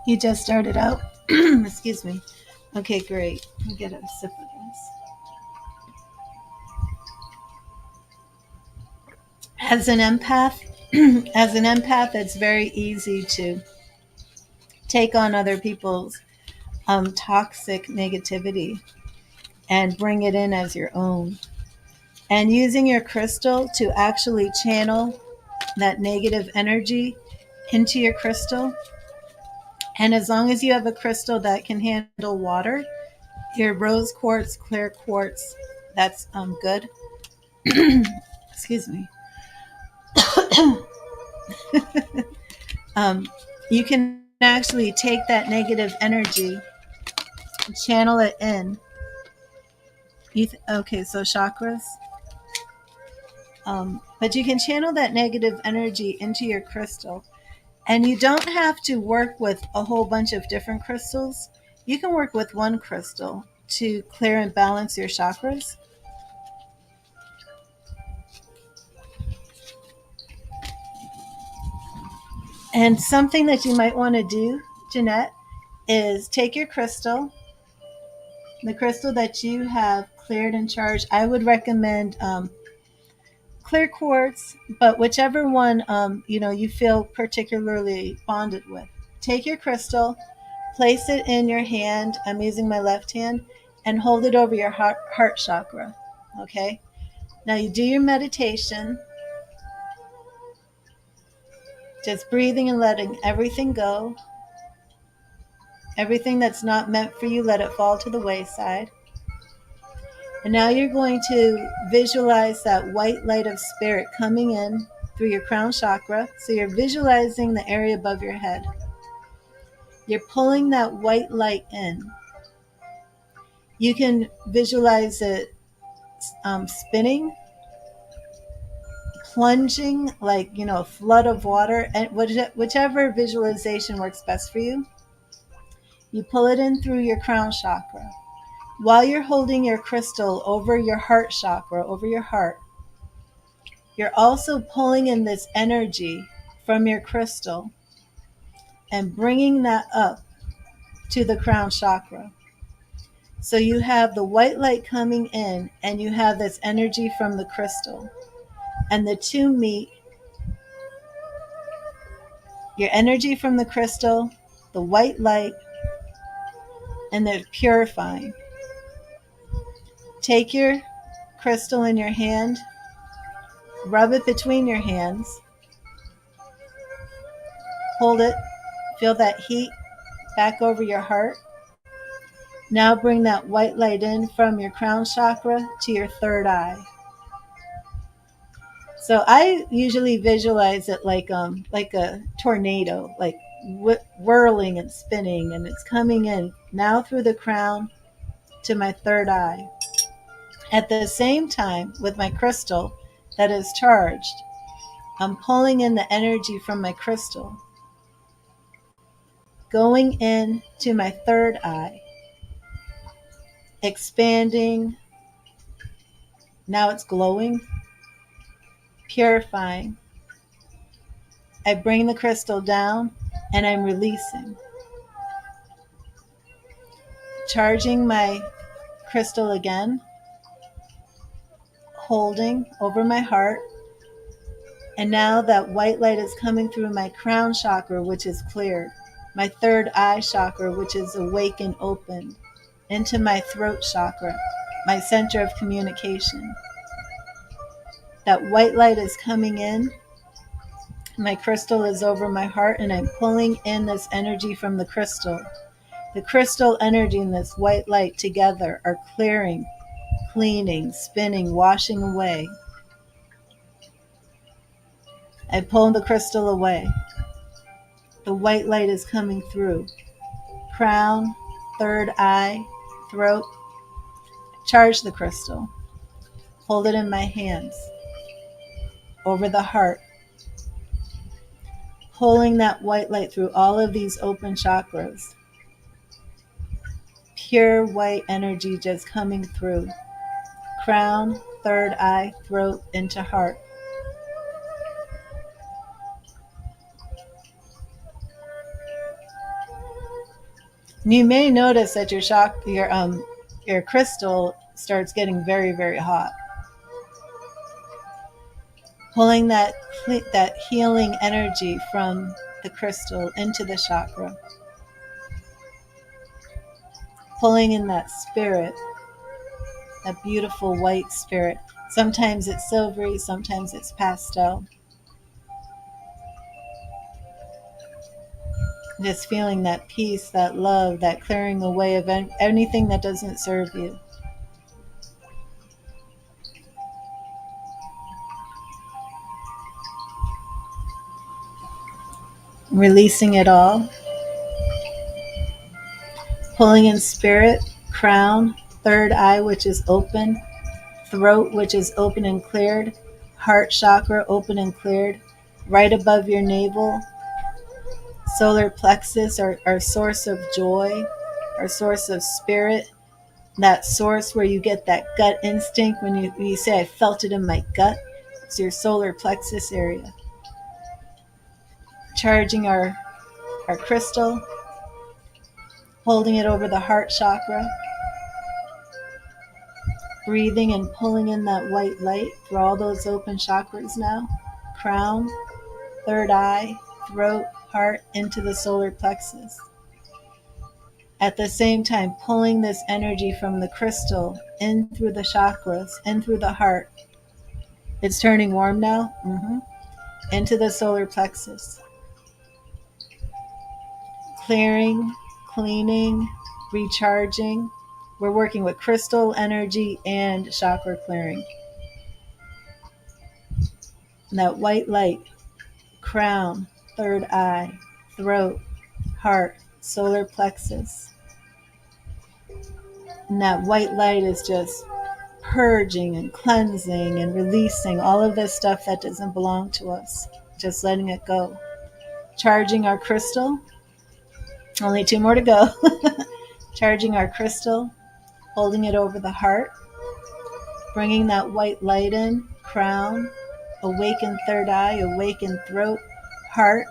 You just started out. Excuse me. Okay, great. Let me get a sip of this. As an empath, it's very easy to take on other people's toxic negativity and bring it in as your own. And using your crystal to actually channel that negative energy into your crystal. And as long as you have a crystal that can handle water, your rose quartz, clear quartz, that's good. Excuse me. You can actually take that negative energy, channel it in. Okay, so chakras. But you can channel that negative energy into your crystal. And you don't have to work with a whole bunch of different crystals. You can work with one crystal to clear and balance your chakras. And something that you might want to do, Jeanette, is take your crystal, the crystal that you have cleared and charged. I would recommend clear quartz, but whichever one you feel particularly bonded with. Take your crystal, place it in your hand. I'm using my left hand, and hold it over your heart chakra. Okay. Now you do your meditation, just breathing and letting everything go. Everything that's not meant for you, let it fall to the wayside. And now you're going to visualize that white light of spirit coming in through your crown chakra. So you're visualizing the area above your head. You're pulling that white light in. You can visualize it spinning, plunging, like, a flood of water, and whichever visualization works best for you. You pull it in through your crown chakra. While you're holding your crystal over your heart chakra, over your heart, you're also pulling in this energy from your crystal and bringing that up to the crown chakra. So you have the white light coming in and you have this energy from the crystal, and the two meet. Your energy from the crystal, the white light, and they're purifying. Take your crystal in your hand, rub it between your hands, hold it, feel that heat back over your heart. Now bring that white light in from your crown chakra to your third eye. So I usually visualize it like a tornado, like whirling and spinning, and it's coming in now through the crown to my third eye. At the same time, with my crystal that is charged, I'm pulling in the energy from my crystal, going in to my third eye, expanding. Now it's glowing, purifying. I bring the crystal down and I'm releasing. Charging my crystal again, holding over my heart. And now that white light is coming through my crown chakra, which is cleared, my third eye chakra, which is awake and opened, into my throat chakra, my center of communication. That white light is coming in. My crystal is over my heart, and I'm pulling in this energy from the crystal. The crystal energy and this white light together are clearing, cleaning, spinning, washing away. I pull the crystal away. The white light is coming through. Crown, third eye, throat. Charge the crystal. Hold it in my hands. Over the heart. Pulling that white light through all of these open chakras. Pure white energy just coming through. Crown, third eye, throat, into heart. And you may notice that your crystal starts getting very, very hot. Pulling that healing energy from the crystal into the chakra. Pulling in that spirit, that beautiful white spirit. Sometimes it's silvery, sometimes it's pastel. Just feeling that peace, that love, that clearing away of anything that doesn't serve you. Releasing it all. Pulling in spirit, crown, third eye, which is open, throat, which is open and cleared, heart chakra, open and cleared, right above your navel, solar plexus, our source of joy, our source of spirit, that source where you get that gut instinct when you say, I felt it in my gut. It's your solar plexus area. Charging our crystal, holding it over the heart chakra, breathing and pulling in that white light through all those open chakras now. Crown, third eye, throat, heart, into the solar plexus. At the same time, pulling this energy from the crystal in through the chakras, in through the heart. It's turning warm now. Into the solar plexus. Clearing, cleaning, recharging. We're working with crystal energy and chakra clearing. And that white light, crown, third eye, throat, heart, solar plexus. And that white light is just purging and cleansing and releasing all of this stuff that doesn't belong to us. Just letting it go. Charging our crystal. Only 2 more to go. Charging our crystal, holding it over the heart, bringing that white light in, crown, awaken third eye, awaken throat, heart,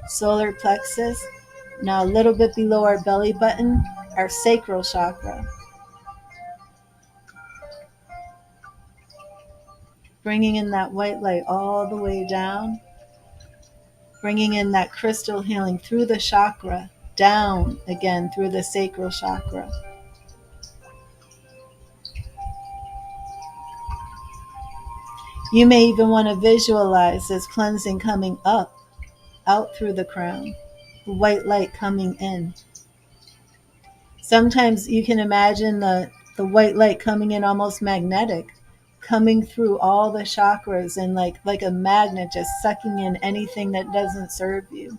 solar plexus. Now a little bit below our belly button, our sacral chakra. Bringing in that white light all the way down, bringing in that crystal healing through the chakra, down again through the sacral chakra. You may even want to visualize this cleansing coming up, out through the crown, the white light coming in. Sometimes you can imagine the white light coming in almost magnetic, coming through all the chakras and like a magnet just sucking in anything that doesn't serve you.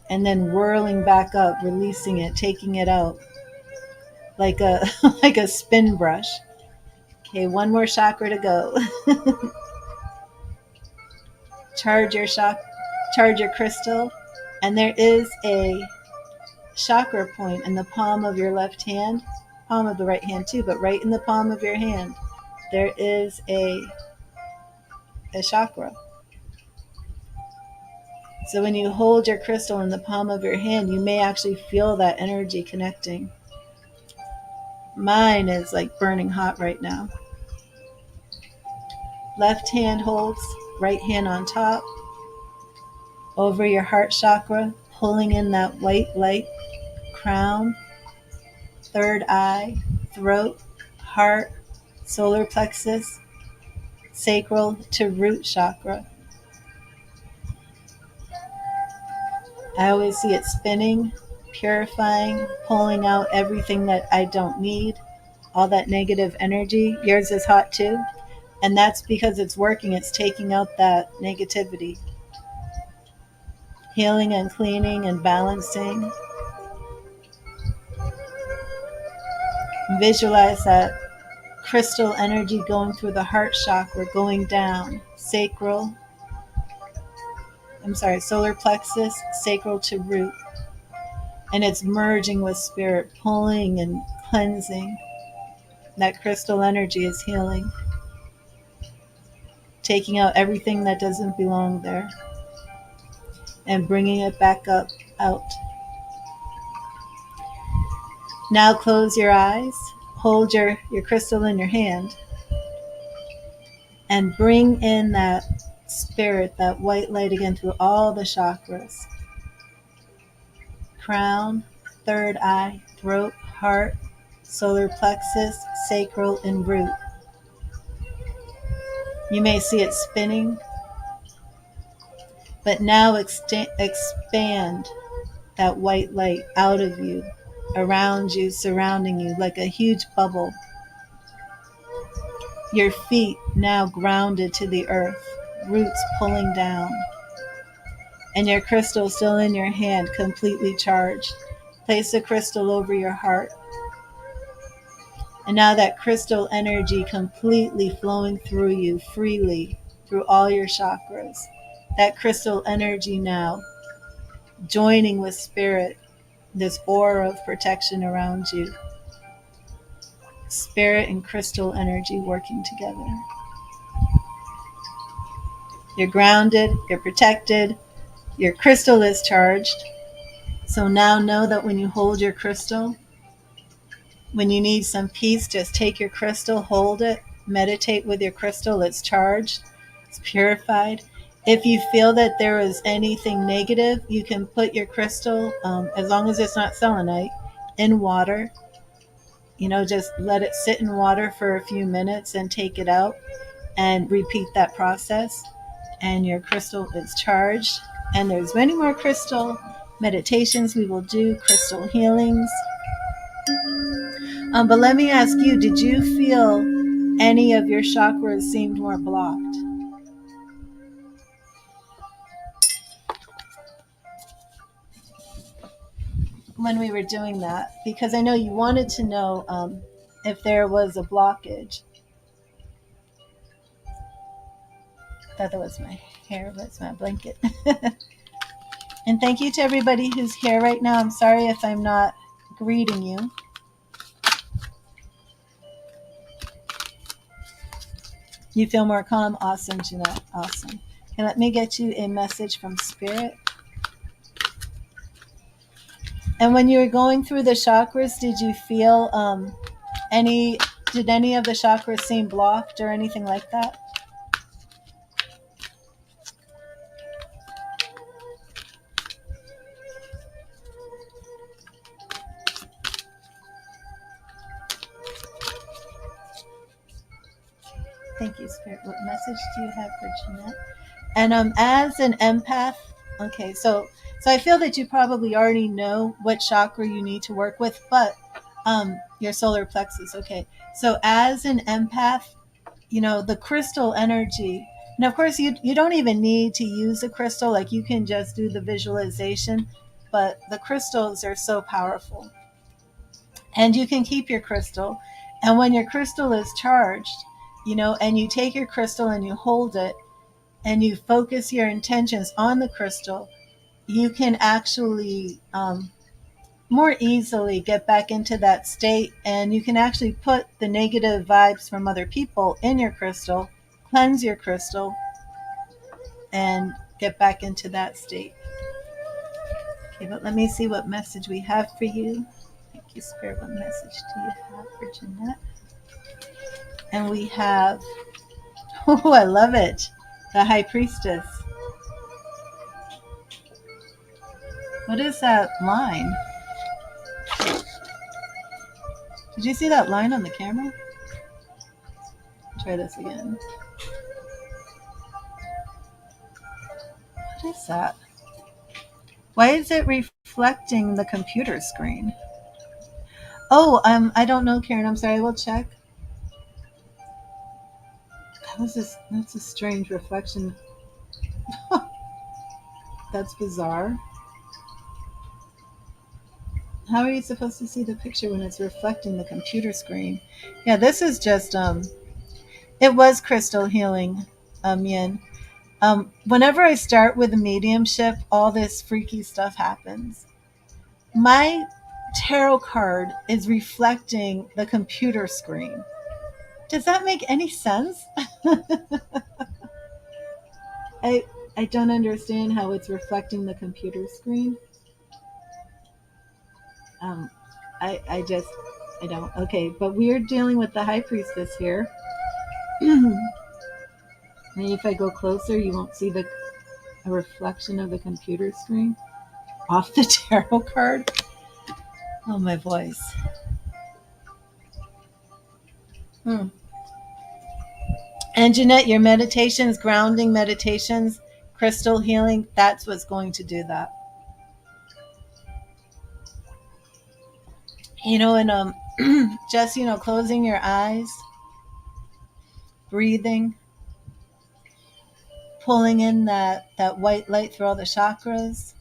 And then whirling back up, releasing it, taking it out like a like a spin brush. Okay, 1 more chakra to go. Charge your crystal, and there is a chakra point in the palm of your left hand, palm of the right hand too, but right in the palm of your hand, there is a chakra. So when you hold your crystal in the palm of your hand, you may actually feel that energy connecting. Mine is like burning hot right now. Left hand holds, right hand on top, over your heart chakra, pulling in that white light, crown, third eye, throat, heart, solar plexus, sacral to root chakra. I always see it spinning, purifying, pulling out everything that I don't need, all that negative energy. Yours is hot too. And that's because it's working. It's taking out that negativity. Healing and cleaning and balancing. Visualize that crystal energy going through the heart chakra, going down, solar plexus, sacral to root. And it's merging with spirit, pulling and cleansing. That crystal energy is healing, taking out everything that doesn't belong there and bringing it back up, out. Now close your eyes, hold your crystal in your hand, and bring in that spirit, that white light again through all the chakras. Crown, third eye, throat, heart, solar plexus, sacral, and root. You may see it spinning, but now expand that white light out of you, around you, surrounding you like a huge bubble. Your feet now grounded to the earth, roots pulling down, and your crystal still in your hand, completely charged. Place the crystal over your heart. And now that crystal energy completely flowing through you freely, through all your chakras. That crystal energy now joining with spirit, this aura of protection around you. Spirit and crystal energy working together. You're grounded, you're protected, your crystal is charged. So now know that when you hold your crystal, when you need some peace, just take your crystal, hold it, meditate with your crystal. It's charged, it's purified. If you feel that there is anything negative, you can put your crystal, as long as it's not selenite, in water. Just let it sit in water for a few minutes and take it out and repeat that process. And your crystal is charged. And there's many more crystal meditations we will do, crystal healings. But let me ask you, did you feel any of your chakras seemed more blocked when we were doing that? Because I know you wanted to know if there was a blockage. I thought that was my hair, but it's my blanket. And thank you to everybody who's here right now. I'm sorry if I'm not greeting you. You feel more calm? Awesome, Jeanette. Awesome. Okay, let me get you a message from Spirit. And when you were going through the chakras, did you feel did any of the chakras seem blocked or anything like that? Thank you, Spirit. What message do you have for Jeanette? And as an empath, okay, so I feel that you probably already know what chakra you need to work with, but your solar plexus, okay. So as an empath, you know, the crystal energy, and of course you don't even need to use a crystal, like you can just do the visualization, but the crystals are so powerful. And you can keep your crystal, and when your crystal is charged, you know, and you take your crystal and you hold it and you focus your intentions on the crystal, you can actually more easily get back into that state, and you can actually put the negative vibes from other people in your crystal, cleanse your crystal, and get back into that state. Okay, but let me see what message we have for you. Thank you, Spirit. What message do you have for Jeanette? And we have, oh, I love it, the High Priestess. What is that line? Did you see that line on the camera? Try this again. What is that? Why is it reflecting the computer screen? Oh, I don't know, Karen. I'm sorry. I will check. That's a strange reflection. That's bizarre. How are you supposed to see the picture when it's reflecting the computer screen? Yeah, this is just it was crystal healing, Yin. Whenever I start with a mediumship, all this freaky stuff happens. My tarot card is reflecting the computer screen. Does that make any sense? I don't understand how it's reflecting the computer screen. I don't. Okay, but we're dealing with the High Priestess here. Maybe if I go closer, you won't see a reflection of the computer screen off the tarot card. Oh, my voice. And Jeanette, your meditations, grounding meditations, crystal healing, that's what's going to do that. You know, and just, you know, closing your eyes, breathing, pulling in that white light through all the chakras,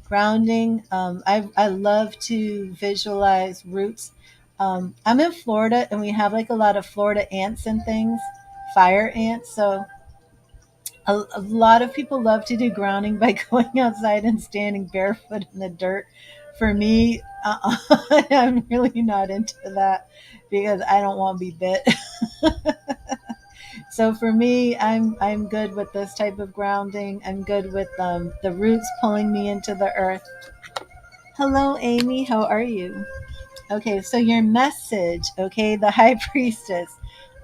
grounding. I love to visualize roots. I'm in Florida, and we have like a lot of Florida ants and things, fire ants. So a lot of people love to do grounding by going outside and standing barefoot in the dirt. For me, I'm really not into that because I don't want to be bit. So for me, I'm good with this type of grounding. I'm good with the roots pulling me into the earth. Hello, Amy. How are you? Okay, so your message, okay, the High Priestess.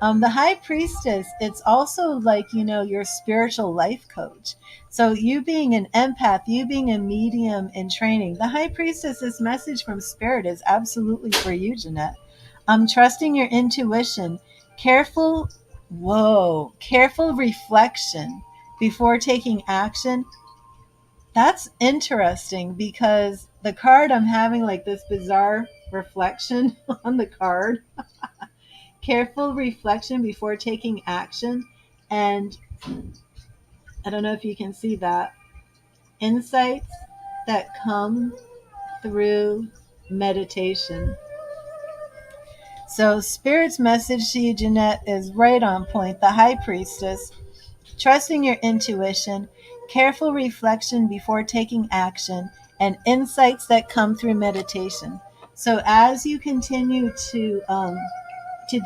The High Priestess, it's also like, you know, your spiritual life coach. So you being an empath, you being a medium in training, the High Priestess, this message from Spirit is absolutely for you, Jeanette. Trusting your intuition, careful reflection before taking action. That's interesting because the card I'm having like this bizarre reflection on the card. Careful reflection before taking action. And I don't know if you can see that. Insights that come through meditation. So Spirit's message to you, Jeanette, is right on point. The High Priestess, trusting your intuition, careful reflection before taking action, and insights that come through meditation. So as you continue to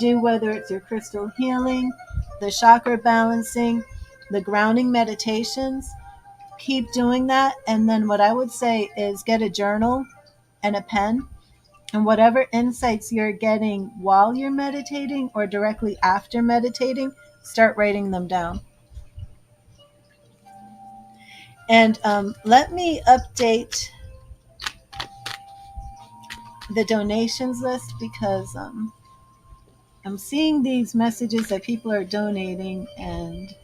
do, whether it's your crystal healing, the chakra balancing, the grounding meditations, keep doing that. And then what I would say is get a journal and a pen, and whatever insights you're getting while you're meditating or directly after meditating, start writing them down. And let me update the donations list, because I'm seeing these messages that people are donating, and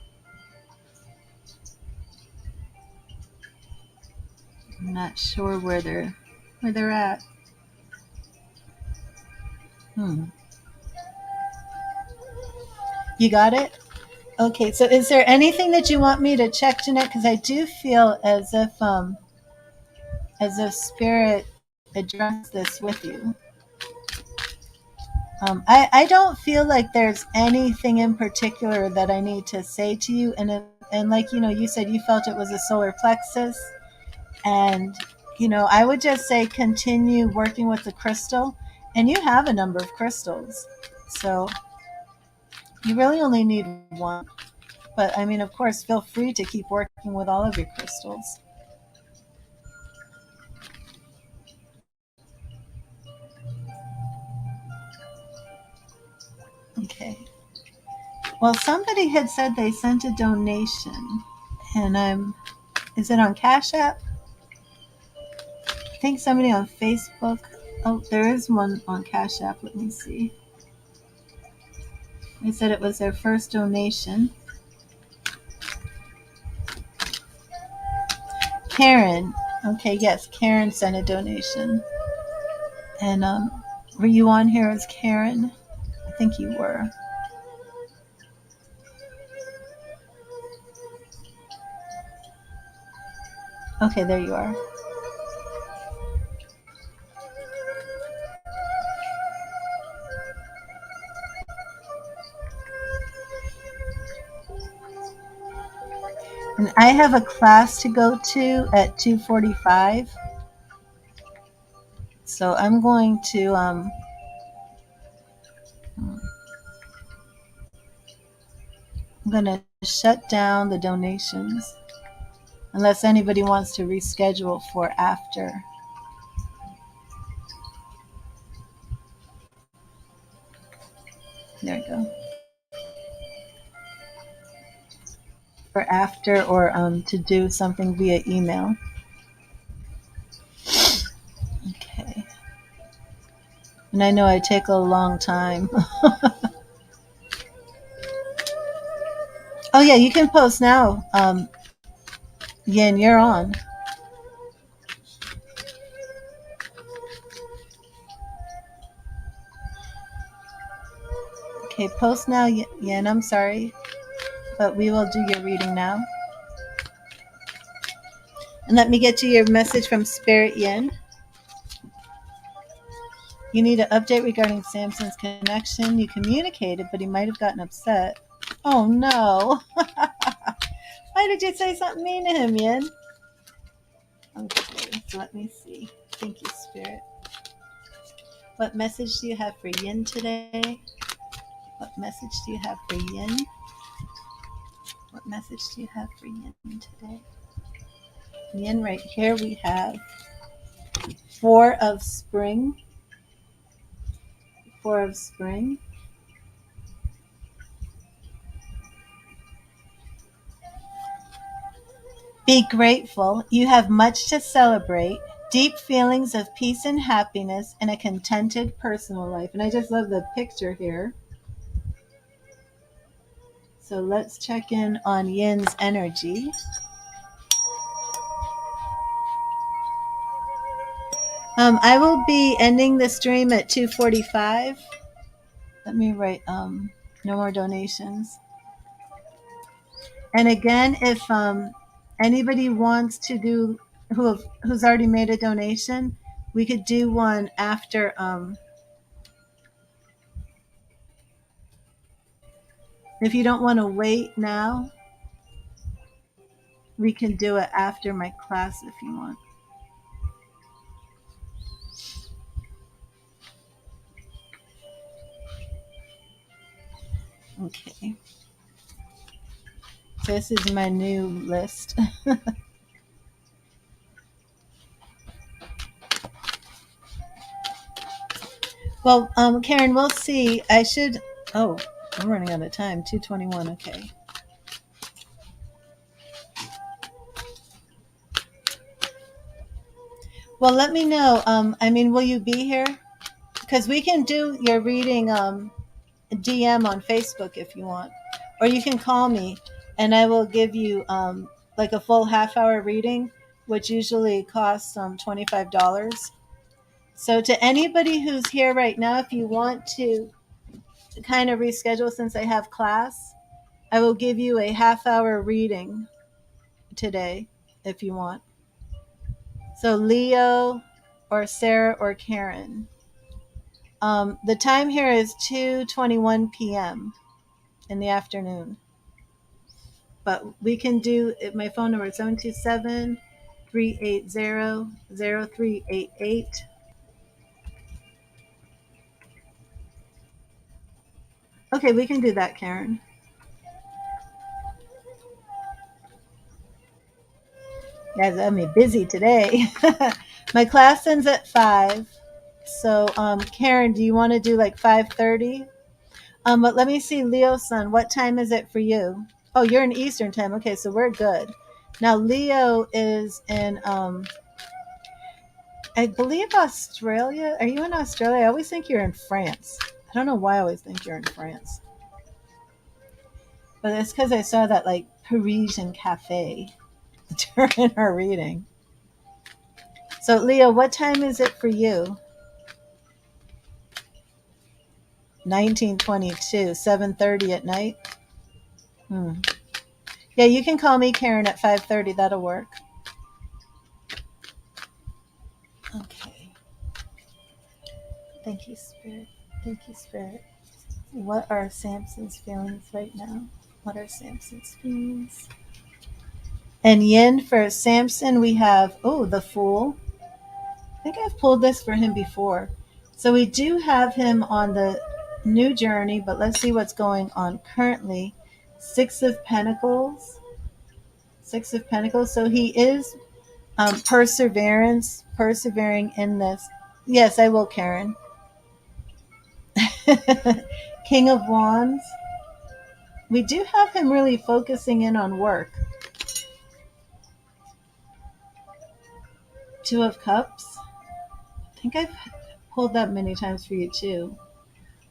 I'm not sure where they're at. You got it? Okay, so is there anything that you want me to check, Jeanette? Because I do feel as if Spirit addressed this with you. I don't feel like there's anything in particular that I need to say to you. And like, you said you felt it was a solar plexus. And, I would just say continue working with the crystal. And you have a number of crystals. So you really only need one. But, I mean, of course, feel free to keep working with all of your crystals. Okay. Well, somebody had said they sent a donation. And is it on Cash App? I think somebody on Facebook. Oh, there is one on Cash App. Let me see. They said it was their first donation. Karen. Okay, yes, Karen sent a donation. And were you on here as Karen? I think you were. Okay, there you are. And I have a class to go to at 2:45. So I'm going to shut down the donations unless anybody wants to reschedule for after. There we go. For after, or to do something via email. Okay. And I know I take a long time. Oh yeah, you can post now. Yin, you're on. Okay, post now, Yin. I'm sorry, but we will do your reading now. And let me get you your message from Spirit, Yin. You need an update regarding Samson's connection. You communicated, but he might have gotten upset. Oh no. Why did you say something mean to him, Yin? Okay, so let me see. Thank you, Spirit. What message do you have for Yin today? What message do you have for Yin? What message do you have for Yin today? Yin, right here we have Four of Spring. Four of Spring. Be grateful. You have much to celebrate. Deep feelings of peace and happiness and a contented personal life. And I just love the picture here. So let's check in on Yin's energy. I will be ending the stream at 2:45. Let me write no more donations. And again, if anybody wants to do who's already made a donation, we could do one after if you don't want to wait now, we can do it after my class if you want. Okay. So this is my new list. Well, Karen, we'll see. I should. Oh, I'm running out of time. 2:21. Okay. Well, let me know. I mean, will you be here? Because we can do your reading DM on Facebook if you want, or you can call me, and I will give you like a full half-hour reading, which usually costs $25. So to anybody who's here right now, if you want to kind of reschedule since I have class, I will give you a half-hour reading today if you want. So Leo or Sarah or Karen. The time here is 2:21 p.m. in the afternoon. But we can do it. My phone number is 727-380-0388. Okay, we can do that, Karen. Guys, I'm busy today. My class ends at 5. So, Karen, do you want to do like 5:30? But let me see, Leo son, what time is it for you? Oh, you're in Eastern time. Okay, so we're good. Now Leo is in I believe Australia. Are you in Australia? I always think you're in France. I don't know why I always think you're in France. But it's because I saw that like Parisian cafe during our reading. So Leo, what time is it for you? 1922, 7:30 at night. Yeah, you can call me Karen at 5:30. That'll work. Okay. Thank you, Spirit. Thank you, Spirit. What are Samson's feelings right now? What are Samson's feelings? And yin for Samson, we have, the Fool. I think I've pulled this for him before. So we do have him on the new journey, but let's see what's going on currently. Six of Pentacles. Six of Pentacles. So he is persevering in this. Yes, I will, Karen. King of Wands. We do have him really focusing in on work. Two of Cups. I think I've pulled that many times for you too.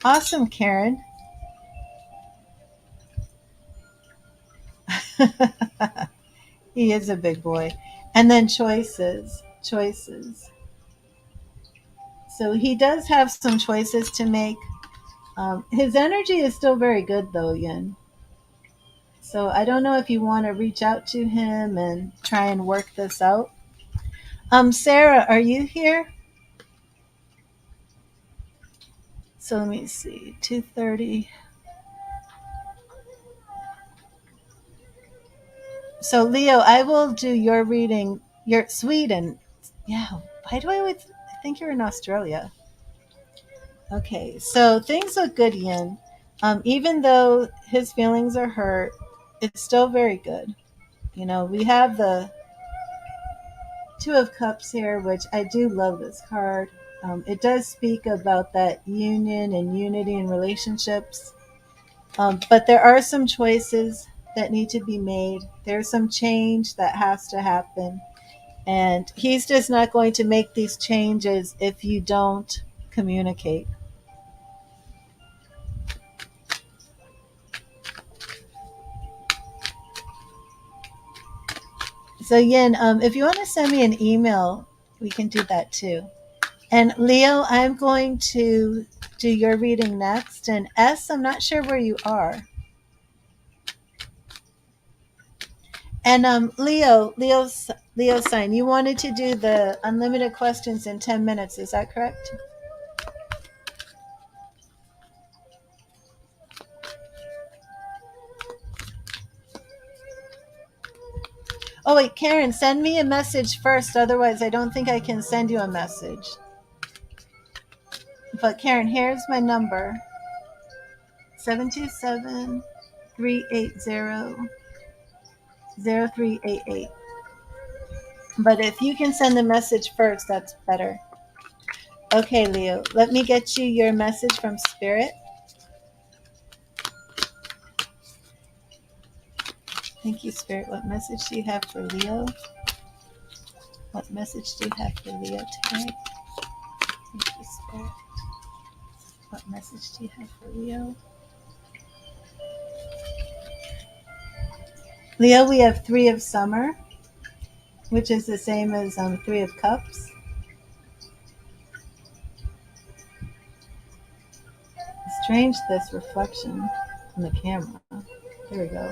Awesome, Karen. He is a big boy. And then choices. Choices. So he does have some choices to make. His energy is still very good though, Yin. So I don't know if you want to reach out to him and try and work this out. Sarah, are you here? So let me see. 2:30. So Leo, I will do your reading. You're Sweden. Yeah. Why do I always think you're in Australia? Okay. So things look good, Yin. Even though his feelings are hurt, it's still very good. You know, we have the Two of Cups here, which I do love this card. It does speak about that union and unity in relationships. But there are some choices that need to be made. There's some change that has to happen. And he's just not going to make these changes if you don't communicate. So Yin, if you want to send me an email, we can do that too. And Leo, I'm going to do your reading next. And S, I'm not sure where you are. And Leo sign, you wanted to do the unlimited questions in 10 minutes. Is that correct? Oh, wait, Karen, send me a message first. Otherwise, I don't think I can send you a message. But Karen, here's my number. 727-380-0388. But if you can send the message first, that's better. Okay, Leo, let me get you your message from Spirit. Thank you, Spirit. What message do you have for Leo? What message do you have for Leo today? Thank you, Spirit. What message do you have for Leo? Leo, we have 3 of Summer, which is the same as 3 of Cups. Strange, this reflection on the camera. There we go.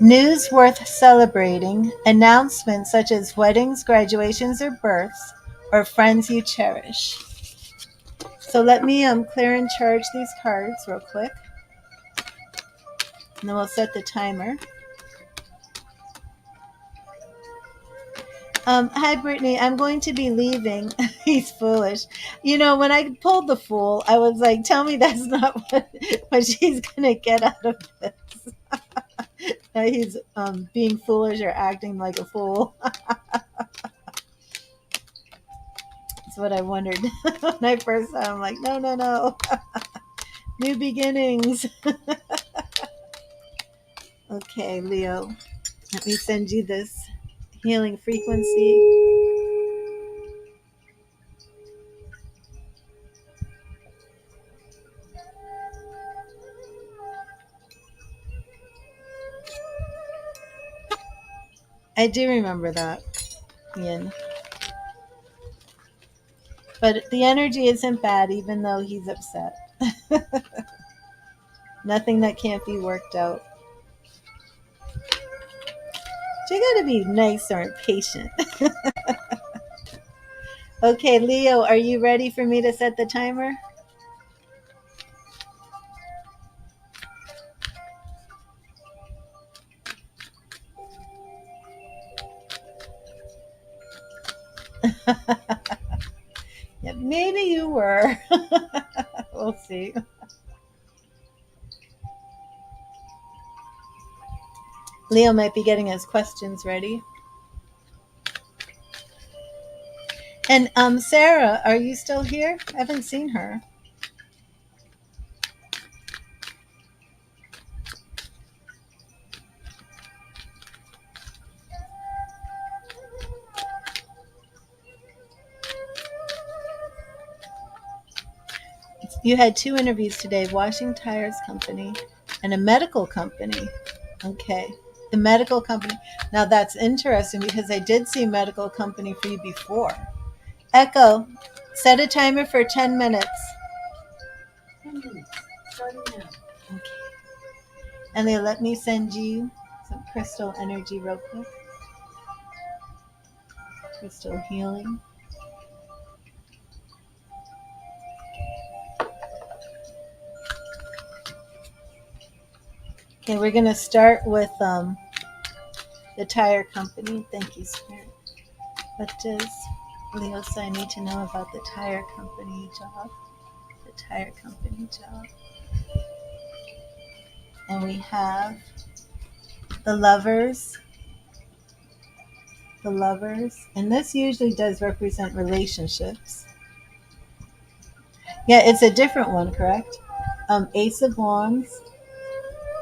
News worth celebrating, announcements such as weddings, graduations, or births, or friends you cherish. So let me clear and charge these cards real quick. And then we'll set the timer. Hi, Brittany. I'm going to be leaving. He's foolish. You know, when I pulled the Fool, I was like, tell me that's not what she's going to get out of this. He's being foolish or acting like a fool. That's what I wondered when I first saw him. I'm like, no. New beginnings. Okay, Leo. Let me send you this healing frequency. I do remember that, Ian. But the energy isn't bad, even though he's upset. Nothing that can't be worked out. But you gotta be nicer and patient. Okay, Leo, are you ready for me to set the timer? Yeah, maybe you were. We'll see. Leo might be getting his questions ready. And Sarah, are you still here? I haven't seen her. You had 2 interviews today, washing tires company and a medical company. Okay. The medical company. Now that's interesting because I did see medical company for you before. Echo, set a timer for 10 minutes. 10 minutes. Starting now. Okay. And they let me send you some crystal energy real quick. Crystal healing. Okay, we're going to start with the tire company. Thank you, Spirit. What does Leo I need to know about the tire company job? The tire company job. And we have the lovers. The lovers. And this usually does represent relationships. Yeah, it's a different one, correct? Ace of Wands.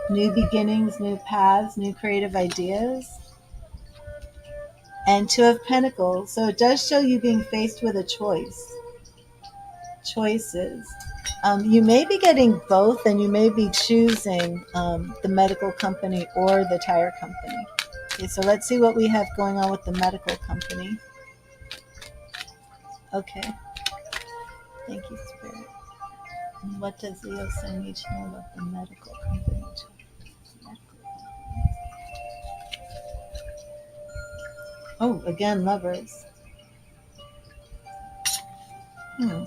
New beginnings, new paths, new creative ideas. And 2 of Pentacles. So it does show you being faced with a choice. Choices. You may be getting both, and you may be choosing the medical company or the tire company. Okay, so let's see what we have going on with the medical company. Okay. Thank you, Spirit. And what does Leo Sun need to know about the medical company? Oh, again, lovers. Hmm.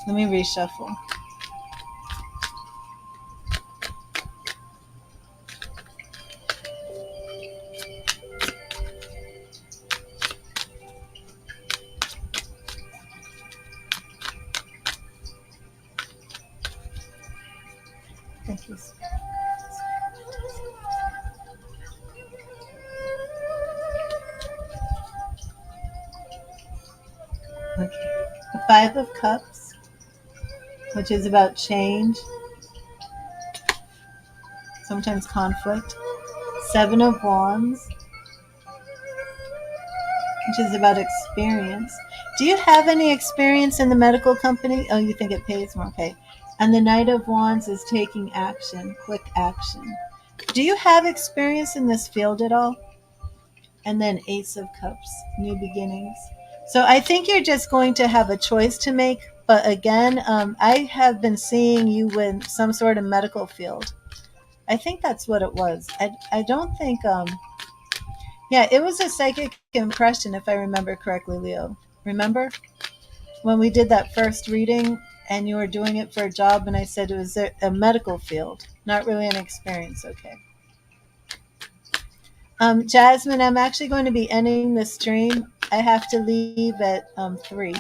Let me reshuffle. Thank you, Spirit. Okay. The Five of Cups, which is about change, sometimes conflict. Seven of Wands, which is about experience. Do you have any experience in the medical company? Oh, you think it pays more? Okay. And the Knight of Wands is taking action, quick action. Do you have experience in this field at all? And then Ace of Cups, new beginnings. So I think you're just going to have a choice to make. But again, I have been seeing you in some sort of medical field. I think that's what it was. I don't think, yeah, it was a psychic impression, if I remember correctly, Leo. Remember when we did that first reading and you were doing it for a job, and I said it was a medical field, not really an experience. Okay. Jasmine, I'm actually going to be ending the stream. I have to leave at 3.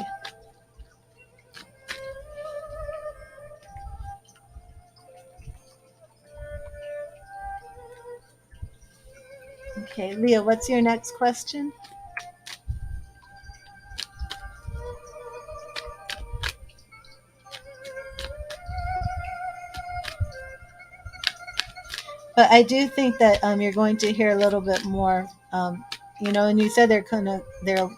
Okay, Leah, what's your next question? But I do think that you're going to hear a little bit more. And you said they'll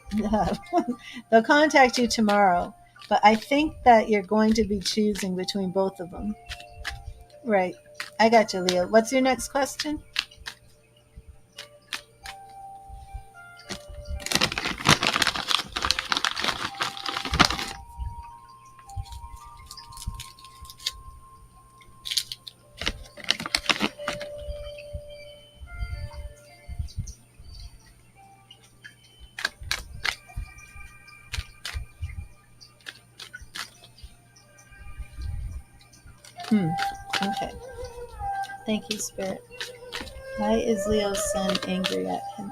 they'll contact you tomorrow. But I think that you're going to be choosing between both of them. Right. I got you, Leah. What's your next question? Okay. Thank you, Spirit. Why is Leo's son angry at him?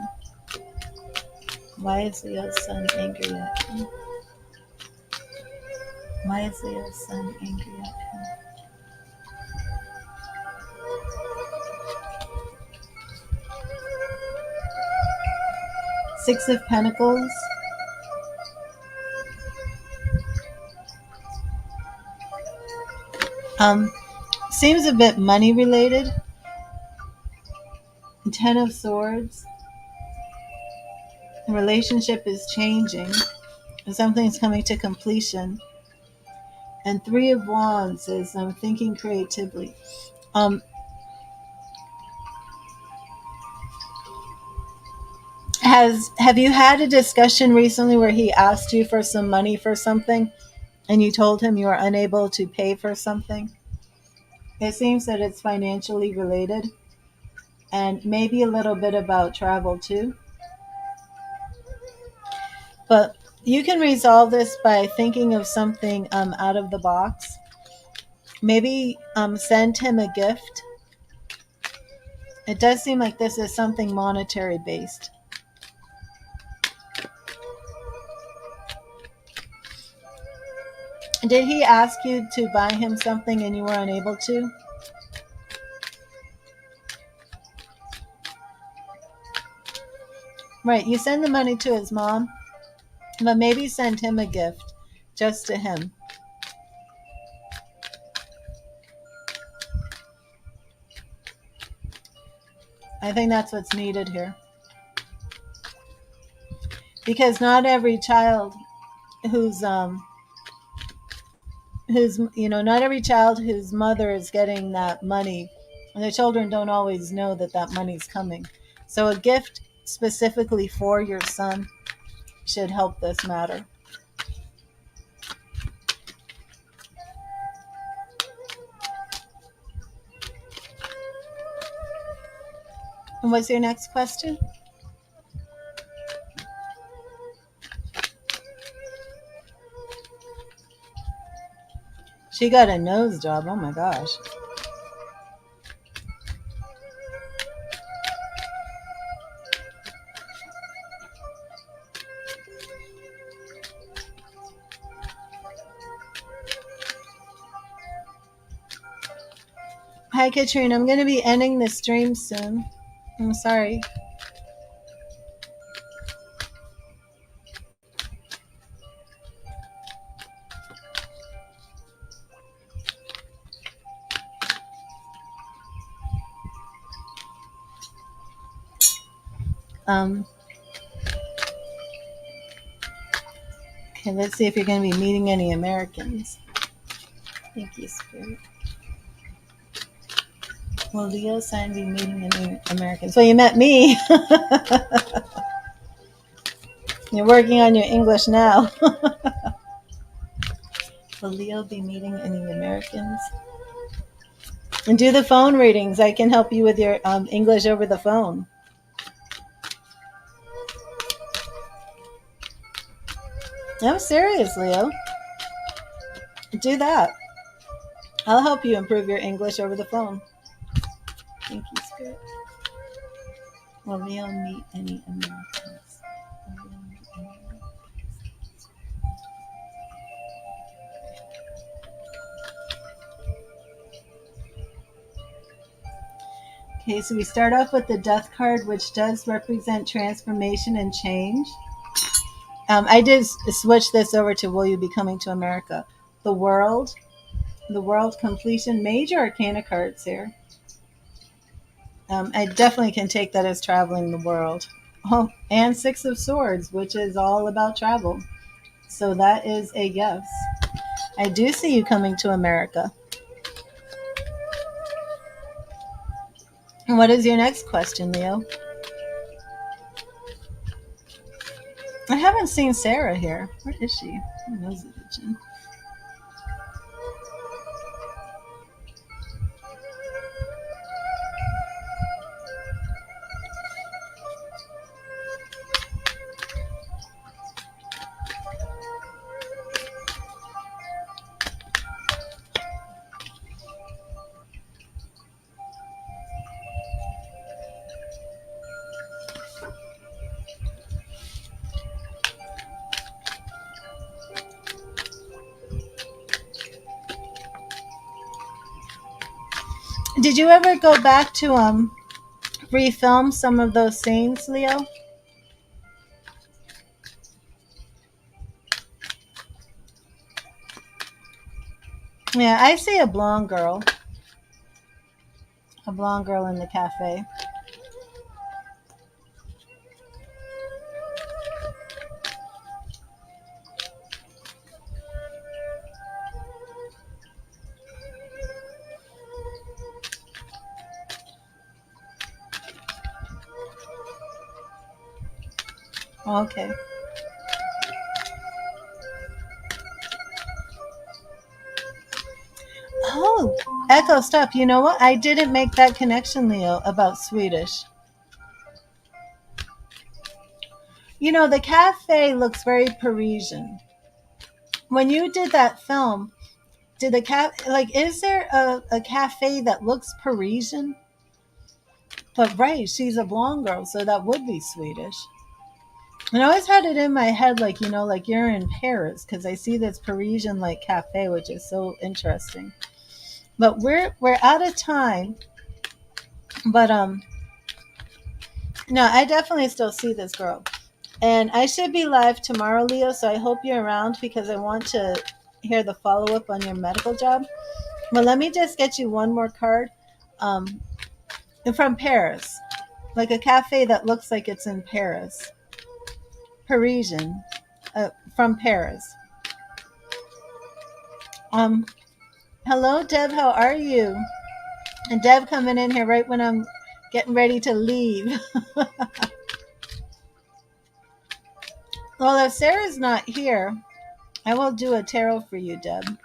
Why is Leo's son angry at him? Why is Leo's son angry at him? Six of Pentacles. Seems a bit money related. Ten of Swords. The relationship is changing. Something's coming to completion. And Three of Wands is thinking creatively. Have you had a discussion recently where he asked you for some money for something and you told him you were unable to pay for something? It seems that it's financially related and maybe a little bit about travel too. But you can resolve this by thinking of something out of the box. Maybe send him a gift. It does seem like this is something monetary based. Did he ask you to buy him something and you were unable to? Right, you send the money to his mom, but maybe send him a gift just to him. I think that's what's needed here. Because not every child who's not every child whose mother is getting that money, and the children don't always know that that money's coming. So a gift specifically for your son should help this matter. And what's your next question? She got a nose job. Oh my gosh. Hi, Katrina. I'm going to be ending the stream soon. I'm sorry. Okay, let's see if you're going to be meeting any Americans. Thank you, Spirit. Will Leo sign be meeting any Americans? Well, you met me. You're working on your English now. Will Leo be meeting any Americans? And do the phone readings. I can help you with your English over the phone. No, serious, Leo. Do that. I'll help you improve your English over the phone. Thank you, Spirit. Will Leo meet any Americans? Okay, so we start off with the Death card, which does represent transformation and change. I did switch this over to Will You Be Coming to America? The World completion, major arcana cards here. I definitely can take that as traveling the world. Oh, and Six of Swords, which is all about travel. So that is a yes. I do see you coming to America. And what is your next question, Leo? I haven't seen Sarah here. Where is she? Who knows the kitchen? Did you ever go back to refilm some of those scenes, Leo? Yeah, I see a blonde girl. A blonde girl in the cafe. Okay. Oh, Echo, stop. You know what? I didn't make that connection, Leo, about Swedish. You know, the cafe looks very Parisian. When you did that film, did the is there a cafe that looks Parisian? But right, she's a blonde girl, so that would be Swedish. And I always had it in my head, like you're in Paris, because I see this Parisian like cafe, which is so interesting. But we're out of time. But no, I definitely still see this girl, and I should be live tomorrow, Leo. So I hope you're around because I want to hear the follow up on your medical job. But let me just get you one more card. From Paris, like a cafe that looks like it's in Paris. Parisian. from Paris. Um, Hello, Deb. How are you? And Deb coming in here right when I'm getting ready to leave. Well, if Sarah's not here, I will do a tarot for you, Deb.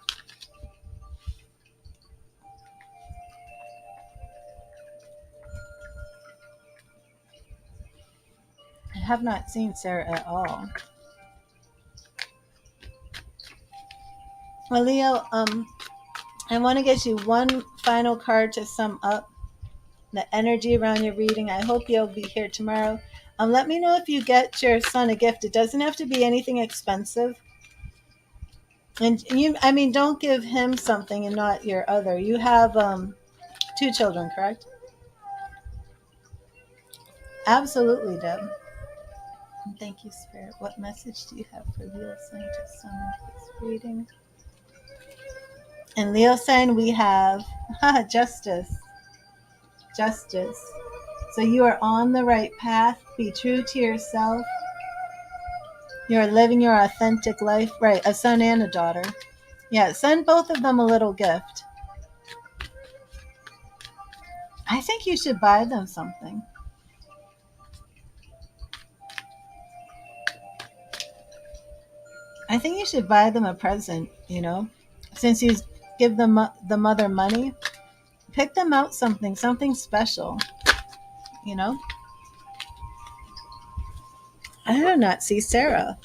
I have not seen Sarah at all. Well, Leo, I want to get you one final card to sum up the energy around your reading. I hope you'll be here tomorrow. Let me know if you get your son a gift. It doesn't have to be anything expensive. And you, I mean, don't give him something and not your other. You have 2 children, correct? Absolutely, Deb. Thank you, Spirit. What message do you have for Leo sign to sum up this reading? In Leo sign, we have justice. Justice. So you are on the right path. Be true to yourself. You are living your authentic life. Right, a son and a daughter. Yeah, send both of them a little gift. I think you should buy them something. I think you should buy them a present, you know? Since you give them the mother money, pick them out something special, you know? I do not see Sarah.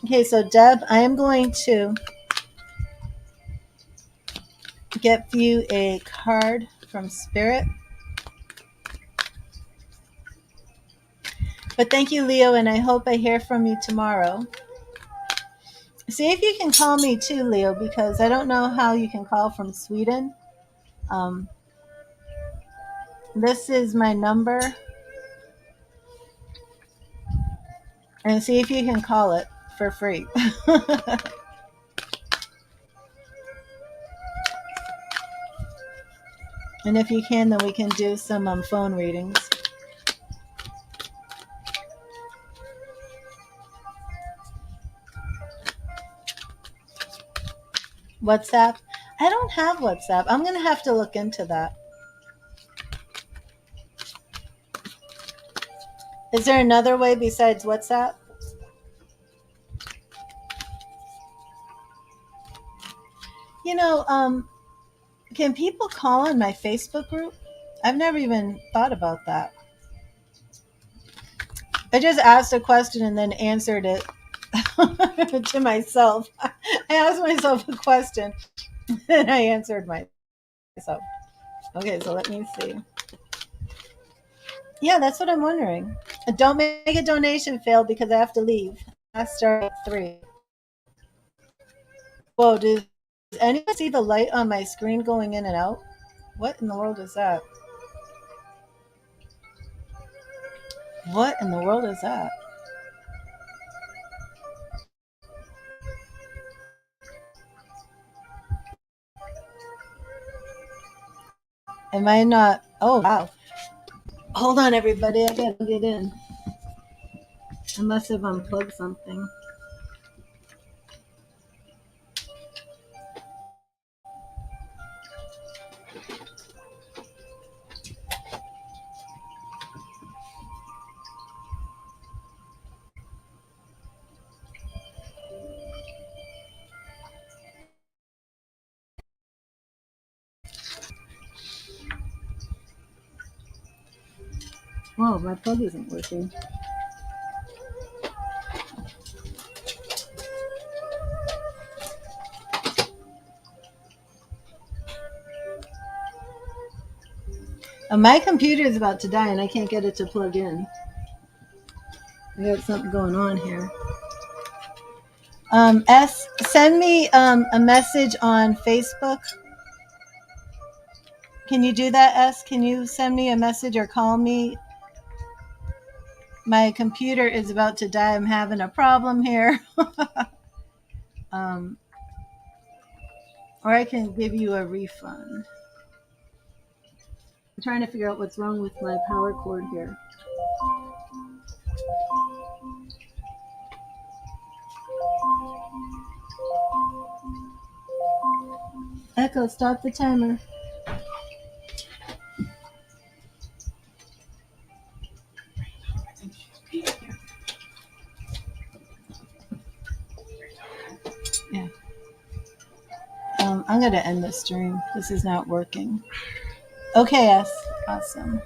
Okay, so Deb, I am going to get you a card from Spirit. But thank you, Leo, and I hope I hear from you tomorrow. See if you can call me too, Leo, because I don't know how you can call from Sweden. This is my number. And see if you can call it for free. And if you can, then we can do some phone readings. WhatsApp? I don't have WhatsApp. I'm going to have to look into that. Is there another way besides WhatsApp? You know, can people call on my Facebook group? I've never even thought about that. I just asked a question and then answered it to myself. I asked myself a question and I answered myself. Okay, so let me see. Yeah, that's what I'm wondering. Don't make a donation fail because I have to leave. I start at 3. Whoa, does anyone see the light on my screen going in and out? What in the world is that? What in the world is that? Am I not? Oh, wow. Hold on, everybody. I gotta get in. I must have unplugged something. Whoa, my plug isn't working. My computer is about to die and I can't get it to plug in. I got something going on here. S, send me a message on Facebook. Can you do that, S? Can you send me a message or call me? My computer is about to die. I'm having a problem here. Or I can give you a refund. I'm trying to figure out what's wrong with my power cord here. Echo, stop the timer. Yeah. I'm going to end the stream. This is not working. Okay, yes. Awesome.